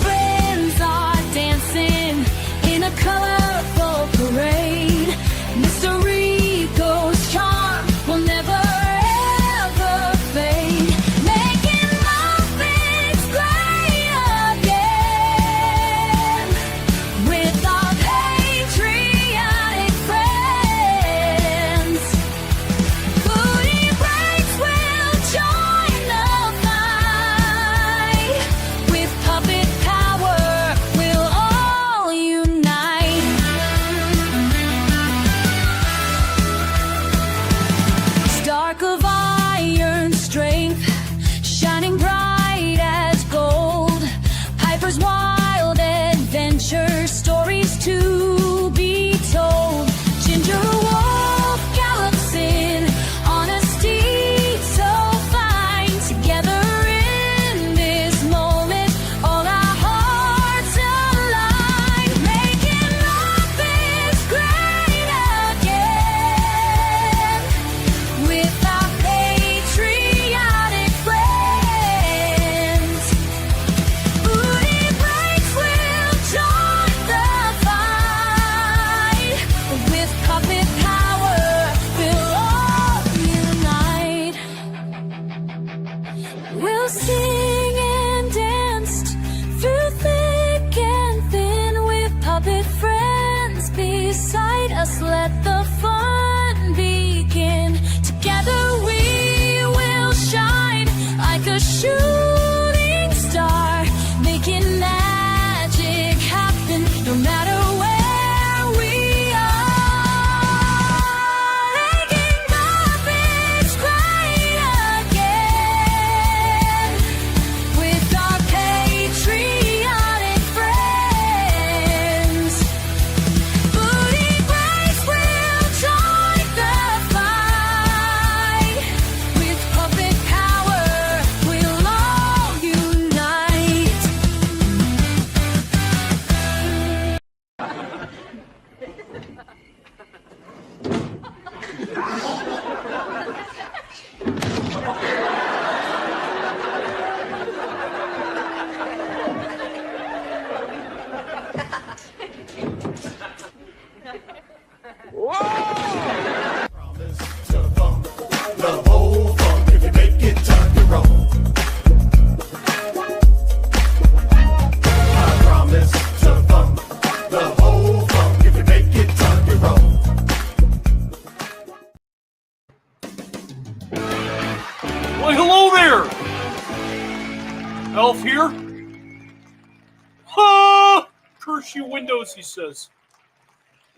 windows, he says.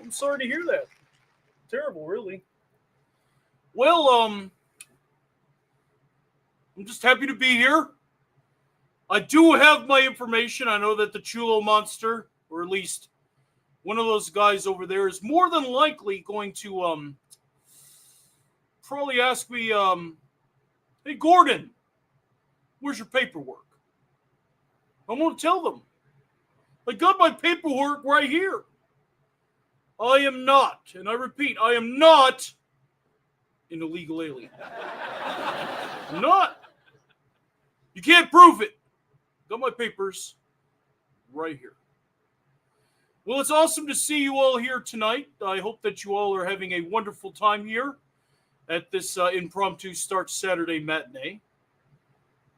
I'm sorry to hear that. Terrible, really. Well, I'm just happy to be here. I do have my information. I know that the Chulo monster, or at least one of those guys over there, is more than likely going to probably ask me, hey, Gordon, where's your paperwork? I'm going to tell them. I got my paperwork right here. I am not, and I repeat, I am not an illegal alien. I'm not. You can't prove it. Got my papers right here. Well, it's awesome to see you all here tonight. I hope that you all are having a wonderful time here at this impromptu Start Saturday matinee.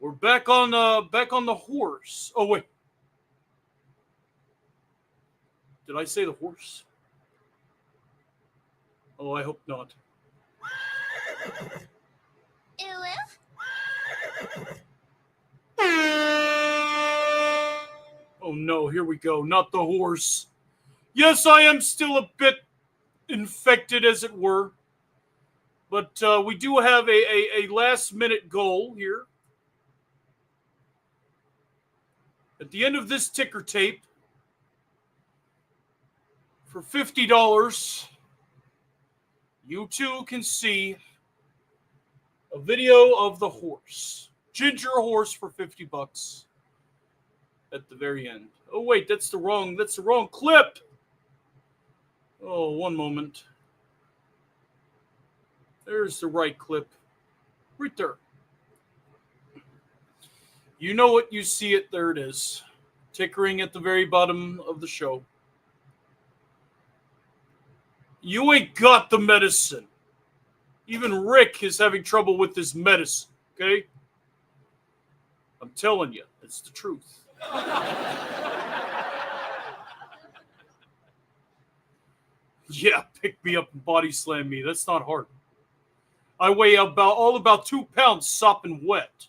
We're back on the horse. Oh wait, did I say the horse? Oh, I hope not. Oh no, here we go. Not the horse. Yes, I am still a bit infected, as it were. But we do have a last-minute goal here. At the end of this ticker tape, for $50, you too can see a video of the horse. Ginger horse for $50 at the very end. Oh wait, that's the wrong clip. Oh, one moment. There's the right clip. Right there. You know it, you see it, there it is. Tickering at the very bottom of the show. You ain't got the medicine. Even Rick is having trouble with his medicine, okay? I'm telling you, it's the truth. Yeah, pick me up and body slam me. That's not hard. I weigh about 2 pounds sopping wet.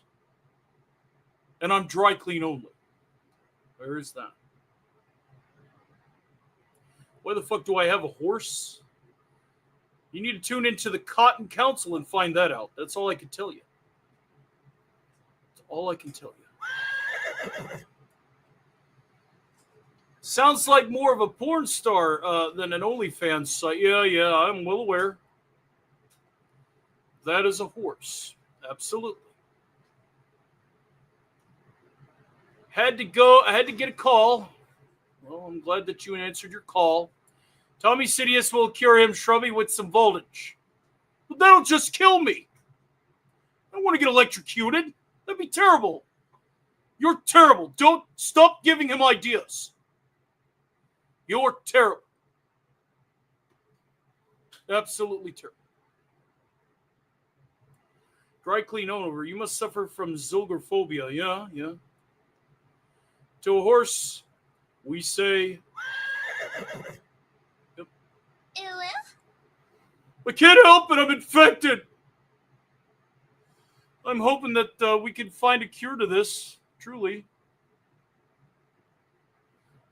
And I'm dry clean only. Where is that? Why the fuck do I have a horse? You need to tune into the Cotton Council and find that out. That's all I can tell you. That's all I can tell you. Sounds like more of a porn star than an OnlyFans site. Yeah, I'm well aware. That is a horse. Absolutely. I had to get a call. Well, I'm glad that you answered your call. Tommy Sidious will cure him shrubby with some voltage. But that'll just kill me. I don't want to get electrocuted. That'd be terrible. You're terrible. Don't stop giving him ideas. You're terrible. Absolutely terrible. Dry clean over. You must suffer from zoogophobia. Yeah. To a horse, we say... Yep. I can't help it. I'm infected. I'm hoping that we can find a cure to this. Truly.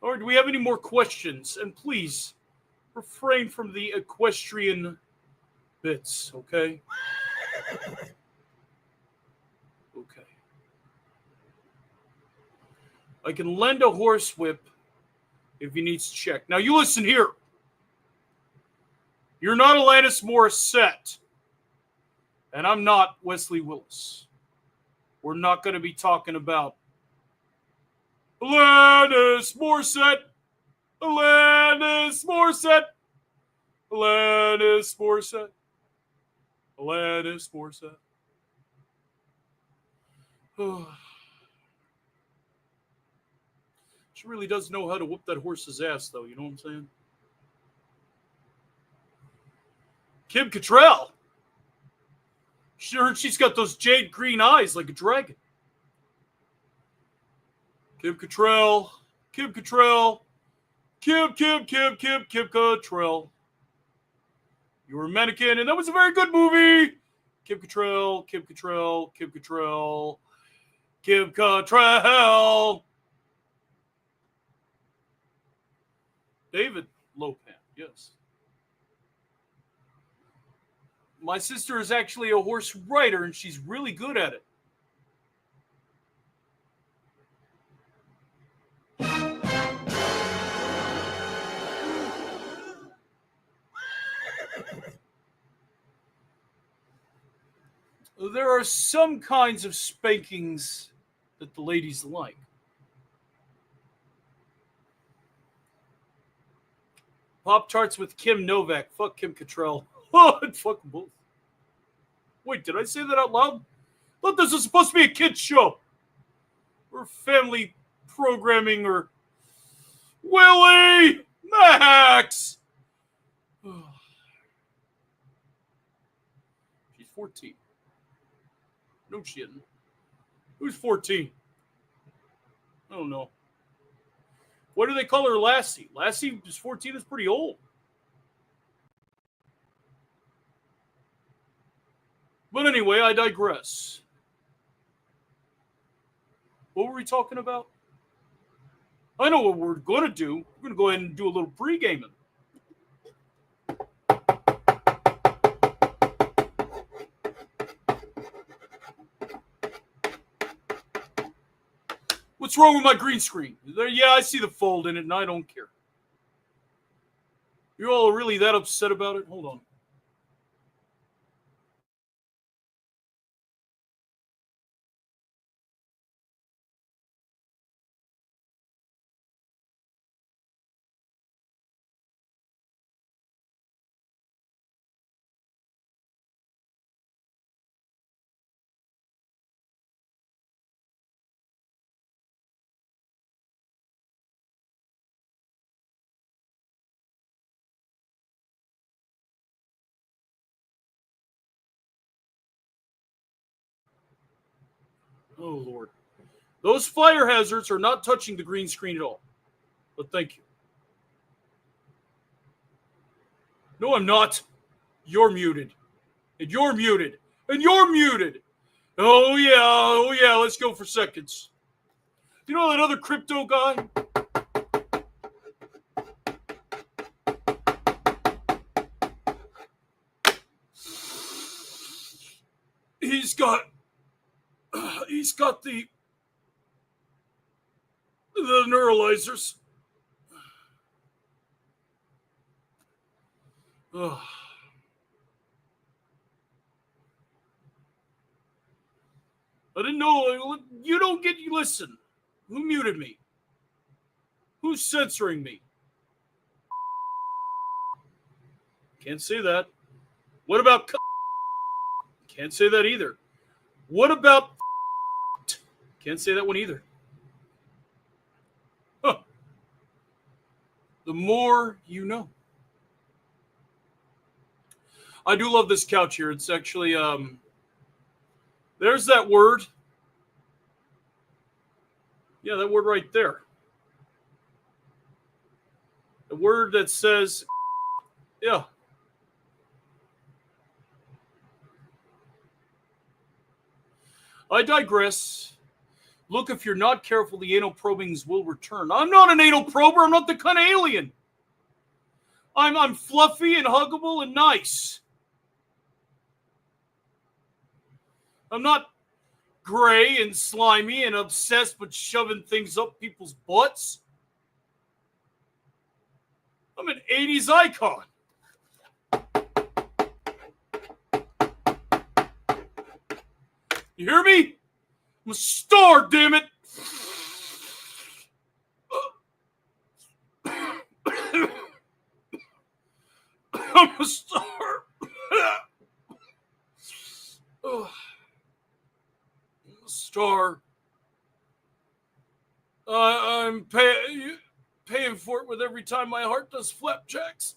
All right, do we have any more questions? And please, refrain from the equestrian bits, okay? Okay. I can lend a horsewhip if he needs to check. Now, you listen here. You're not Alanis Morissette. And I'm not Wesley Willis. We're not going to be talking about Alanis Morissette. Alanis Morissette. Alanis Morissette. Alanis Morissette. She really does know how to whoop that horse's ass, though. You know what I'm saying? Kim Cattrall. She's got those jade green eyes like a dragon. Kim Cattrall. Kim Cattrall. Kim Cattrall. You were a mannequin, and that was a very good movie. Kim Cattrall. Kim Cattrall. Kim Cattrall. Kim Cattrall. David Lopan, yes. My sister is actually a horse rider, and she's really good at it. There are some kinds of spankings that the ladies like. Pop-Tarts with Kim Novak. Fuck Kim Cattrall. Oh, and fuck them both. Wait, did I say that out loud? I thought this was supposed to be a kid's show. Or family programming or... Willie! Max! She's 14. No, she isn't. Who's 14? I don't know. What do they call her, Lassie? Lassie is 14, is pretty old. But anyway, I digress. What were we talking about? I know what we're going to do. We're going to go ahead and do a little pre-gaming. What's wrong with my green screen? Yeah, I see the fold in it, and I don't care. You're all really that upset about it? Hold on. Oh, Lord. Those fire hazards are not touching the green screen at all. But thank you. No, I'm not. You're muted. And you're muted. And you're muted. Oh, yeah. Let's go for seconds. You know that other crypto guy? He's got the neuralizers. Ugh. I didn't know. You don't get. Listen. Who muted me? Who's censoring me? Can't say that. What about? Can't say that either. What about? Can't say that one either. Huh. The more you know. I do love this couch here. It's actually there's that word. Yeah, that word right there. The word that says, yeah. I digress. Look, if you're not careful, the anal probings will return. I'm not an anal prober. I'm not the kind of alien. I'm fluffy and huggable and nice. I'm not gray and slimy and obsessed with shoving things up people's butts. I'm an 80s icon. You hear me? I'm a star, damn it. I'm a star. I'm a star. I'm paying for it with every time my heart does flapjacks.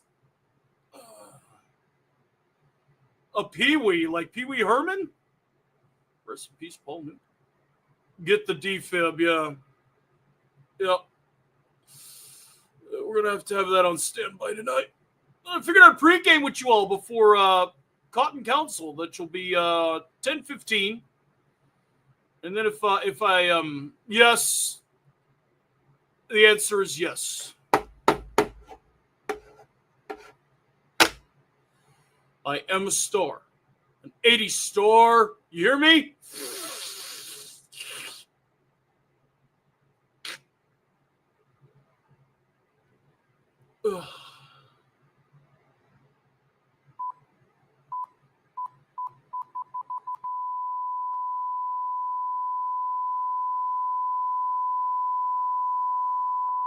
A Pee-wee, like Pee-wee Herman? Rest in peace, Paul Newman. Get the defib, yeah. Yep. We're going to have that on standby tonight. I figured I'd pregame with you all before Cotton Council. That will be 10:15. And then if I yes, the answer is yes. I am a star. An 80 star. You hear me? Ugh.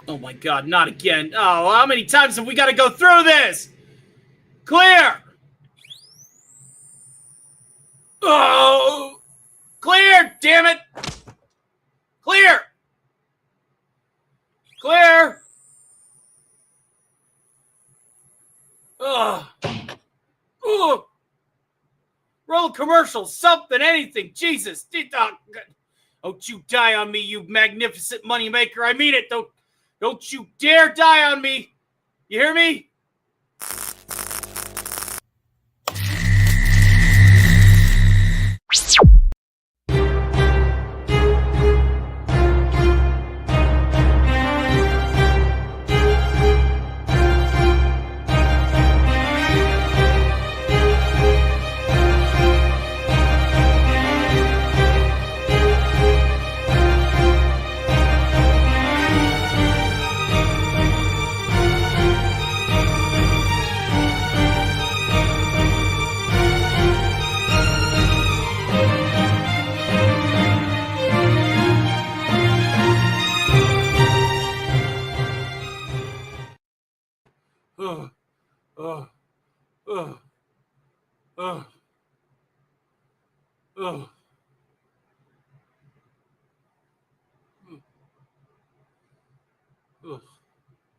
Oh my God, not again. Oh, how many times have we got to go through this? Clear! Oh! Clear, damn it! Clear! Clear! Ugh. Ugh. Roll a commercial, something, anything. Jesus. Don't you die on me, you magnificent moneymaker. I mean it. Don't you dare die on me. You hear me?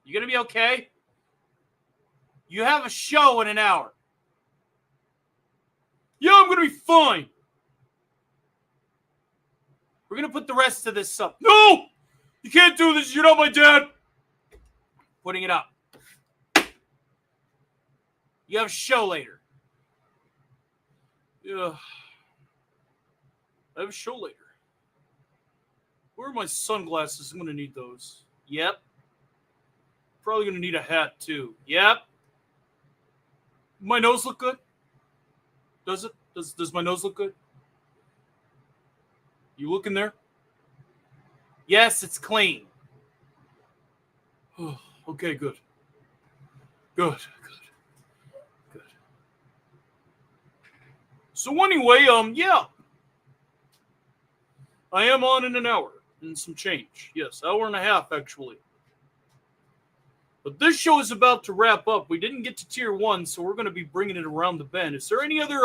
You gonna be okay? You have a show in an hour. Yeah, I'm gonna be fine. We're gonna put the rest of this up. No! You can't do this. You're not my dad. Putting it up. You have a show later. Yeah. I have a show later. Where are my sunglasses? I'm gonna need those. Yep. Probably gonna need a hat too. Yep. My nose look good? Does it? Does my nose look good? You look in there? Yes, it's clean. Okay, good. Good. So anyway, yeah. I am on in an hour and some change. Yes, hour and a half, actually. But this show is about to wrap up. We didn't get to tier 1, so we're going to be bringing it around the bend. Is there any other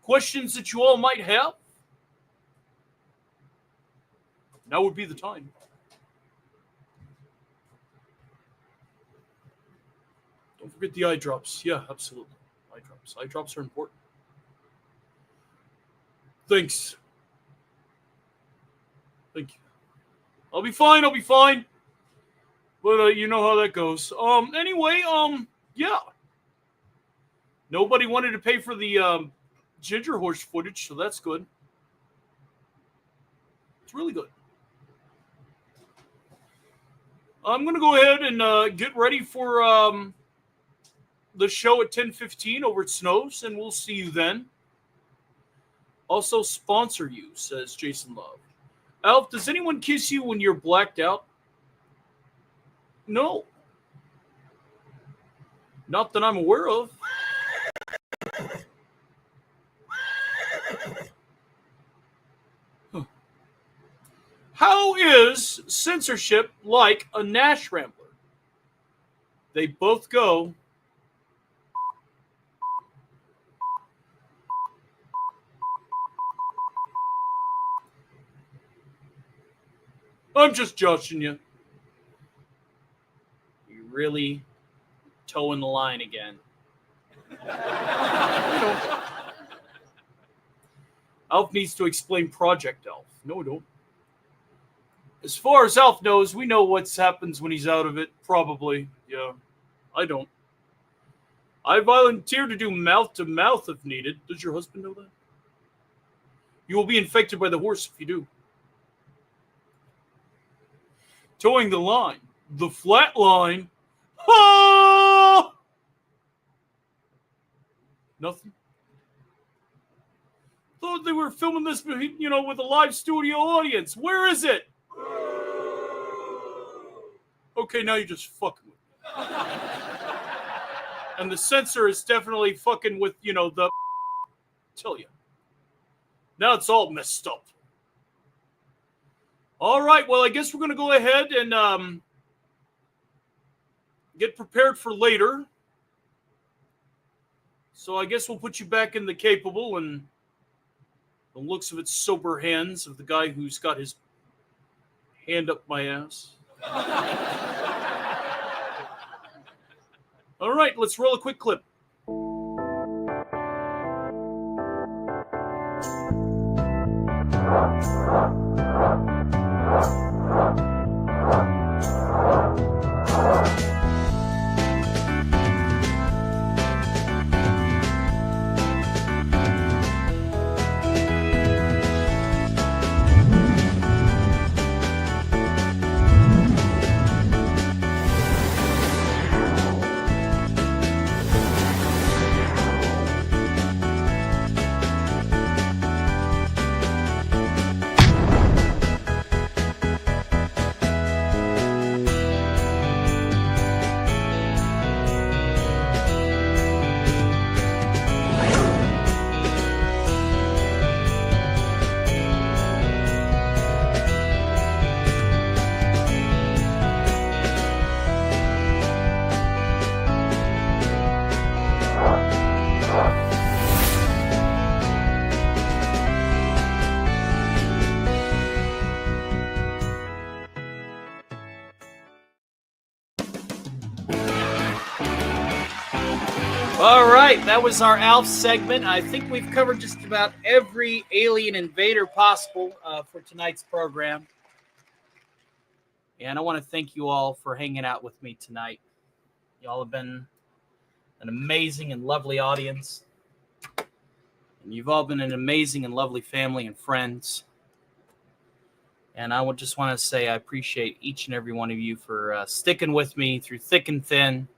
questions that you all might have? Now would be the time. Don't forget the eye drops. Yeah, absolutely. Eye drops. Eye drops are important. Thanks. Thank you. I'll be fine. But you know how that goes. Anyway, yeah. Nobody wanted to pay for the ginger horse footage, so that's good. It's really good. I'm gonna go ahead and get ready for the show at 10:15 over at Snow's, and we'll see you then. Also sponsor you, says Jason Love. Alf, does anyone kiss you when you're blacked out? No. Not that I'm aware of. Huh. How is censorship like a Nash Rambler? They both go. I'm just joshing you. You really toeing the line again. Alf needs to explain Project Alf. No, we don't. As far as Alf knows, we know what happens when he's out of it. Probably. Yeah. I don't. I volunteer to do mouth-to-mouth if needed. Does your husband know that? You will be infected by the horse if you do. Towing the line. The flat line. Ah! Nothing. Thought they were filming this, you know, with a live studio audience. Where is it? Okay, now you're just fucking with me. And the censor is definitely fucking with, you know, the... Tell you. Now it's all messed up. All right, well, I guess we're going to go ahead and get prepared for later. So I guess we'll put you back in the capable and the looks of its sober hands of the guy who's got his hand up my ass. All right, let's roll a quick clip. All right, that was our ALF segment. I think we've covered just about every alien invader possible for tonight's program. And I want to thank you all for hanging out with me tonight. Y'all have been an amazing and lovely audience. And you've all been an amazing and lovely family and friends. And I would just want to say I appreciate each and every one of you for sticking with me through thick and thin,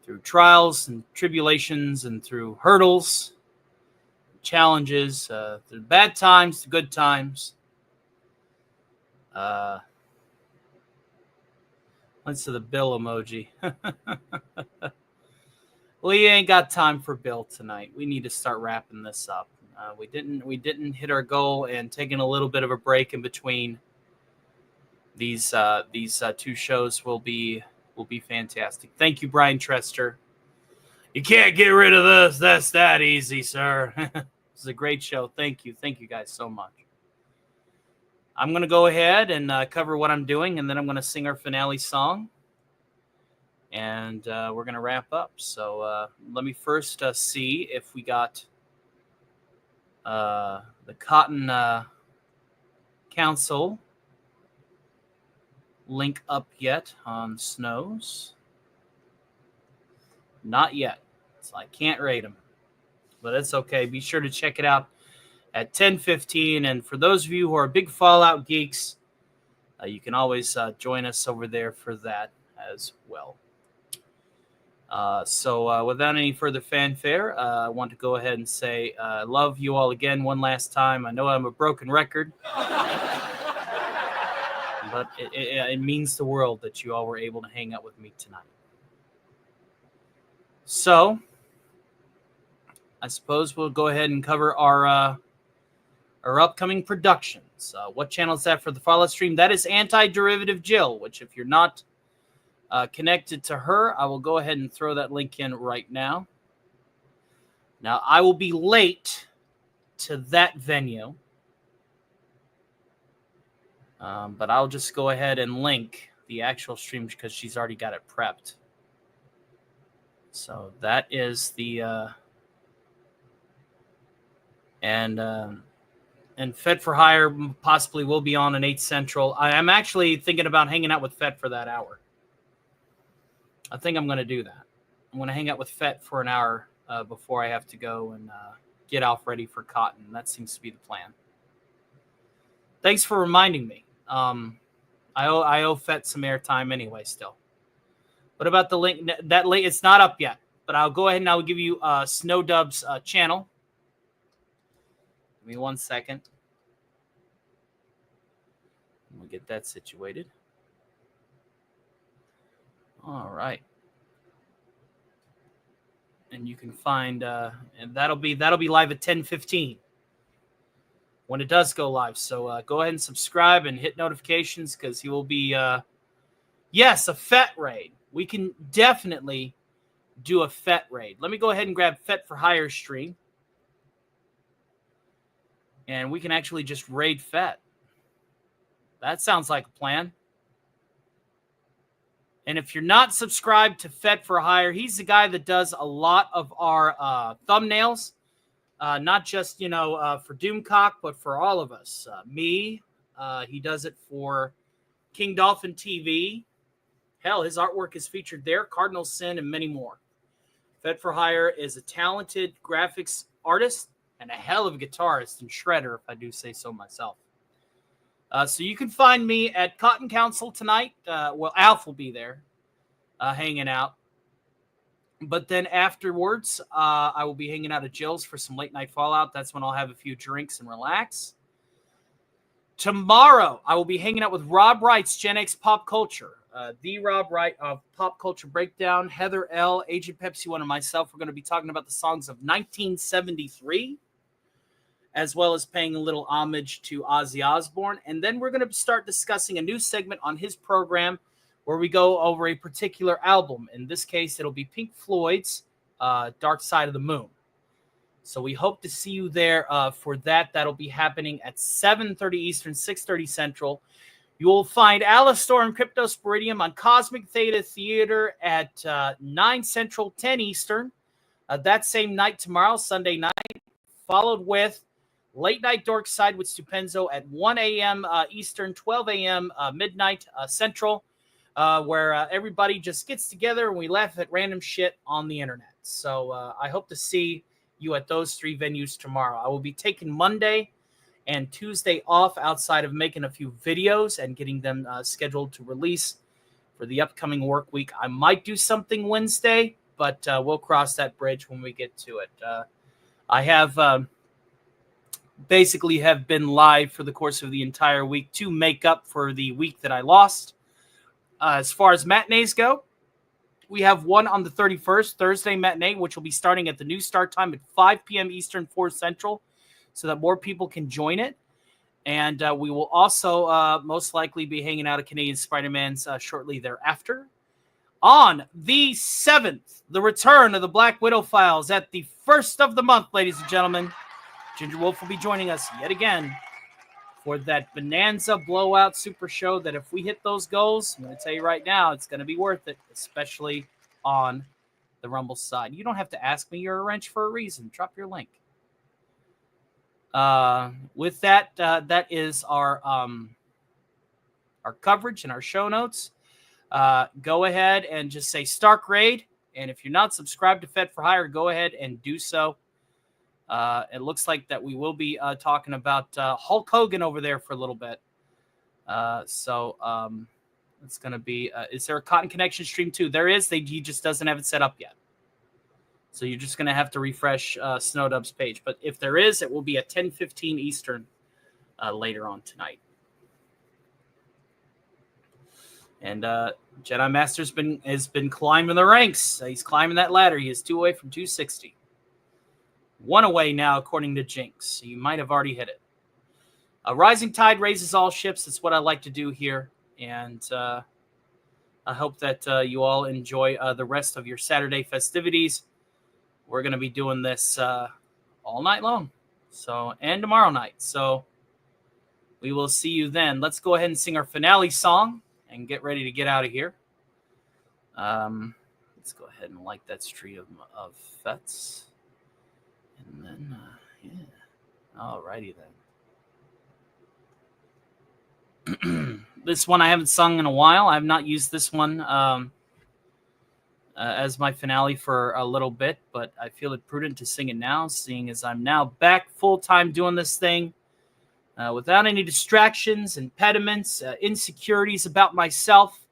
through trials and tribulations and through hurdles, challenges, through bad times to good times. Let's to the Bill emoji. We ain't got time for Bill tonight. We need to start wrapping this up. We didn't hit our goal, and taking a little bit of a break in between these two shows will be fantastic. Thank you, Brian Trester. You can't get rid of this. That's that easy, sir. This is a great show. Thank you. Thank you guys so much. I'm going to go ahead and cover what I'm doing, and then I'm going to sing our finale song. And we're going to wrap up. So let me first see if we got the Cotton Council link up yet on Snows. Not yet. So I can't rate them. But it's okay. Be sure to check it out at 10:15. And for those of you who are big Fallout geeks, you can always join us over there for that as well. So without any further fanfare, I want to go ahead and say I love you all again one last time. I know I'm a broken record. But it means the world that you all were able to hang out with me tonight. So, I suppose we'll go ahead and cover our upcoming productions. What channel is that for the Fallout stream? That is Anti-Derivative Jill, which if you're not connected to her, I will go ahead and throw that link in right now. Now, I will be late to that venue. But I'll just go ahead and link the actual stream because she's already got it prepped. So that is the and Fed for Hire possibly will be on an 8 Central. I'm actually thinking about hanging out with Fed for that hour. I think I'm going to do that. I'm going to hang out with Fed for an hour before I have to go and get Alf ready for Cotton. That seems to be the plan. Thanks for reminding me. I owe Fett some airtime anyway still. What about the link? That link, it's not up yet. but I'll go ahead and I'll give you Snowdub's channel. Give me 1 second. We'll get that situated. All right. And you can find, and that'll be live at 10:15 when it does go live. So go ahead and subscribe and hit notifications because he will be, yes, a FET raid. We can definitely do a FET raid. Let me go ahead and grab FET for Hire stream. And we can actually just raid FET. That sounds like a plan. And if you're not subscribed to FET for Hire, he's the guy that does a lot of our thumbnails. Not just, for Doomcock, but for all of us. Me, he does it for King Dolphin TV. Hell, his artwork is featured there. Cardinal Sin and many more. FET for Hire is a talented graphics artist and a hell of a guitarist and shredder, if I do say so myself. So you can find me at Cotton Council tonight. Alf will be there hanging out. But then afterwards, I will be hanging out at Jill's for some late night Fallout. That's when I'll have a few drinks and relax. Tomorrow, I will be hanging out with Rob Wright's Gen X Pop Culture. The Rob Wright of Pop Culture Breakdown, Heather L., Agent Pepsi One, and myself. We're going to be talking about the songs of 1973. As well as paying a little homage to Ozzy Osbourne. And then we're going to start discussing a new segment on his program where we go over a particular album. In this case, it'll be Pink Floyd's Dark Side of the Moon. So we hope to see you there for that. That'll be happening at 7:30 Eastern, 6:30 Central. You will find Alastor and Cryptosporidium on Cosmic Theta Theater at 9 Central, 10 Eastern. That same night tomorrow, Sunday night, followed with Late Night Dork Side with Stupenzo at 1 a.m. Eastern, 12 a.m. Midnight Central, where everybody just gets together and we laugh at random shit on the internet. So I hope to see you at those 3 venues tomorrow. I will be taking Monday and Tuesday off outside of making a few videos and getting them scheduled to release for the upcoming work week. I might do something Wednesday, but we'll cross that bridge when we get to it. I have... basically have been live for the course of the entire week to make up for the week that I lost. As far as matinees go, we have one on the 31st, Thursday matinee, which will be starting at the new start time at 5 p.m. Eastern, 4 Central, so that more people can join it. And we will also most likely be hanging out at Canadian Spider-Man's shortly thereafter. On the 7th, the return of the Black Widow Files at the first of the month, ladies and gentlemen. Ginger Wolf will be joining us yet again for that Bonanza Blowout Super Show that if we hit those goals, I'm going to tell you right now, it's going to be worth it, especially on the Rumble side. You don't have to ask me. You're a wrench for a reason. Drop your link. With that, that is our coverage and our show notes. Go ahead and just say Stark Raid. And if you're not subscribed to FET for Hire, go ahead and do so. It looks like that we will be talking about Hulk Hogan over there for a little bit. So it's going to be, is there a Cotton Connection stream too? There is. He just doesn't have it set up yet. So you're just going to have to refresh Snowdub's page. But if there is, it will be at 10:15 Eastern later on tonight. And Jedi Master's has been climbing the ranks. He's climbing that ladder. He is 2 away from 260. 1 away now, according to Jinx. So you might have already hit it. A rising tide raises all ships. That's what I like to do here. And I hope that you all enjoy the rest of your Saturday festivities. We're going to be doing this all night long. And tomorrow night. So we will see you then. Let's go ahead and sing our finale song and get ready to get out of here. Let's go ahead and light that stream of FETs. And then, yeah. Alrighty then. This one I haven't sung in a while. I have not used this one as my finale for a little bit, but I feel it prudent to sing it now, seeing as I'm now back full-time doing this thing without any distractions, impediments, insecurities about myself.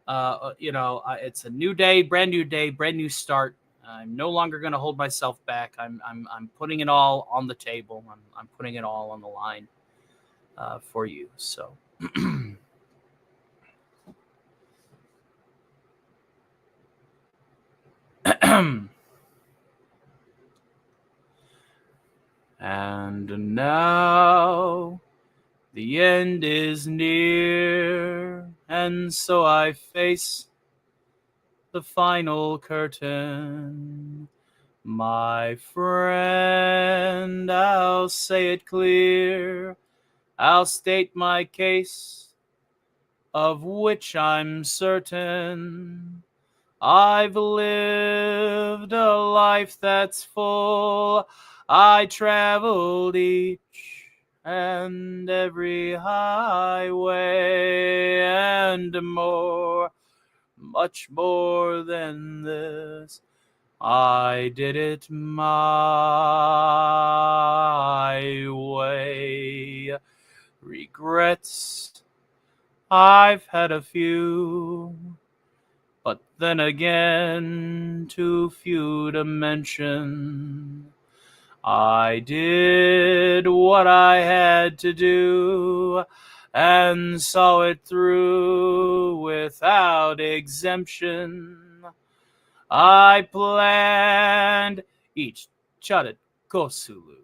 It's a new day, brand new start, I'm no longer going to hold myself back. I'm putting it all on the table. I'm putting it all on the line for you. So. And now the end is near, and so I face the final curtain. My friend, I'll say it clear. I'll state my case, of which I'm certain. I've lived a life that's full. I traveled each and every highway and more, much more than this. I did it my way. Regrets, I've had a few, but then again, too few to mention. I did what I had to do and saw it through without exemption. I planned each Chadat Kosulu,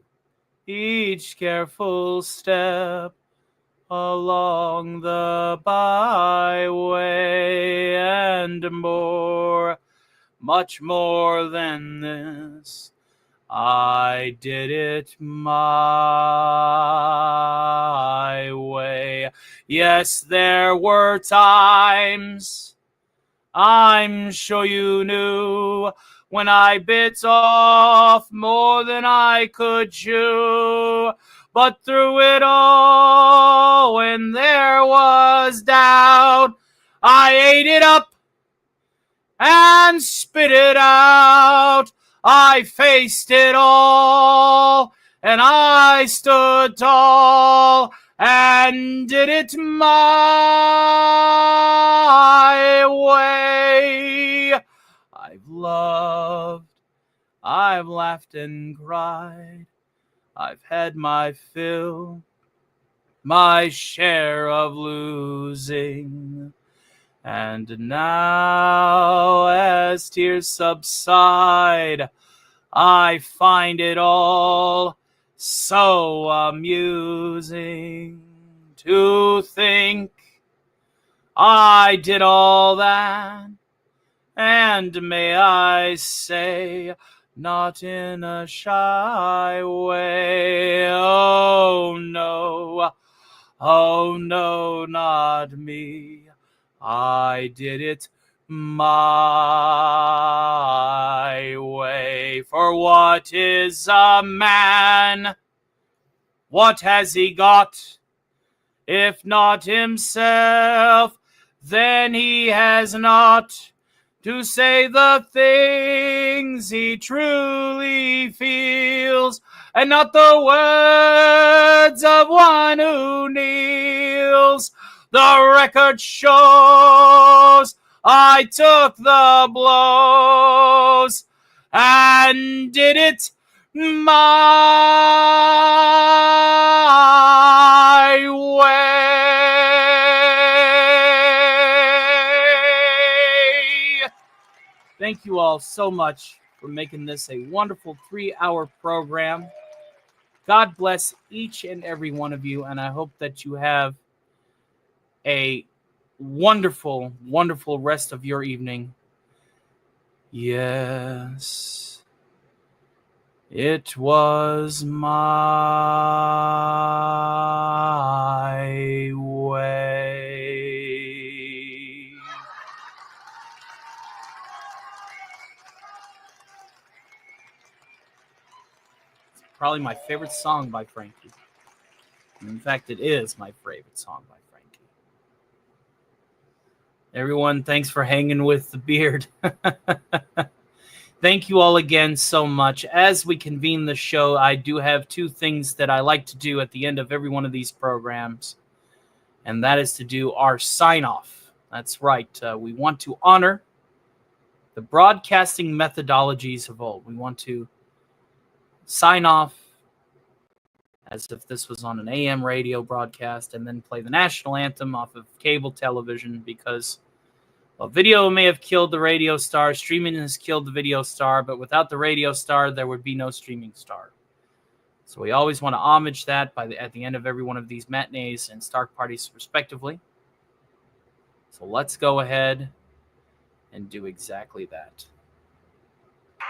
each careful step along the byway and more, much more than this. I did it my way. Yes, there were times, I'm sure you knew, when I bit off more than I could chew. But through it all, when there was doubt, I ate it up and spit it out. I faced it all, and I stood tall and did it my way. I've loved, I've laughed and cried. I've had my fill, my share of losing. And now, as tears subside, I find it all so amusing to think I did all that, and may I say, not in a shy way. Oh no, not me. I did it my way. For what is a man? What has he got? If not himself, then he has not to say the things he truly feels, and not the words of one who kneels. The record shows I took the blows and did it my way. Thank you all so much for making this a wonderful 3-hour program. God bless each and every one of you, and I hope that you have a wonderful, wonderful rest of your evening. Yes, it was my way. It's probably my favorite song by Frankie. In fact, it is my favorite song by Frankie. Everyone, thanks for hanging with the beard. Thank you all again so much. As we convene the show, I do have 2 things that I like to do at the end of every one of these programs, and that is to do our sign-off. That's right. We want to honor the broadcasting methodologies of old. We want to sign off as if this was on an AM radio broadcast and then play the national anthem off of cable television because, well, video may have killed the radio star, streaming has killed the video star, but without the radio star, there would be no streaming star. So we always want to homage that at the end of every one of these matinees and Stark parties, respectively. So let's go ahead and do exactly that.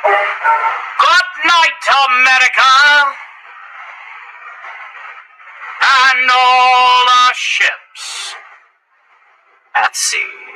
Good night, America, and all our ships at sea.